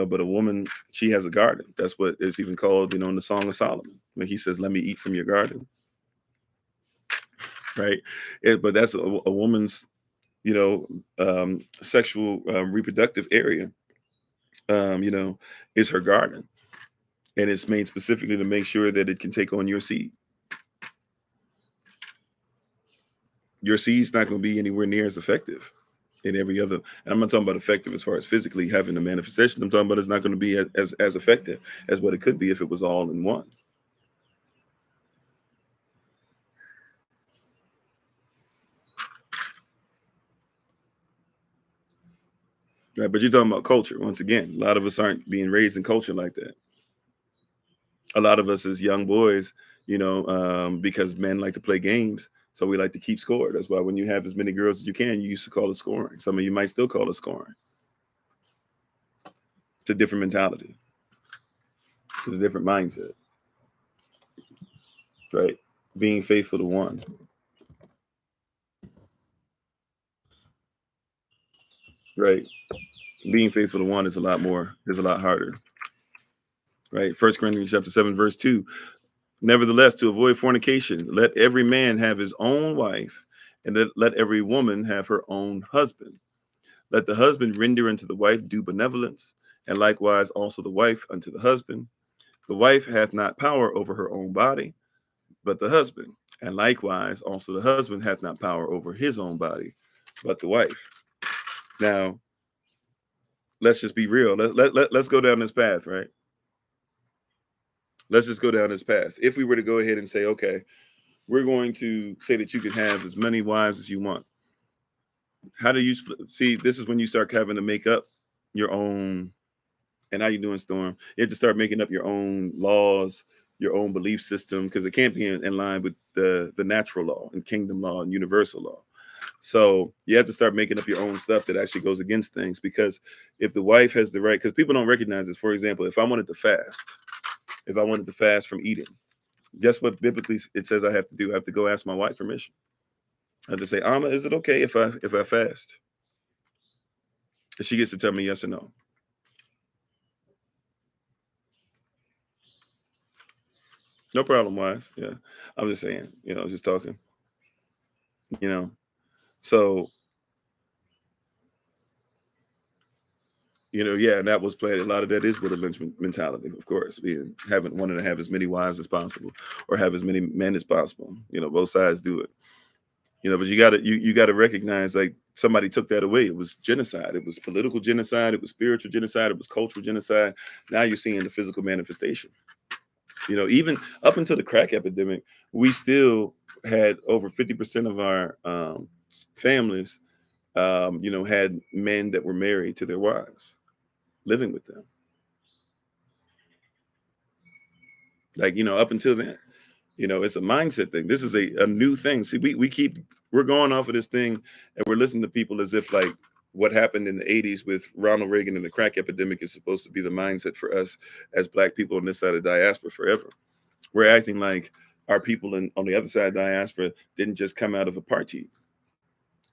but a woman, she has a garden. That's what it's even called, in the Song of Solomon, when he says, let me eat from your garden. Right. But that's a woman's, sexual reproductive area, is her garden. And it's made specifically to make sure that it can take on your seed. Your seed's not going to be anywhere near as effective in every other. And I'm not talking about effective as far as physically having a manifestation. I'm talking about it's not going to be as effective as what it could be if it was all in one. Right, but you're talking about culture. Once again, a lot of us aren't being raised in culture like that. A lot of us as young boys, because men like to play games, so we like to keep score. That's why when you have as many girls as you can, you used to call it scoring. Some of you might still call it scoring. It's a different mentality. It's a different mindset. Right? Being faithful to one. Right? Being faithful to one is a lot harder. Right? 1 Corinthians chapter 7, verse 2. Nevertheless, to avoid fornication, let every man have his own wife, and let every woman have her own husband. Let the husband render unto the wife due benevolence, and likewise also the wife unto the husband. The wife hath not power over her own body, but the husband. And likewise, also the husband hath not power over his own body, but the wife. Now, let's just be real. Let's go down this path, right? Let's just go down this path. If we were to go ahead and say, okay, we're going to say that you can have as many wives as you want. How do you see? This is when you start having to make up your own. And how you doing, Storm? You have to start making up your own laws, your own belief system, because it can't be in line with the natural law and kingdom law and universal law. So you have to start making up your own stuff that actually goes against things. Because if the wife has the right, because people don't recognize this. For example, if I wanted to fast from eating, guess what biblically it says I have to do? I have to go ask my wife permission. I have to say, Amma, is it okay if I fast? And she gets to tell me yes or no. No problem, wife. Yeah. I'm just saying, just talking, you know. So, yeah, and that was played. A lot of that is with a lynch mentality, of course, being wanting to have as many wives as possible or have as many men as possible. Both sides do it. But you gotta recognize, like, somebody took that away. It was genocide. It was political genocide. It was spiritual genocide. It was cultural genocide. Now you're seeing the physical manifestation. Even up until the crack epidemic, we still had over 50% of our families, had men that were married to their wives, living with them. Like, up until then, it's a mindset thing. This is a new thing. See, we're going off of this thing and we're listening to people as if, like, what happened in the 80s with Ronald Reagan and the crack epidemic is supposed to be the mindset for us as Black people on this side of diaspora forever. We're acting like our people on the other side of diaspora didn't just come out of apartheid.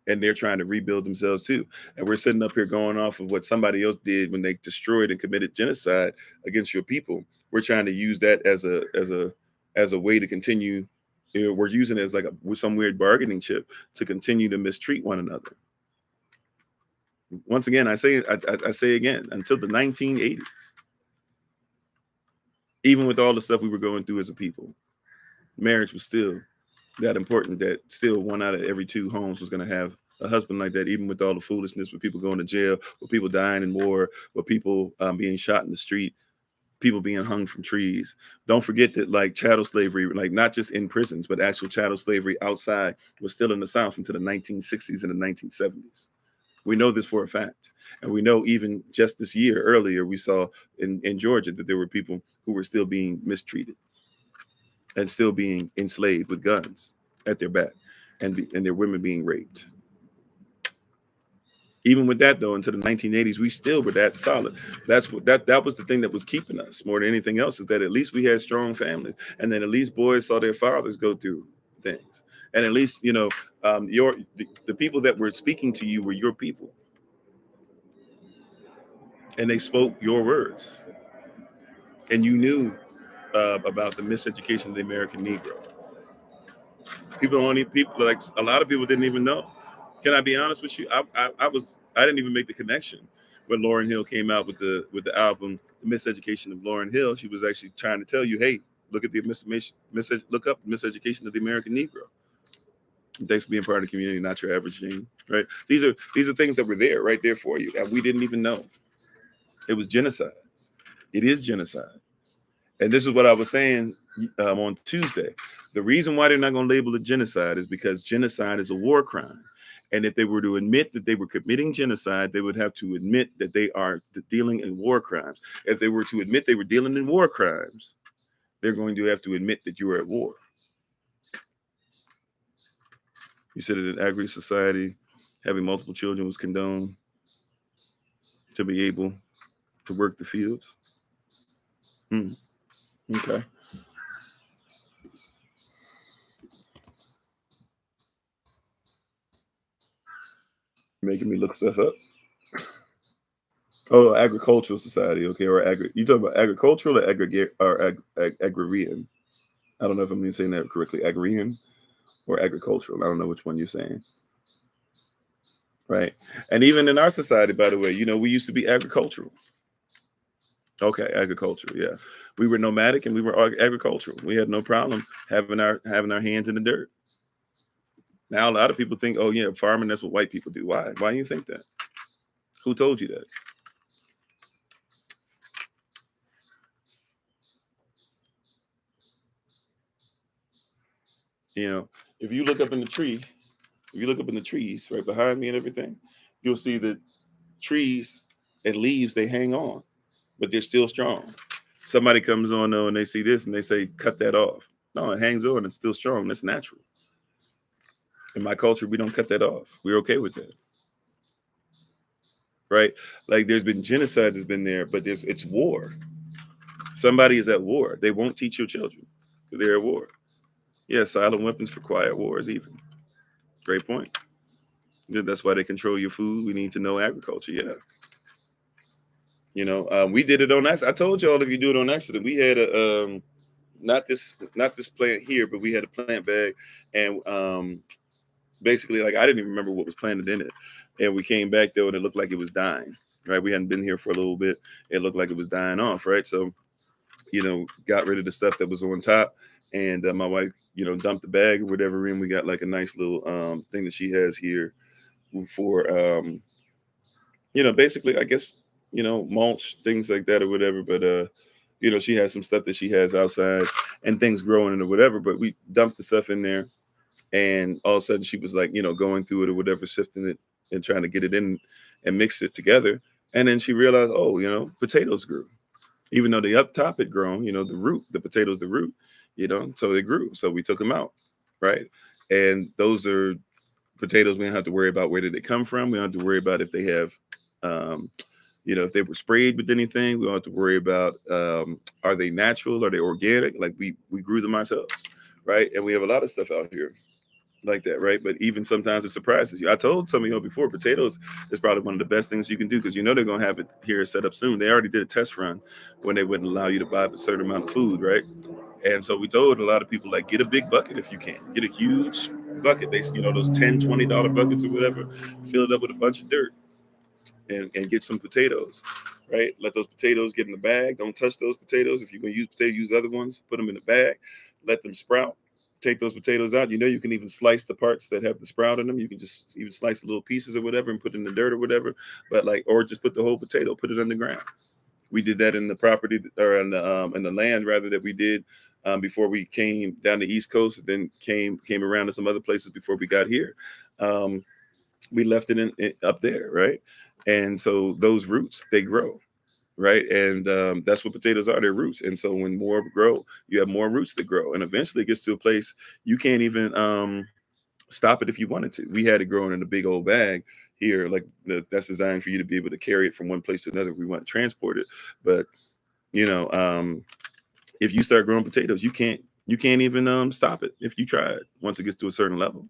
And they're trying to rebuild themselves too. And we're sitting up here going off of what somebody else did when they destroyed and committed genocide against your people. We're trying to use that as a way to continue. We're using it as like with some weird bargaining chip to continue to mistreat one another. Once again, I say again, until the 1980s, even with all the stuff we were going through as a people, marriage was still that important, that still 1 out of every 2 homes was going to have a husband like that, even with all the foolishness, with people going to jail, with people dying in war, with people being shot in the street, people being hung from trees. Don't forget that, like, chattel slavery, like, not just in prisons, but actual chattel slavery outside was still in the South until the 1960s and the 1970s. We know this for a fact. And we know even just this year earlier, we saw in Georgia that there were people who were still being mistreated and still being enslaved with guns at their back, and their women being raped. Even with that, though, into the 1980s, we still were that solid. That was the thing that was keeping us more than anything else, is that at least we had strong families, and then at least boys saw their fathers go through things, and at least the people that were speaking to you were your people, and they spoke your words, and you knew about the miseducation of the American Negro. People, like, a lot of people didn't even know. Can I be honest with you? I didn't even make the connection when Lauryn Hill came out with the album The Miseducation of Lauryn Hill. She was actually trying to tell you, hey, look at the look up miseducation of the American Negro. Thanks for being part of the community, not your average Gene. Right? These are things that were there, right there for you, and we didn't even know. It was genocide. It is genocide. And this is what I was saying on Tuesday. The reason why they're not going to label it genocide is because genocide is a war crime. And if they were to admit that they were committing genocide, they would have to admit that they are dealing in war crimes. If they were to admit they were dealing in war crimes, they're going to have to admit that you were at war. You said that in agri society, having multiple children was condoned to be able to work the fields. Okay. Making me look stuff up. Oh, agricultural society. Okay, or you talking about agricultural or agrarian? I don't know if I'm saying that correctly. Agrarian or agricultural. I don't know which one you're saying. Right. And even in our society, by the way, we used to be agricultural. Okay, agriculture. Yeah, we were nomadic and we were agricultural. We had no problem having our hands in the dirt. Now a lot of people think, oh yeah, farming, that's what white people do. Why? Why do you think that? Who told you that? You know, if you look up in the tree, if you look up in the trees right behind me and everything, you'll see that trees and leaves, they hang on, but they're still strong. Somebody comes on though and they see this and they say, cut that off. No, it hangs on, it's still strong. That's natural. In my culture, we don't cut that off. We're okay with that. Right? Like there's been genocide that's been there, but it's war. Somebody is at war. They won't teach your children. They're at war. Yeah, silent weapons for quiet wars, even. Great point. Yeah, that's why they control your food. We need to know agriculture. Yeah. We did it on accident. I told y'all if you do it on accident, we had a not this plant here, but we had a plant bag, and basically like I didn't even remember what was planted in it, and we came back though, and it looked like it was dying. Right, we hadn't been here for a little bit. It looked like it was dying off. Right, so got rid of the stuff that was on top, and my wife, dumped the bag or whatever in. We got like a nice little thing that she has here for basically, I guess, mulch, things like that or whatever. But she has some stuff that she has outside and things growing in or whatever. But we dumped the stuff in there, and all of a sudden she was like, going through it or whatever, sifting it and trying to get it in and mix it together. And then she realized, oh, potatoes grew. Even though the up top had grown, the root, the potatoes, the root, so they grew. So we took them out, right? And those are potatoes. We don't have to worry about where did they come from. We don't have to worry about if they have, um, if they were sprayed with anything. We don't have to worry about are they natural, are they organic? Like we grew them ourselves, right? And we have a lot of stuff out here like that, right? But even sometimes it surprises you. I told some of you before, potatoes is probably one of the best things you can do because they're going to have it here set up soon. They already did a test run when they wouldn't allow you to buy a certain amount of food, right? And so we told a lot of people, like, get a big bucket if you can. Get a huge bucket. They, those $10, $20 buckets or whatever, fill it up with a bunch of dirt and get some potatoes, right? Let those potatoes get in the bag. Don't touch those potatoes. If you're going to use potatoes, use other ones. Put them in the bag. Let them sprout. Take those potatoes out. You can even slice the parts that have the sprout in them. You can just even slice the little pieces or whatever and put it in the dirt or whatever. But or just put the whole potato, put it underground. We did that in the property or in the land rather that we did before we came down the East Coast. And then came around to some other places before we got here. We left it up there, right? And so those roots, they grow, right? And that's what potatoes are, they're roots. And so when more grow, you have more roots to grow. And eventually it gets to a place you can't even stop it if you wanted to. We had it growing in a big old bag here, like that's designed for you to be able to carry it from one place to another if we want to transport it. But, if you start growing potatoes, you can't even stop it if you try it once it gets to a certain level.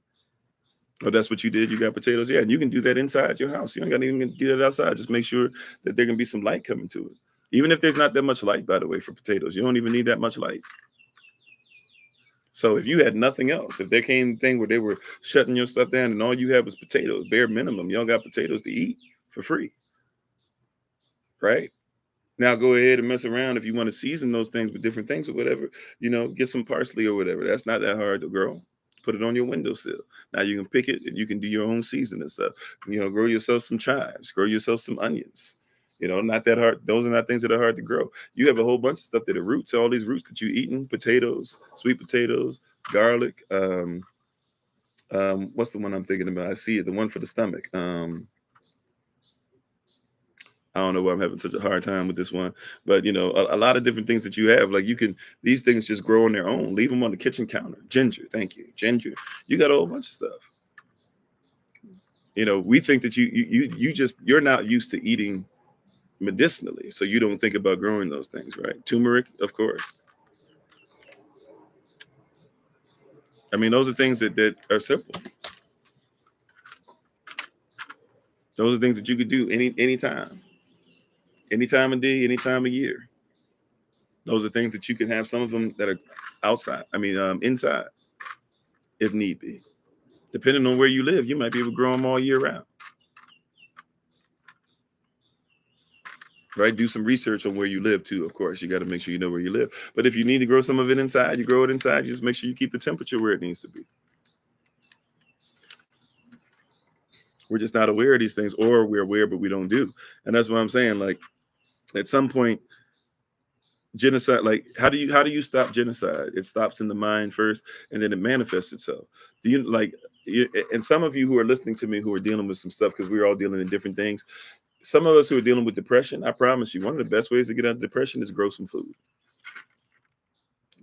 Oh, that's what you did. You got potatoes. Yeah, and you can do that inside your house. You don't got to even do that outside. Just make sure that there can be some light coming to it. Even if there's not that much light, by the way, for potatoes, you don't even need that much light. So if you had nothing else, if there came a thing where they were shutting your stuff down and all you had was potatoes, bare minimum, y'all got potatoes to eat for free, right? Now go ahead and mess around if you want to season those things with different things or whatever. Get some parsley or whatever. That's not that hard to grow. Put it on your windowsill. Now you can pick it and you can do your own season and stuff. Grow yourself some chives. Grow yourself some onions. Not that hard. Those are not things that are hard to grow. You have a whole bunch of stuff that are roots. All these roots that you're eating: potatoes, sweet potatoes, garlic. What's the one I'm thinking about? I see it. The one for the stomach. I don't know why I'm having such a hard time with this one, but a lot of different things that you have, like these things just grow on their own. Leave them on the kitchen counter. Ginger, thank you, ginger. You got a whole bunch of stuff. We think that you're not used to eating medicinally, so you don't think about growing those things, right? Turmeric, of course. I mean, those are things that are simple. Those are things that you could do any time of day, any time of year. Those are things that you can have. Some of them that are outside. I mean, inside, if need be. Depending on where you live, you might be able to grow them all year round. right? Do some research on where you live too. Of course, you got to make sure you know where you live. But if you need to grow some of it inside, you grow it inside. You just make sure you keep the temperature where it needs to be. We're just not aware of these things, or we're aware but we don't do. And that's what I'm saying. Like at some point, genocide, like how do you stop genocide? It stops in the mind first, and then it manifests itself. Do you like and some of you who are listening to me who are dealing with some stuff, because we're all dealing in different things. Some of us who are dealing with depression, I promise you, one of the best ways to get out of depression is grow some food.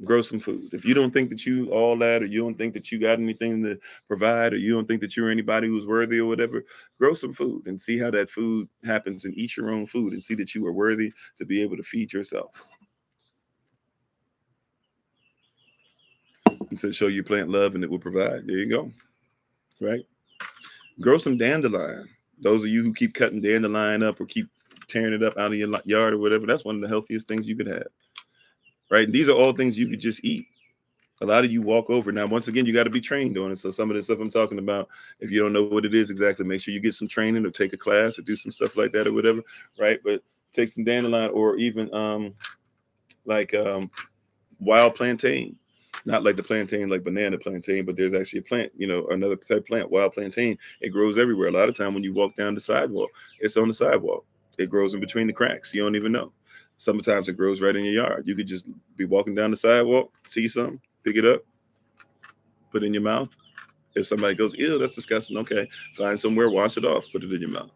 Grow some food. If you don't think that you all that, or you don't think that you got anything to provide, or you don't think that you're anybody who's worthy or whatever, grow some food and see how that food happens, and eat your own food and see that you are worthy to be able to feed yourself. He said, show you plant love and it will provide. There you go. Right? Grow some dandelion. Those of you who keep cutting dandelion up or keep tearing it up out of your yard or whatever, that's one of the healthiest things you could have. Right? And these are all things you could just eat. A lot of you walk over. Now, once again, you got to be trained on it. So some of the stuff I'm talking about, if you don't know what it is exactly, make sure you get some training or take a class or do some stuff like that or whatever. Right? But take some dandelion, or even like wild plantain. Not like the plantain, like banana plantain, but there's actually a plant, another type of plant, wild plantain. It grows everywhere. A lot of time when you walk down the sidewalk, it's on the sidewalk. It grows in between the cracks. You don't even know. Sometimes it grows right in your yard. You could just be walking down the sidewalk, see something, pick it up, put it in your mouth. If somebody goes, ew, that's disgusting. Okay, find somewhere, wash it off, put it in your mouth.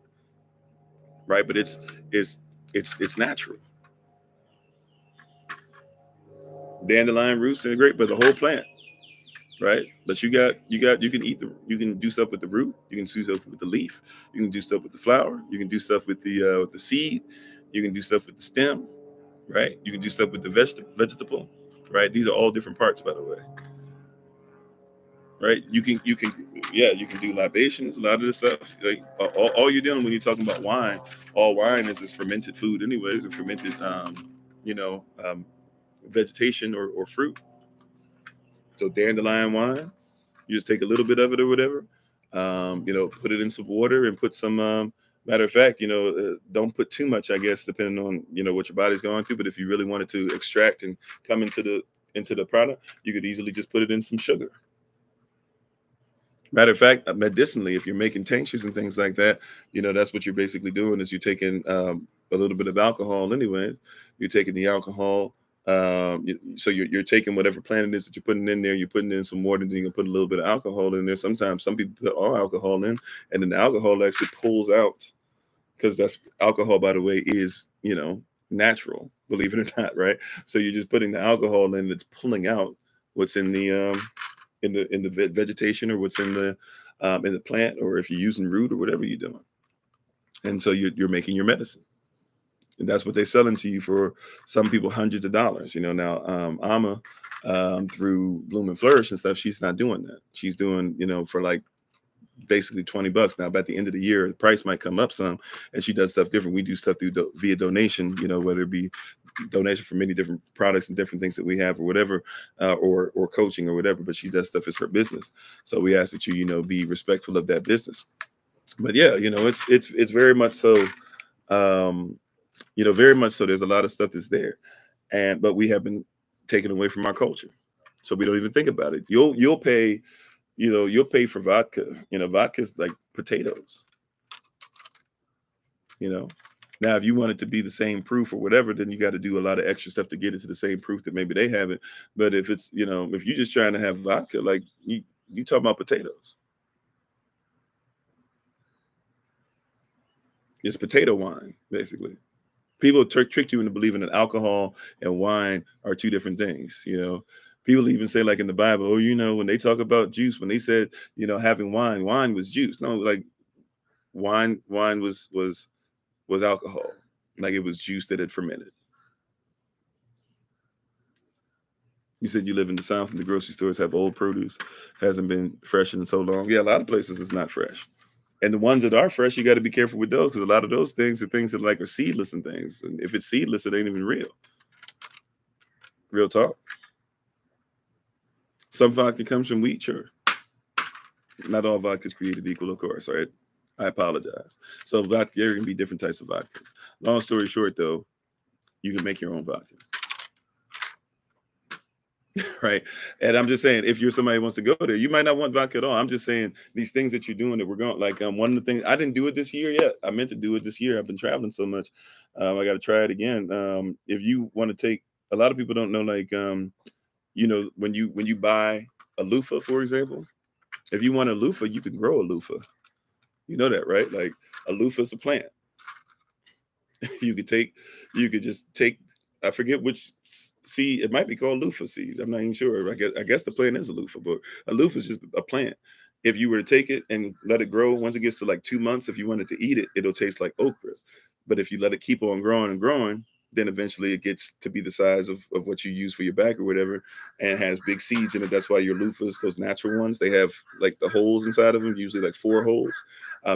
Right? But it's natural. Dandelion roots are great, but the whole plant. Right? But you can you can do stuff with the root, you can do stuff with the leaf, you can do stuff with the flower, you can do stuff with the seed, you can do stuff with the stem, right? You can do stuff with the vegetable, right? These are all different parts, by the way. Right? You can do libations, a lot of this stuff. Like all you're doing when you're talking about wine, all wine is fermented food anyways, or fermented you know, um vegetation or fruit. So dandelion wine, you just take a little bit of it or whatever, put it in some water and put some. Matter of fact, don't put too much, I guess, depending on what your body's going through. But if you really wanted to extract and come into the product, you could easily just put it in some sugar. Matter of fact, medicinally, if you're making tinctures and things like that, that's what you're basically doing is you're taking a little bit of alcohol anyway. You're taking the alcohol. So you're taking whatever plant it is that you're putting in there, you're putting in some water, and then you can put a little bit of alcohol in there. Sometimes some people put all alcohol in, and then the alcohol actually pulls out, because that's alcohol, by the way, is, natural, believe it or not, right? So you're just putting the alcohol in that's pulling out what's in the vegetation, or what's in the plant, or if you're using root or whatever you're doing. And so you're making your medicine, and that's what they're selling to you for. Some people hundreds of dollars. Now Amma, through Bloom and Flourish and stuff, she's not doing that. She's doing for like basically $20 now. But at the end of the year, the price might come up some, and she does stuff different. We do stuff via donation, whether it be donation for many different products and different things that we have or whatever, or coaching or whatever. But she does stuff as her business, so we ask that you be respectful of that business. But yeah, it's very much so. Very much so. There's a lot of stuff that's there, but we have been taken away from our culture, so we don't even think about it. You'll pay. You'll pay for vodka. Vodka's like potatoes. Now, if you want it to be the same proof or whatever, then you got to do a lot of extra stuff to get it to the same proof that maybe they have it. But if it's, if you're just trying to have vodka, like you talk about potatoes. It's potato wine, basically. People trick you into believing that alcohol and wine are two different things. People even say, like in the Bible, when they talk about juice, when they said, having wine was juice. No, like wine was alcohol. Like it was juice that had fermented. You said you live in the South and the grocery stores have old produce, hasn't been fresh in so long. Yeah, a lot of places it's not fresh. And the ones that are fresh, you got to be careful with those, because a lot of those things are things that like are seedless and things. And if it's seedless, it ain't even real. Real talk. Some vodka comes from wheat, sure. Not all vodka is created equal, of course, right? I apologize. So vodka, there can be different types of vodkas. Long story short, though, you can make your own vodka. Right. And I'm just saying, if you're somebody who wants to go there, you might not want vodka at all. I'm just saying these things that you're doing that we're going, like one of the things, I didn't do it this year yet. I meant to do it this year. I've been traveling so much. I got to try it again. If you want to take, a lot of people don't know, like, when you buy a loofah, for example, if you want a loofah, you can grow a loofah. You know that, right? Like a loofah is a plant. you could take, you could just take, I forget which seed, it might be called loofah seed. I'm not even sure. I guess the plant is a loofah, but a loofah is just a plant. If you were to take it and let it grow, once it gets to like 2 months, if you wanted to eat it, it'll taste like okra. But if you let it keep on growing and growing, then eventually it gets to be the size of what you use for your back or whatever, and it has big seeds in it. That's why your loofahs, those natural ones, they have like the holes inside of them, usually like 4 holes.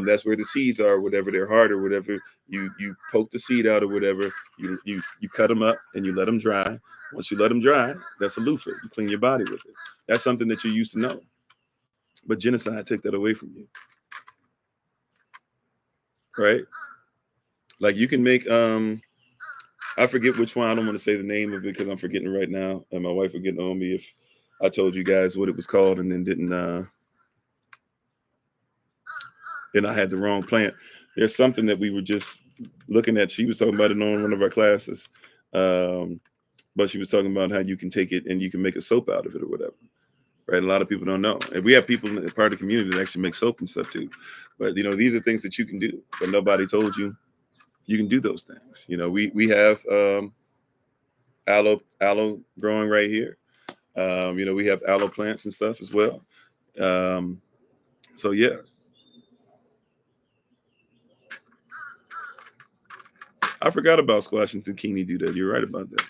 That's where the seeds are, whatever they're hard or whatever. You poke the seed out or whatever. You cut them up and you let them dry. Once you let them dry, that's a loofah. You clean your body with it. That's something that you used to know. But genocide took that away from you, right? Like you can make I forget which one. I don't want to say the name of it because I'm forgetting it right now, and my wife would get on me if I told you guys what it was called and then didn't. And I had the wrong plant. There's something that we were just looking at. She was talking about it on one of our classes, but she was talking about how you can take it and you can make a soap out of it or whatever. Right? A lot of people don't know, and we have people in part of the community that actually make soap and stuff too. But these are things that you can do, but nobody told you you can do those things. We have aloe growing right here. We have aloe plants and stuff as well. So yeah, I forgot about squash and zucchini. Do that. You're right about that.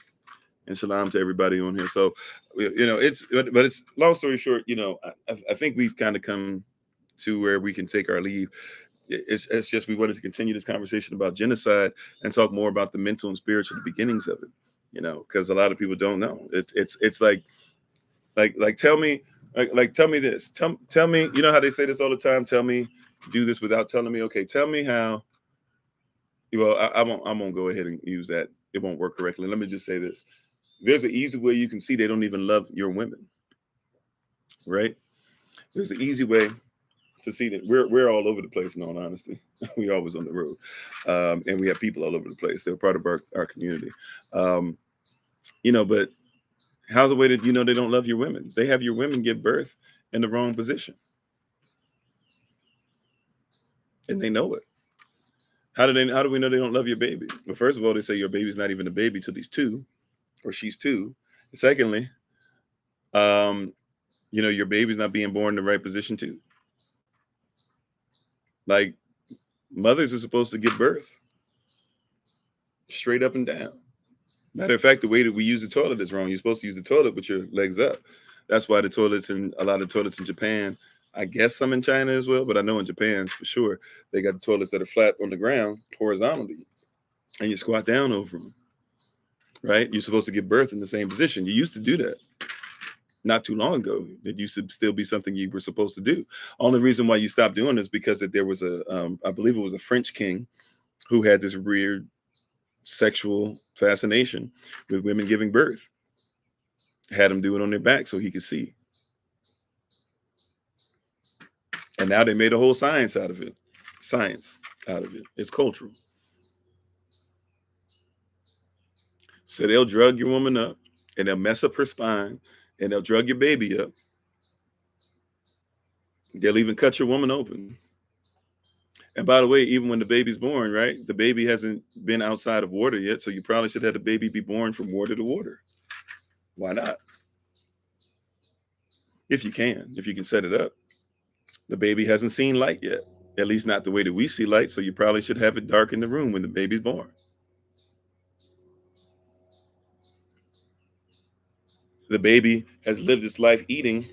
And shalom to everybody on here. So, but it's long story short. I think we've kind of come to where we can take our leave. It's just we wanted to continue this conversation about genocide and talk more about the mental and spiritual beginnings of it. Because a lot of people don't know. It's like tell me tell me this. Tell me. You know how they say this all the time. Tell me, do this without telling me. Okay, tell me how. Well, I won't go ahead and use that. It won't work correctly. Let me just say this. There's an easy way you can see they don't even love your women, right? There's an easy way to see that we're all over the place. In all honesty, we're always on the road, and we have people all over the place. They're part of our community, But how's the way that they don't love your women? They have your women give birth in the wrong position, and they know it. How do we know they don't love your baby? Well, first of all, they say your baby's not even a baby till he's 2, or she's 2. And secondly, your baby's not being born in the right position too. Like mothers are supposed to give birth straight up and down. Matter of fact, the way that we use the toilet is wrong. You're supposed to use the toilet with your legs up. That's why a lot of toilets in Japan, I guess some in China as well, but I know in Japan for sure, they got the toilets that are flat on the ground horizontally, and you squat down over them, right? You're supposed to give birth in the same position. You used to do that not too long ago. It used to still be something you were supposed to do. Only reason why you stopped doing this because that there was I believe it was a French king who had this weird sexual fascination with women giving birth. Had them do it on their back so he could see. And now they made a whole science out of it. It's cultural. So they'll drug your woman up and they'll mess up her spine and they'll drug your baby up. They'll even cut your woman open. And by the way, even when the baby's born, right, the baby hasn't been outside of water yet. So you probably should have the baby be born from water to water. Why not? If you can set it up. The baby hasn't seen light yet, at least not the way that we see light. So you probably should have it dark in the room when the baby's born. The baby has lived its life eating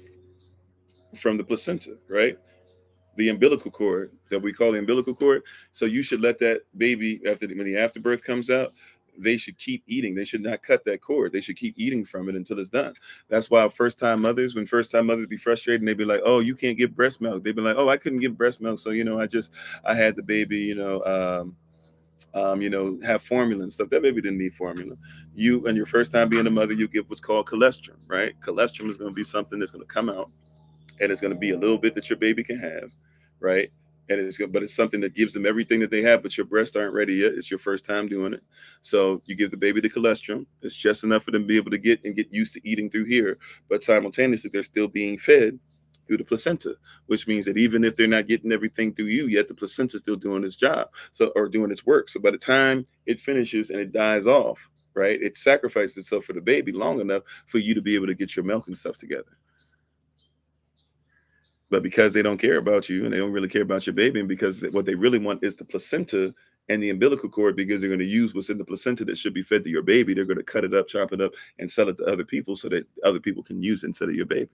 from the placenta, right? The umbilical cord that we call the umbilical cord. So you should let that baby, when the afterbirth comes out, they should keep eating. They should not cut that cord. They should keep eating from it until it's done. That's why when first time mothers be frustrated and they be like, oh, you can't give breast milk. They be like, oh, I couldn't give breast milk. So, I had the baby, have formula and stuff. That baby didn't need formula. You and your first time being a mother, you give what's called colostrum, right? Colostrum is going to be something that's going to come out, and it's going to be a little bit that your baby can have, right? And but it's something that gives them everything that they have, but your breasts aren't ready yet. It's your first time doing it. So you give the baby the colostrum. It's just enough for them to be able to get used to eating through here, but simultaneously they're still being fed through the placenta, which means that even if they're not getting everything through you yet, the placenta is still doing its job, or doing its work. So by the time it finishes and it dies off, right, it sacrificed itself for the baby long enough for you to be able to get your milk and stuff together. But because they don't care about you and they don't really care about your baby, and because what they really want is the placenta and the umbilical cord, because they're going to use what's in the placenta that should be fed to your baby, they're going to cut it up, chop it up, and sell it to other people so that other people can use it instead of your baby.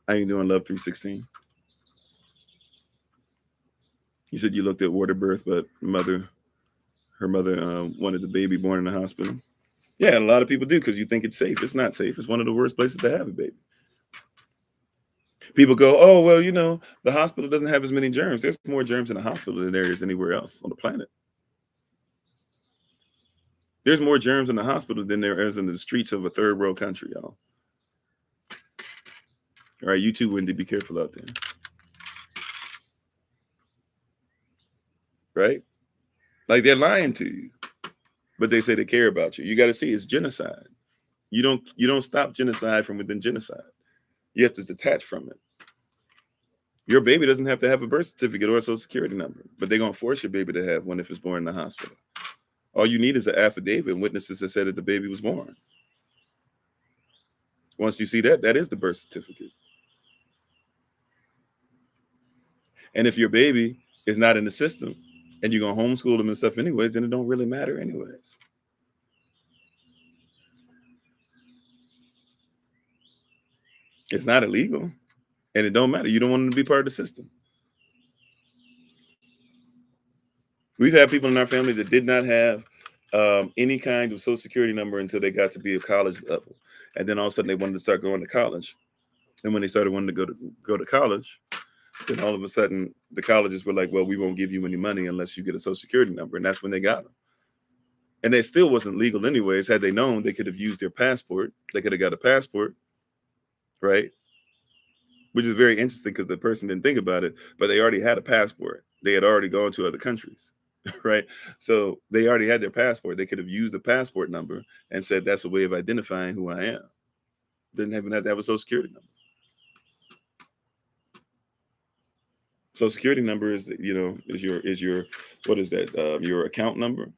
How you doing, Love 316? You said you looked at water birth, but her mother wanted the baby born in the hospital. Yeah, and a lot of people do, because you think it's safe. It's not safe. It's one of the worst places to have a baby. People go, oh, well, the hospital doesn't have as many germs. There's more germs in the hospital than there is anywhere else on the planet. There's more germs in the hospital than there is in the streets of a third world country, y'all. All right, you too, Wendy, be careful out there. Right? Like, they're lying to you, but they say they care about you. You got to see, it's genocide. You don't stop genocide from within genocide. You have to detach from it. Your baby doesn't have to have a birth certificate or a social security number, but they're going to force your baby to have one if it's born in the hospital. All you need is an affidavit and witnesses that said that the baby was born. Once you see that, that is the birth certificate. And if your baby is not in the system and you're going to homeschool them and stuff anyways, then it don't really matter anyways. It's not illegal, and it don't matter. You don't want them to be part of the system. We've had people in our family that did not have any kind of social security number until they got to be a college level. And then all of a sudden they wanted to start going to college. And when they started wanting to go to college, then all of a sudden the colleges were like, well, we won't give you any money unless you get a social security number. And that's when they got them. And it still wasn't legal anyways. Had they known, they could have used their passport. They could have got a passport, right? Which is very interesting because the person didn't think about it, but they already had a passport. They had already gone to other countries, right? So they already had their passport. They could have used the passport number and said, that's a way of identifying who I am. Didn't even have to have a social security number. Social security number is your what is that? Your account number.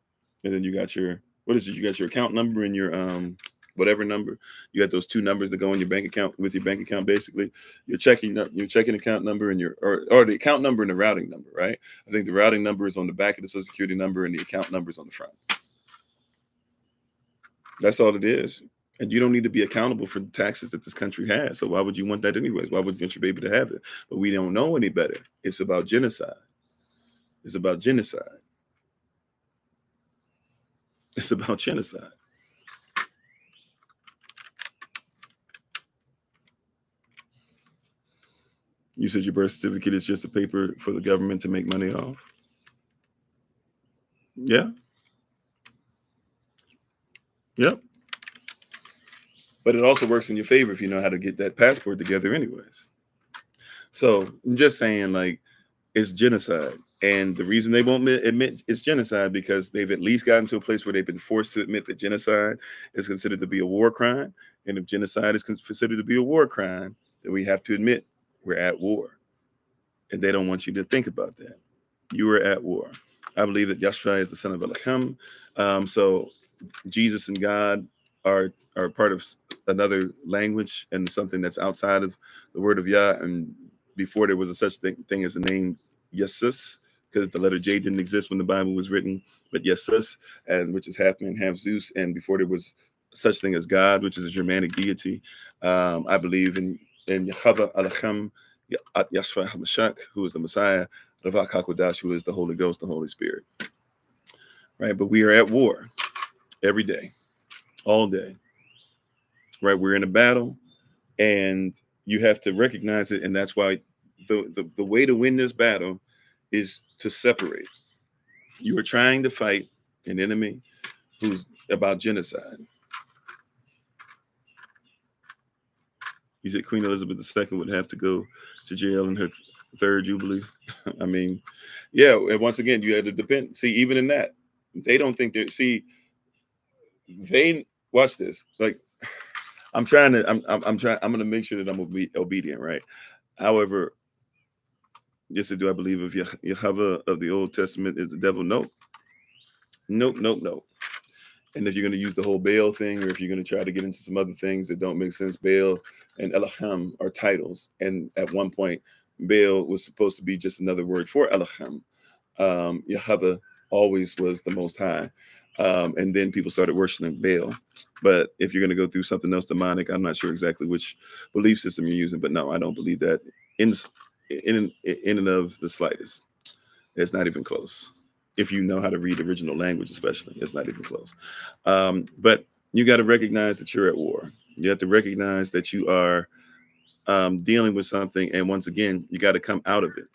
And then you got your, you got your account number and your whatever number. You got those two numbers that go in your bank account with your bank account, basically. Your checking account number and or the account number and the routing number, right? I think the routing number is on the back of the social security number and the account number is on the front. That's all it is. And you don't need to be accountable for the taxes that this country has. So why would you want that anyways? Why would you want your baby to have it? But we don't know any better. It's about genocide. It's about genocide. It's about genocide. You said your birth certificate is just a paper for the government to make money off? Yeah. Yep. But it also works in your favor if you know how to get that passport together anyways. So I'm just saying, like, it's genocide. And the reason they won't admit it's genocide because they've at least gotten to a place where they've been forced to admit that genocide is considered to be a war crime. And if genocide is considered to be a war crime, then we have to admit we're at war. And they don't want you to think about that. You are at war. I believe that Yahshua is the son of Elohim. So Jesus and God are part of another language and something that's outside of the word of Yah. And before there was a such thing as the name Jesus, because the letter J didn't exist when the Bible was written, but Jesus, and which is half man, half Zeus. And before there was such thing as God, which is a Germanic deity. I believe in Yahweh Elohim, Yahshua HaMashiach, who is the Messiah, Ravak HaKodash, who is the Holy Ghost, the Holy Spirit. right? But we are at war every day, all day, right? We're in a battle, and you have to recognize it, and that's why the way to win this battle is to separate. You are trying to fight an enemy who's about genocide. You said Queen Elizabeth II would have to go to jail in her third jubilee. I mean, yeah. And once again, you had to depend. See, even in that, they don't think they're. See, they watch this. Like, I'm trying to. I'm trying. I'm going to make sure that I'm obedient, right? However, yes, do I believe if Yahweh of the Old Testament is the devil? Nope, nope, nope, nope. And if you're going to use the whole Baal thing, or if you're going to try to get into some other things that don't make sense, Baal and Elohim are titles. And at one point, Baal was supposed to be just another word for Elohim. Yahweh always was the Most High. And then people started worshiping Baal. But if you're going to go through something else demonic, I'm not sure exactly which belief system you're using. But no, I don't believe that in and of the slightest. It's not even close. If you know how to read original language, especially, it's not even close. But you got to recognize that you're at war. You have to recognize that you are dealing with something. And once again, you got to come out of it,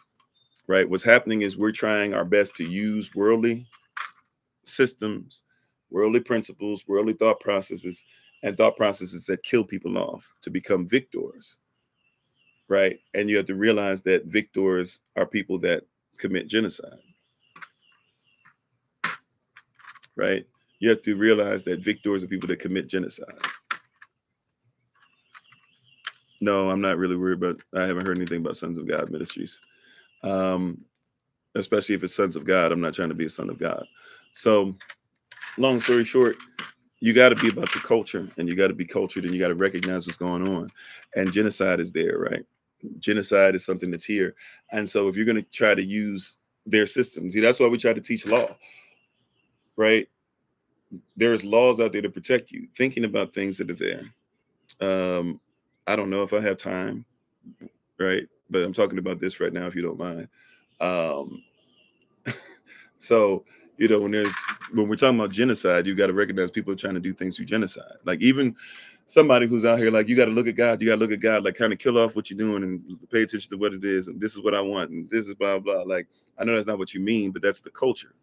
right? What's happening is we're trying our best to use worldly systems, worldly principles, worldly thought processes, and thought processes that kill people off to become victors, right? And you have to realize that victors are people that commit genocide. Right? You have to realize that victors are people that commit genocide. No, I'm not really worried about. I haven't heard anything about Sons of God Ministries, especially if it's Sons of God. I'm not trying to be a son of God. So, long story short, you got to be about your culture, and you got to be cultured, and you got to recognize what's going on. And genocide is there, right? Genocide is something that's here, and so if you're going to try to use their systems, see, that's why we try to teach law, right? There's laws out there to protect you. Thinking about things that are there. I don't know if I have time, right? But I'm talking about this right now, if you don't mind. Um, so, when we're talking about genocide, you got to recognize people are trying to do things through genocide. Like even somebody who's out here, like you got to look at God, you got to look at God, like kind of kill off what you're doing and pay attention to what it is, and this is what I want, and this is blah blah. Like I know that's not what you mean, but that's the culture,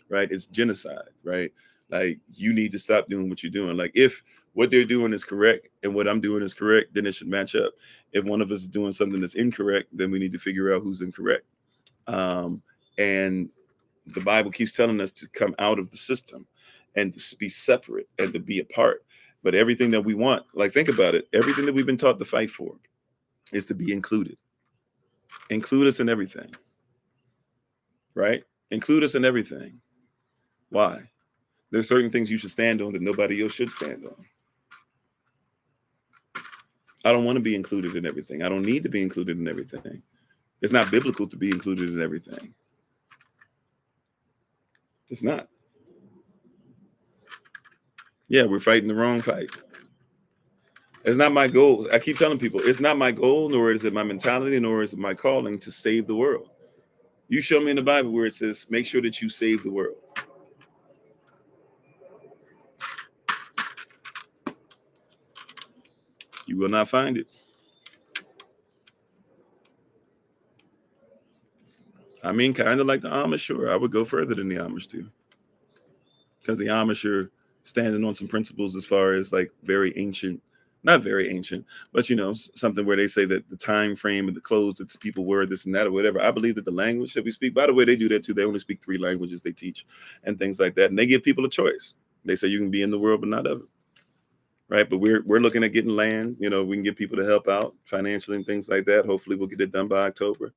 right? It's genocide, right? Like you need to stop doing what you're doing. Like if what they're doing is correct and what I'm doing is correct, then it should match up. If one of us is doing something that's incorrect, then we need to figure out who's incorrect. And the Bible keeps telling us to come out of the system and to be separate and to be apart. But everything that we want, like think about it, everything that we've been taught to fight for is to be included. Include us in everything, right? Include us in everything. Why? There's certain things you should stand on that nobody else should stand on. I don't want to be included in everything. I don't need to be included in everything. It's not biblical to be included in everything. It's not. Yeah, we're fighting the wrong fight. It's not my goal. I keep telling people, it's not my goal, nor is it my mentality, nor is it my calling to save the world. You show me in the Bible where it says, make sure that you save the world. You will not find it. I mean, kind of like the Amish, sure. I would go further than the Amish too. Because the Amish are standing on some principles as far as like very ancient, not very ancient, but something where they say that the time frame of the clothes that people wear, this and that or whatever. I believe that the language that we speak, by the way, they do that too. They only speak 3 languages they teach and things like that. And they give people a choice. They say you can be in the world, but not of it. Right. But we're looking at getting land. We can get people to help out financially and things like that. Hopefully we'll get it done by October.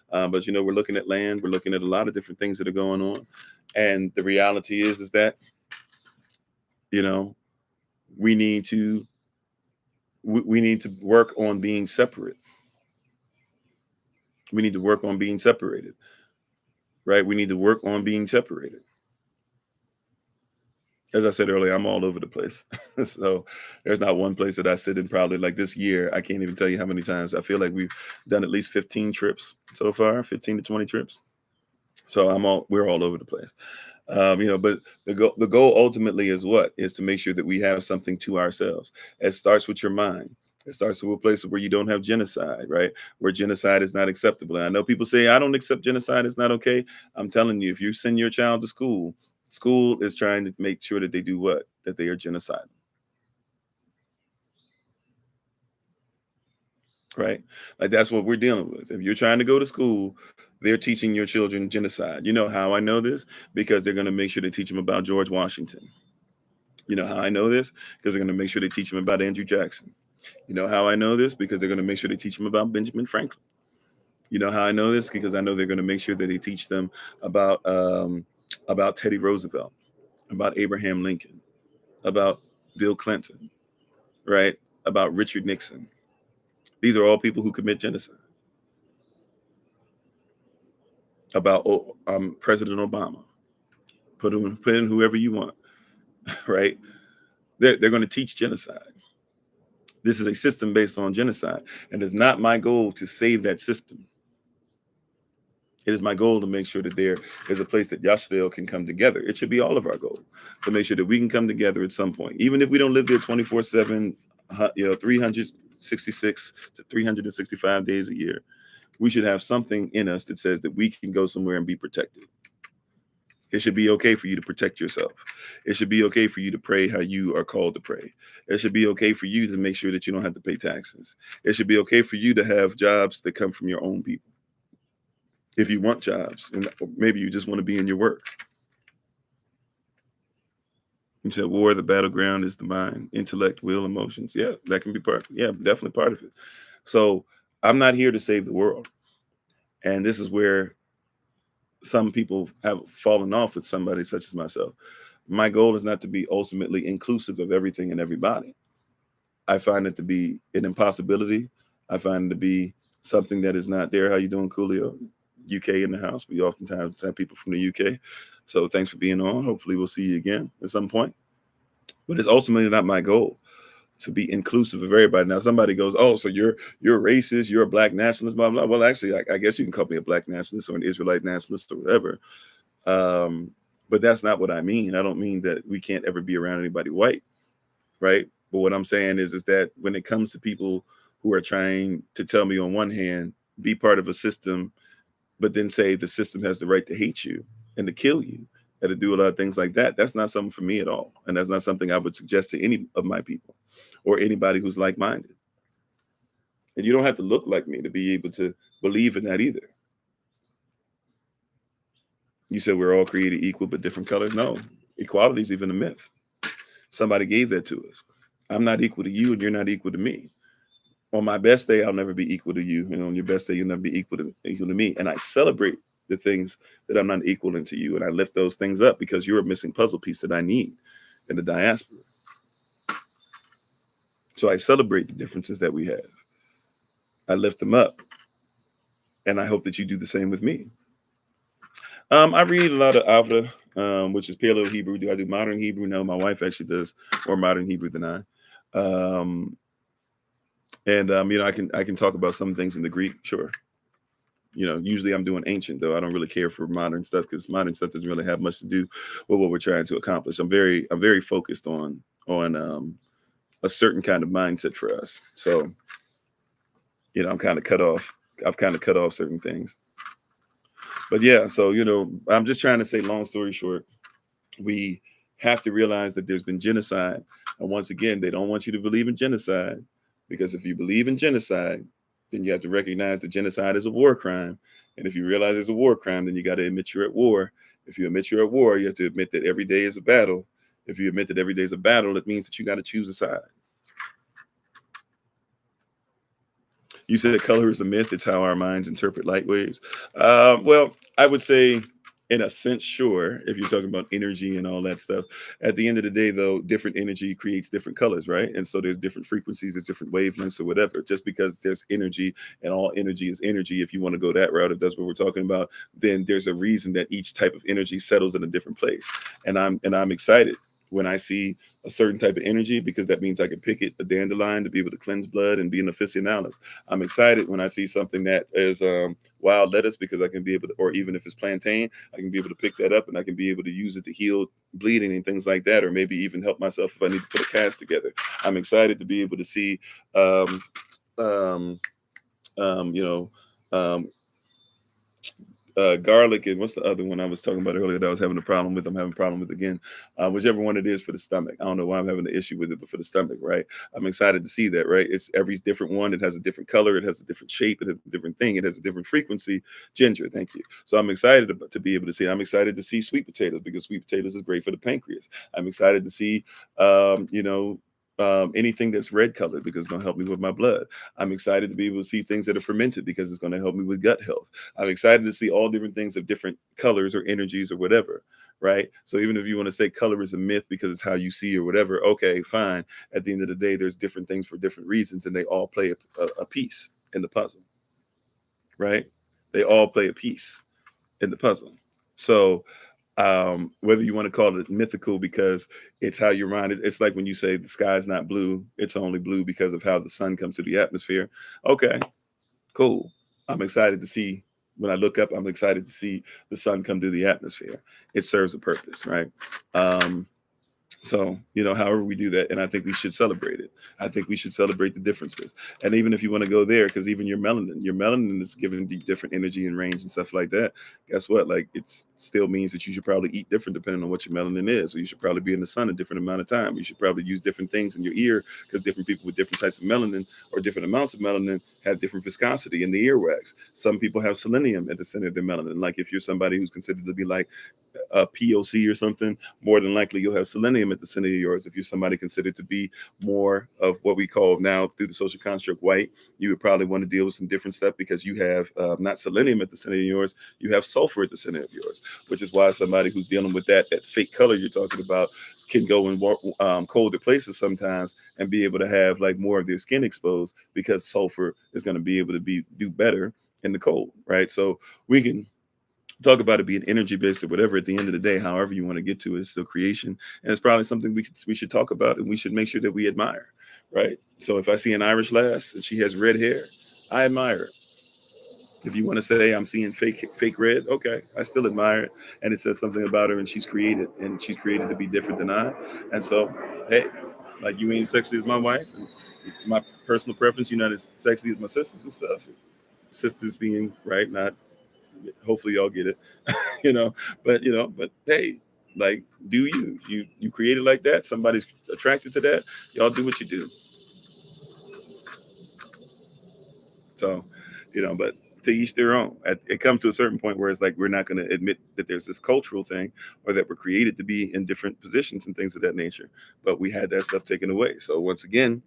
But we're looking at land. We're looking at a lot of different things that are going on. And the reality is that, we need to work on being separate. We need to work on being separated. Right. We need to work on being separated. As I said earlier, I'm all over the place. So there's not one place that I sit in probably like this year. I can't even tell you how many times. I feel like we've done at least 15 trips so far, 15 to 20 trips. So we're all over the place. But the goal ultimately is what? Is to make sure that we have something to ourselves. It starts with your mind. It starts with a place where you don't have genocide, right? Where genocide is not acceptable. And I know people say, I don't accept genocide, it's not okay. I'm telling you, if you send your child to school, school is trying to make sure that they do what? That they are genocidal, right? Like that's what we're dealing with. If you're trying to go to school, they're teaching your children genocide. You know how I know this? Because they're going to make sure they teach them about George Washington. You know how I know this? Because they're going to make sure they teach them about Andrew Jackson. You know how I know this? Because they're going to make sure they teach them about Benjamin Franklin. You know how I know this? Because I know they're going to make sure that they teach them about Teddy Roosevelt, about Abraham Lincoln, about Bill Clinton, right? About Richard Nixon. These are all people who commit genocide. About President Obama. Put in whoever you want, right? They're going to teach genocide. This is a system based on genocide, and it's not my goal to save that system. It is my goal to make sure that there is a place that Yashville can come together. It should be all of our goal to make sure that we can come together at some point, even if we don't live there 24/7, 366 to 365 days a year. We should have something in us that says that we can go somewhere and be protected. It should be okay for you to protect yourself. It should be okay for you to pray how you are called to pray. It should be okay for you to make sure that you don't have to pay taxes. It should be okay for you to have jobs that come from your own people. If you want jobs, and maybe you just want to be in your work. You said war, the battleground is the mind, intellect, will, emotions. Yeah, that can be part. Yeah, definitely part of it. So I'm not here to save the world. And this is where some people have fallen off with somebody such as myself. My goal is not to be ultimately inclusive of everything and everybody. I find it to be an impossibility. I find it to be something that is not there. How you doing, Coolio? UK in the house. We oftentimes have people from the UK. So thanks for being on. Hopefully we'll see you again at some point. But it's ultimately not my goal to be inclusive of everybody. Now somebody goes, oh, so you're racist, you're a black nationalist, blah, blah. Well, actually, I guess you can call me a black nationalist or an Israelite nationalist or whatever. But that's not what I mean. I don't mean that we can't ever be around anybody white, right? But what I'm saying is that when it comes to people who are trying to tell me on one hand, be part of a system, but then say the system has the right to hate you and to kill you and to do a lot of things like that, that's not something for me at all. And that's not something I would suggest to any of my people or anybody who's like-minded. And you don't have to look like me to be able to believe in that either. You said we're all created equal but different colors. No, equality is even a myth. Somebody gave that to us. I'm not equal to you and you're not equal to me. On my best day, I'll never be equal to you. And on your best day, you'll never be equal to me. And I celebrate the things that I'm not equal to you. And I lift those things up because you're a missing puzzle piece that I need in the diaspora. So I celebrate the differences that we have. I lift them up. And I hope that you do the same with me. I read a lot of Avda, which is Paleo Hebrew. Do I do modern Hebrew? No, my wife actually does more modern Hebrew than I. I can talk about some things in the Greek, sure. Usually I'm doing ancient though. I don't really care for modern stuff because modern stuff doesn't really have much to do with what we're trying to accomplish. I'm very focused on a certain kind of mindset for us. So, I'm kind of cut off. I've kind of cut off certain things. But yeah, so I'm just trying to say, long story short, we have to realize that there's been genocide. And once again, they don't want you to believe in genocide because if you believe in genocide, then you have to recognize that genocide is a war crime. And if you realize it's a war crime, then you got to admit you're at war. If you admit you're at war, you have to admit that every day is a battle. If you admit that every day is a battle, it means that you got to choose a side. You said color is a myth. It's how our minds interpret light waves. Well, I would say, in a sense, sure, if you're talking about energy and all that stuff. At the end of the day, though, different energy creates different colors, right? And so there's different frequencies, there's different wavelengths or whatever. Just because there's energy and all energy is energy, if you want to go that route, if that's what we're talking about, then there's a reason that each type of energy settles in a different place. And I'm excited when I see a certain type of energy, because that means I can pick it, a dandelion, to be able to cleanse blood and be an aficionados. I'm excited when I see something that is wild lettuce, because I can be able to, or even if it's plantain, I can be able to pick that up and I can be able to use it to heal bleeding and things like that, or maybe even help myself if I need to put a cast together. I'm excited to be able to see, um, um, you know, um, garlic, and what's the other one I was talking about earlier that I was having a problem with? I'm having a problem with again. Whichever one it is for the stomach. I don't know why I'm having an issue with it, but for the stomach, right? I'm excited to see that, right? It's every different one. It has a different color. It has a different shape. It has a different thing. It has a different frequency. Ginger, thank you. So I'm excited to be able to see. I'm excited to see sweet potatoes, because sweet potatoes is great for the pancreas. I'm excited to see, you know, anything that's red colored, because it's going to help me with my blood. I'm excited to be able to see things that are fermented, because it's going to help me with gut health. I'm excited to see all different things of different colors or energies or whatever, right? So even if you want to say color is a myth because it's how you see or whatever, okay, fine. At the end of the day, there's different things for different reasons, and they all play a piece in the puzzle, right? They all play a piece in the puzzle. So whether you want to call it mythical because it's how your mind is, it's like when you say the sky is not blue, it's only blue because of how the sun comes to the atmosphere. Okay, cool. I'm excited to see, when I look up, I'm excited to see the sun come through the atmosphere. It serves a purpose, right? Um, so, however we do that, and I think we should celebrate it. I think we should celebrate the differences. And even if you want to go there, because even your melanin is given different energy and range and stuff like that. Guess what? Like, it still means that you should probably eat different depending on what your melanin is. So you should probably be in the sun a different amount of time. You should probably use different things in your ear, because different people with different types of melanin or different amounts of melanin have different viscosity in the earwax. Some people have selenium at the center of their melanin. Like if you're somebody who's considered to be like a POC or something, more than likely you'll have selenium at the center of yours. If you're somebody considered to be more of what we call now through the social construct white, you would probably want to deal with some different stuff, because you have not selenium at the center of yours, you have sulfur at the center of yours, which is why somebody who's dealing with that fake color you're talking about can go in colder places sometimes and be able to have like more of their skin exposed, because sulfur is going to be able to do better in the cold, right? So we can talk about it being energy based or whatever. At the end of the day, however you want to get to it, it's still creation, and it's probably something we should talk about, and we should make sure that we admire, right? So if I see an Irish lass and she has red hair, I admire it. If you want to say I'm seeing fake red, okay, I still admire it, and it says something about her, and she's created to be different than I, and so hey, like, you ain't sexy as my wife, and my personal preference, you're not as sexy as my sisters and stuff. Sisters being right, not, hopefully y'all get it, you know, but hey, like, do you create it like that? Somebody's attracted to that. Y'all do what you do. So, but to each their own. It comes to a certain point where it's like we're not going to admit that there's this cultural thing, or that we're created to be in different positions and things of that nature. But we had that stuff taken away. So once again,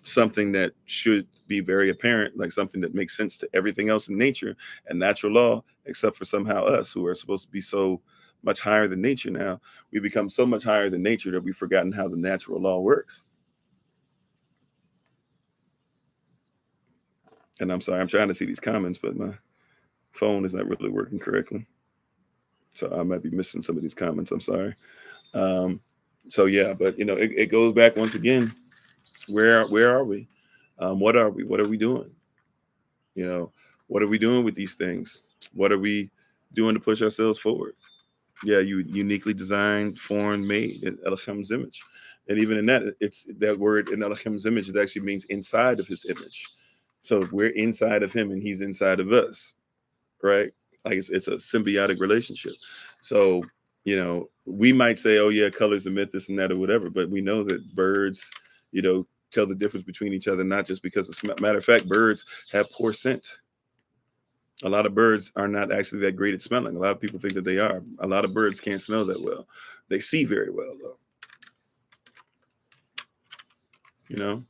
something that should be very apparent, like something that makes sense to everything else in nature and natural law, except for somehow us, who are supposed to be so much higher than nature now. We become so much higher than nature that we've forgotten how the natural law works. And I'm sorry, I'm trying to see these comments, but my phone is not really working correctly. So I might be missing some of these comments. I'm sorry. Um, so yeah, but it goes back once again. Where are we? What are we? What are we doing? You know, what are we doing with these things? What are we doing to push ourselves forward? Yeah, you uniquely designed, formed, made in Elohim's image. And even in that, it's that word in Elohim's image, it actually means inside of his image. So we're inside of him and he's inside of us, right? Like it's a symbiotic relationship. So, we might say, oh yeah, colors a myth, this and that or whatever, but we know that birds, tell the difference between each other, not just because of smell. Matter of fact, birds have poor scent. A lot of birds are not actually that great at smelling. A lot of people think that they are. A lot of birds can't smell that well. They see very well though,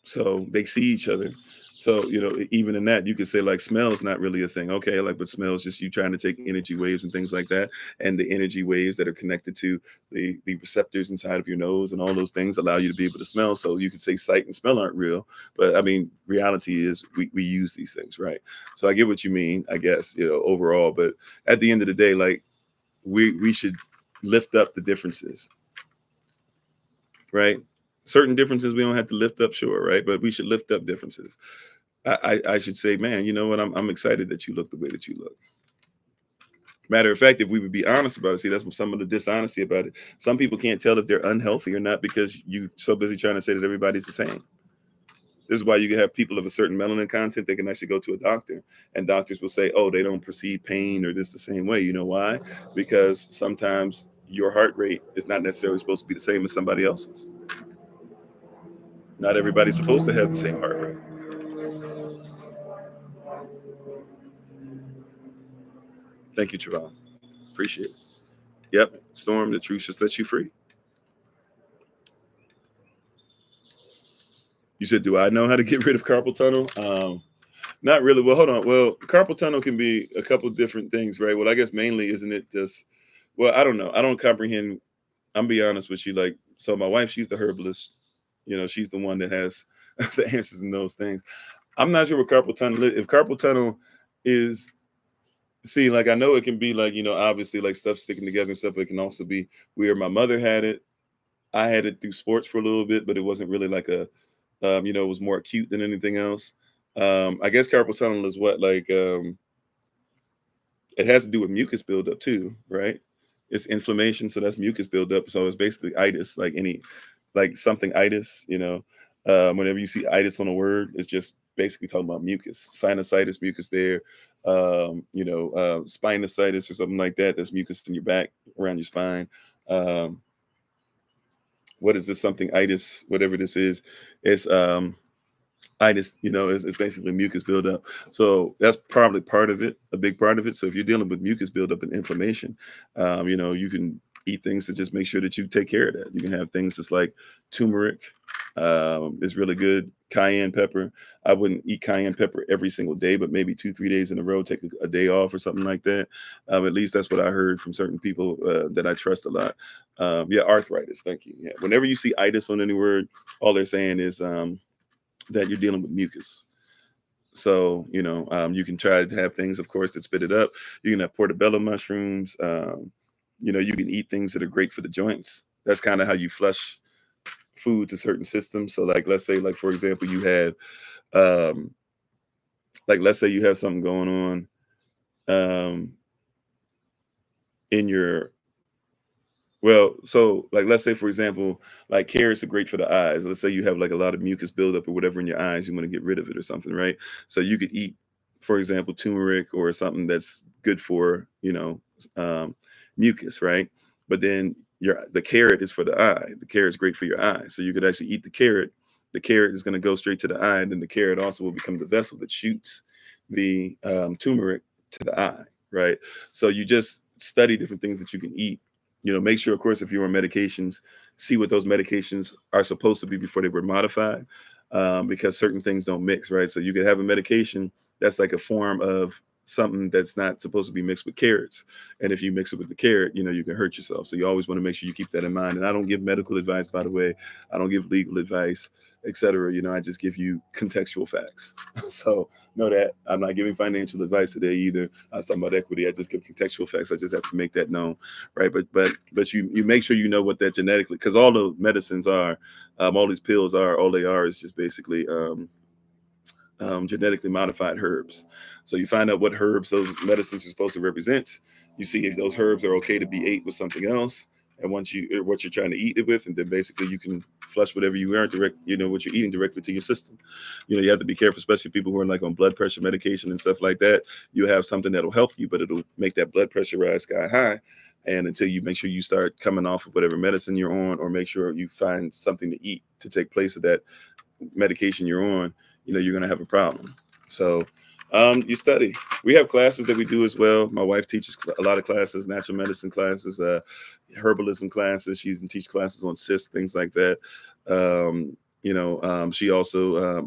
so they see each other. So, even in that, you could say like smell is not really a thing. Okay, like, but smell is just you trying to take energy waves and things like that. And the energy waves that are connected to the receptors inside of your nose and all those things allow you to be able to smell. So you could say sight and smell aren't real. But I mean, reality is we use these things, right? So I get what you mean, I guess, overall. But at the end of the day, like we should lift up the differences. right? Certain differences we don't have to lift up, sure, right? But we should lift up differences. I should say, man, you know what? I'm excited that you look the way that you look. Matter of fact, if we would be honest about it, see, that's some of the dishonesty about it. Some people can't tell if they're unhealthy or not because you so busy trying to say that everybody's the same. This is why you can have people of a certain melanin content. They can actually go to a doctor, and doctors will say, "Oh, they don't perceive pain or this the same way." You know why? Because sometimes your heart rate is not necessarily supposed to be the same as somebody else's. Not everybody's supposed to have the same heart rate. Thank you, Trevon. Appreciate it. Yep, Storm, the truth should set you free. You said, "Do I know how to get rid of carpal tunnel?" Not really. Well, hold on. Well, carpal tunnel can be a couple different things, right? Well, I guess mainly isn't it just? Well, I don't know. I don't comprehend. I'm be honest with you. Like, so my wife, she's the herbalist. You know, she's the one that has the answers in those things. I'm not sure what carpal tunnel is. If carpal tunnel is, see, like I know it can be like, obviously like stuff sticking together and stuff. But it can also be weird. My mother had it. I had it through sports for a little bit, but it wasn't really like a, it was more acute than anything else. I guess carpal tunnel is what like it has to do with mucus buildup too, right? It's inflammation, so that's mucus buildup. So it's basically itis, like any, like something itis. Whenever you see itis on a word, it's just basically talking about mucus, sinusitis, mucus there. Sinusitis or something like that. There's mucus in your back around your spine. Um, what is this? Something itis, whatever this is. It's itis, is basically mucus buildup. So that's probably part of it, a big part of it. So if you're dealing with mucus buildup and inflammation, you can eat things to just make sure that you take care of that. You can have things that's like turmeric, is really good. Cayenne pepper. I wouldn't eat cayenne pepper every single day, but maybe 2-3 days in a row, take a day off or something like that. At least that's what I heard from certain people that I trust a lot. Yeah, arthritis. Thank you. Yeah, whenever you see itis on any word, all they're saying is that you're dealing with mucus. So, you can try to have things, of course, that spit it up. You can have portobello mushrooms. You can eat things that are great for the joints. That's kind of how you flush food to certain systems. So, like, let's say, like, for example, you have, um, like, let's say you have something going on in your Well, so like let's say for example, like carrots are great for the eyes. Let's say you have like a lot of mucus buildup or whatever in your eyes, you want to get rid of it or something, right? So you could eat, for example, turmeric or something that's good for, um, mucus, right? But then the carrot is for the eye. The carrot's great for your eye. So you could actually eat the carrot. The carrot is going to go straight to the eye, and then the carrot also will become the vessel that shoots the turmeric to the eye, right? So you just study different things that you can eat. Make sure, of course, if you're on medications, see what those medications are supposed to be before they were modified, because certain things don't mix, right? So you could have a medication that's like a form of something that's not supposed to be mixed with carrots. And if you mix it with the carrot, you can hurt yourself. So you always want to make sure you keep that in mind. And I don't give medical advice, by the way. I don't give legal advice, etc. I just give you contextual facts. So know that I'm not giving financial advice today either. I was talking about equity. I just give contextual facts. I just have to make that known, right? But you make sure you know what that genetically, because all the medicines are, all these pills are, all they are is just basically genetically modified herbs. So you find out what herbs those medicines are supposed to represent. You see if those herbs are okay to be ate with something else, and once what you're trying to eat it with, and then basically you can flush whatever you are what you're eating directly to your system. You have to be careful, especially people who are like on blood pressure medication and stuff like that. You have something that'll help you, but it'll make that blood pressure rise sky high. And until you make sure you start coming off of whatever medicine you're on, or make sure you find something to eat to take place of that medication you're on, you're going to have a problem. So you study. We have classes that we do as well. My wife teaches a lot of classes, natural medicine classes, herbalism classes. She's teach classes on cysts, things like that. She also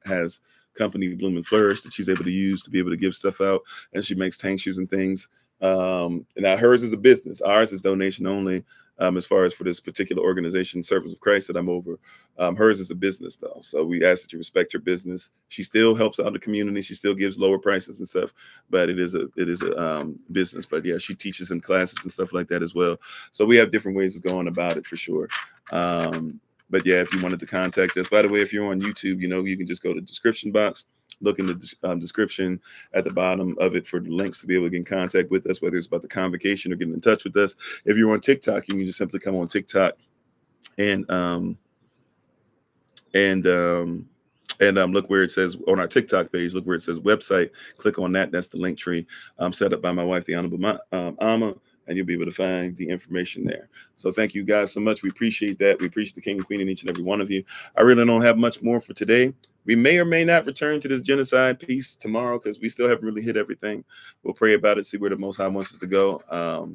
has company Bloom and Flourish that she's able to use to be able to give stuff out, and she makes tinctures and things. Now hers is a business. Ours is donation only. as far as for this particular organization, Servants of Christ, that I'm over. Hers is a business though, so we ask that you respect her business. She still helps out the community. She still gives lower prices and stuff, but it is a business. But yeah, she teaches in classes and stuff like that as well. So we have different ways of going about it for sure. But yeah, if you wanted to contact us, by the way, if you're on YouTube, you can just go to the description box, look in the description at the bottom of it for the links to be able to get in contact with us, whether it's about the convocation or getting in touch with us. If you're on TikTok, you can just simply come on TikTok and and look where it says on our TikTok page, look where it says website, click on that. That's the link tree set up by my wife, the Honorable Amma, and you'll be able to find the information there. So thank you guys so much. We appreciate that. We appreciate the King and Queen in each and every one of you. I really don't have much more for today. We may or may not return to this genocide piece tomorrow because we still haven't really hit everything. We'll pray about it, see where the Most High wants us to go.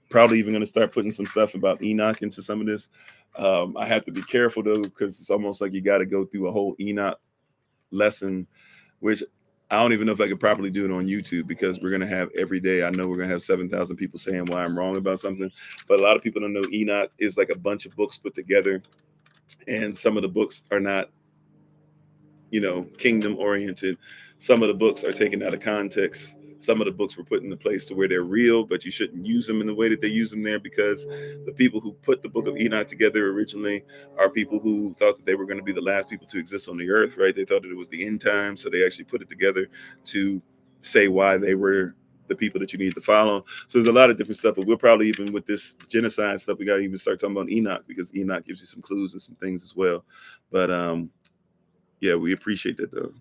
Probably even going to start putting some stuff about Enoch into some of this. I have to be careful though, because it's almost like you got to go through a whole Enoch lesson, which I don't even know if I could properly do it on YouTube, because we're going to have every day. I know we're going to have 7,000 people saying why I'm wrong about something, but a lot of people don't know Enoch is like a bunch of books put together, and some of the books are not, kingdom oriented. Some of the books are taken out of context. Some of the books were put in a place to where they're real, but you shouldn't use them in the way that they use them there, because the people who put the book of Enoch together originally are people who thought that they were going to be the last people to exist on the earth, right? They thought that it was the end time. So they actually put it together to say why they were the people that you need to follow. So there's a lot of different stuff, but we'll probably, even with this genocide stuff, we got to even start talking about Enoch, because Enoch gives you some clues and some things as well. But yeah, we appreciate that though.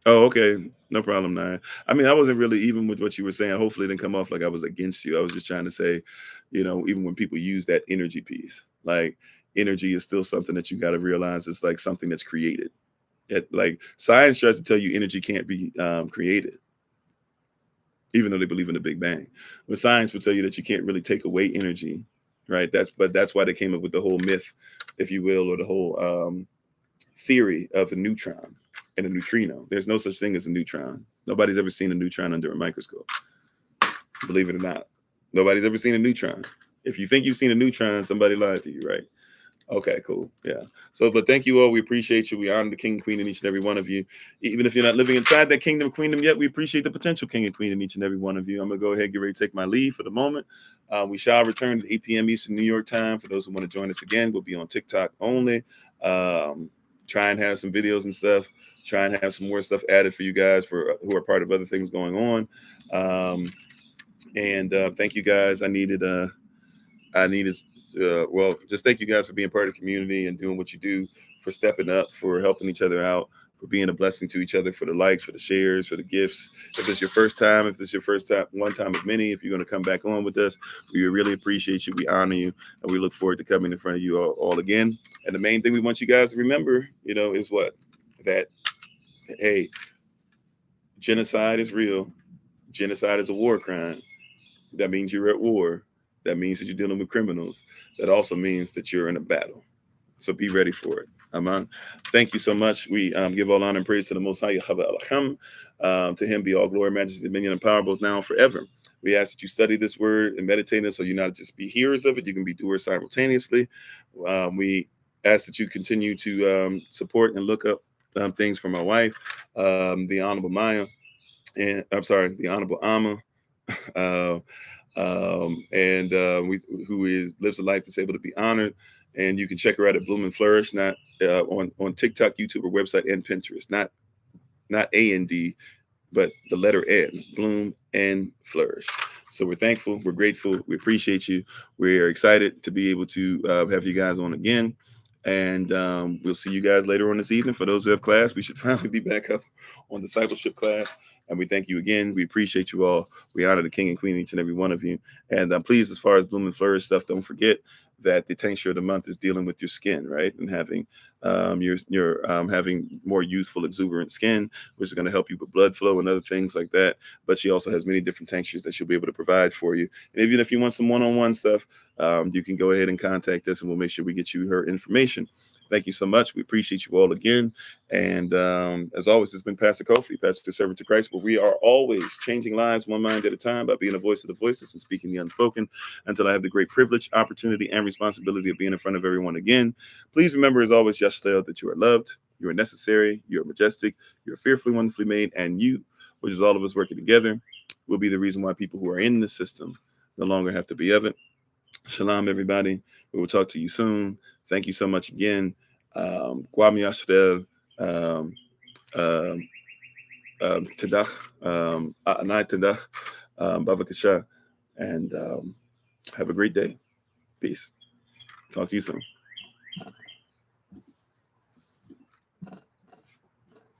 Oh, okay. No problem, Nine. I mean, I wasn't really, even with what you were saying, hopefully it didn't come off like I was against you. I was just trying to say, even when people use that energy piece, like energy is still something that you got to realize it's like something that's created. Like science tries to tell you energy can't be created, even though they believe in the Big Bang. But science will tell you that you can't really take away energy, right? That's why they came up with the whole myth, if you will, or the whole theory of a neutron and a neutrino. There's no such thing as a neutron. Nobody's ever seen a neutron under a microscope. Believe it or not, nobody's ever seen a neutron. If you think you've seen a neutron, somebody lied to you, right? Okay, cool. Yeah. So, but thank you all. We appreciate you. We honor the King and Queen in each and every one of you. Even if you're not living inside that kingdom, queendom yet, we appreciate the potential King and Queen in each and every one of you. I'm going to go ahead and get ready to take my leave for the moment. We shall return at 8 p.m. Eastern New York time. For those who want to join us again, we'll be on TikTok only. Try and have some videos and stuff. Try and have some more stuff added for you guys for who are part of other things going on. Thank you guys. Well, just thank you guys for being part of the community and doing what you do, for stepping up, for helping each other out, for being a blessing to each other, for the likes, for the shares, for the gifts. If it's your first time, one time of many, if you're going to come back on with us, we really appreciate you. We honor you, and we look forward to coming in front of you all again. And the main thing we want you guys to remember, is what? That, hey, genocide is real. Genocide is a war crime. That means you're at war. That means that you're dealing with criminals. That also means that you're in a battle. So be ready for it. Aman. Thank you so much. We give all honor and praise to the Most High. To him be all glory, majesty, dominion, and power, both now and forever. We ask that you study this word and meditate on it, so you're not just be hearers of it, you can be doers simultaneously. We ask that you continue to support and look up things for my wife, the Honorable Maya, and I'm sorry, the Honorable Amma. Who lives a life that's able to be honored. And you can check her out at Bloom and Flourish, not on TikTok, YouTube, or website, and Pinterest. Not A-N-D, but the letter N, Bloom and Flourish. So we're thankful, we're grateful, we appreciate you. We're excited to be able to have you guys on again. And we'll see you guys later on this evening. For those who have class, we should finally be back up on discipleship class. And we thank you again. We appreciate you all. We honor the King and Queen, each and every one of you. And please, as far as Bloom and Flourish stuff, don't forget that the tincture of the month is dealing with your skin, right? And having having more youthful, exuberant skin, which is going to help you with blood flow and other things like that. But she also has many different tinctures that she'll be able to provide for you. And even if you want some one-on-one stuff, you can go ahead and contact us, and we'll make sure we get you her information. Thank you so much. We appreciate you all again. And as always, it's been Pastor Kofi, Pastor Servant to Christ, where we are always changing lives one mind at a time by being a voice of the voiceless and speaking the unspoken until I have the great privilege, opportunity, and responsibility of being in front of everyone again. Please remember, as always, Yashlel, that you are loved, you are necessary, you are majestic, you're fearfully, wonderfully made, and you, which is all of us working together, will be the reason why people who are in the system no longer have to be of it. Shalom, everybody. We will talk to you soon. Thank you so much again. Kwame Yashdel, Tadach, Anai Tadach, Bavakasha, and have a great day. Peace. Talk to you soon.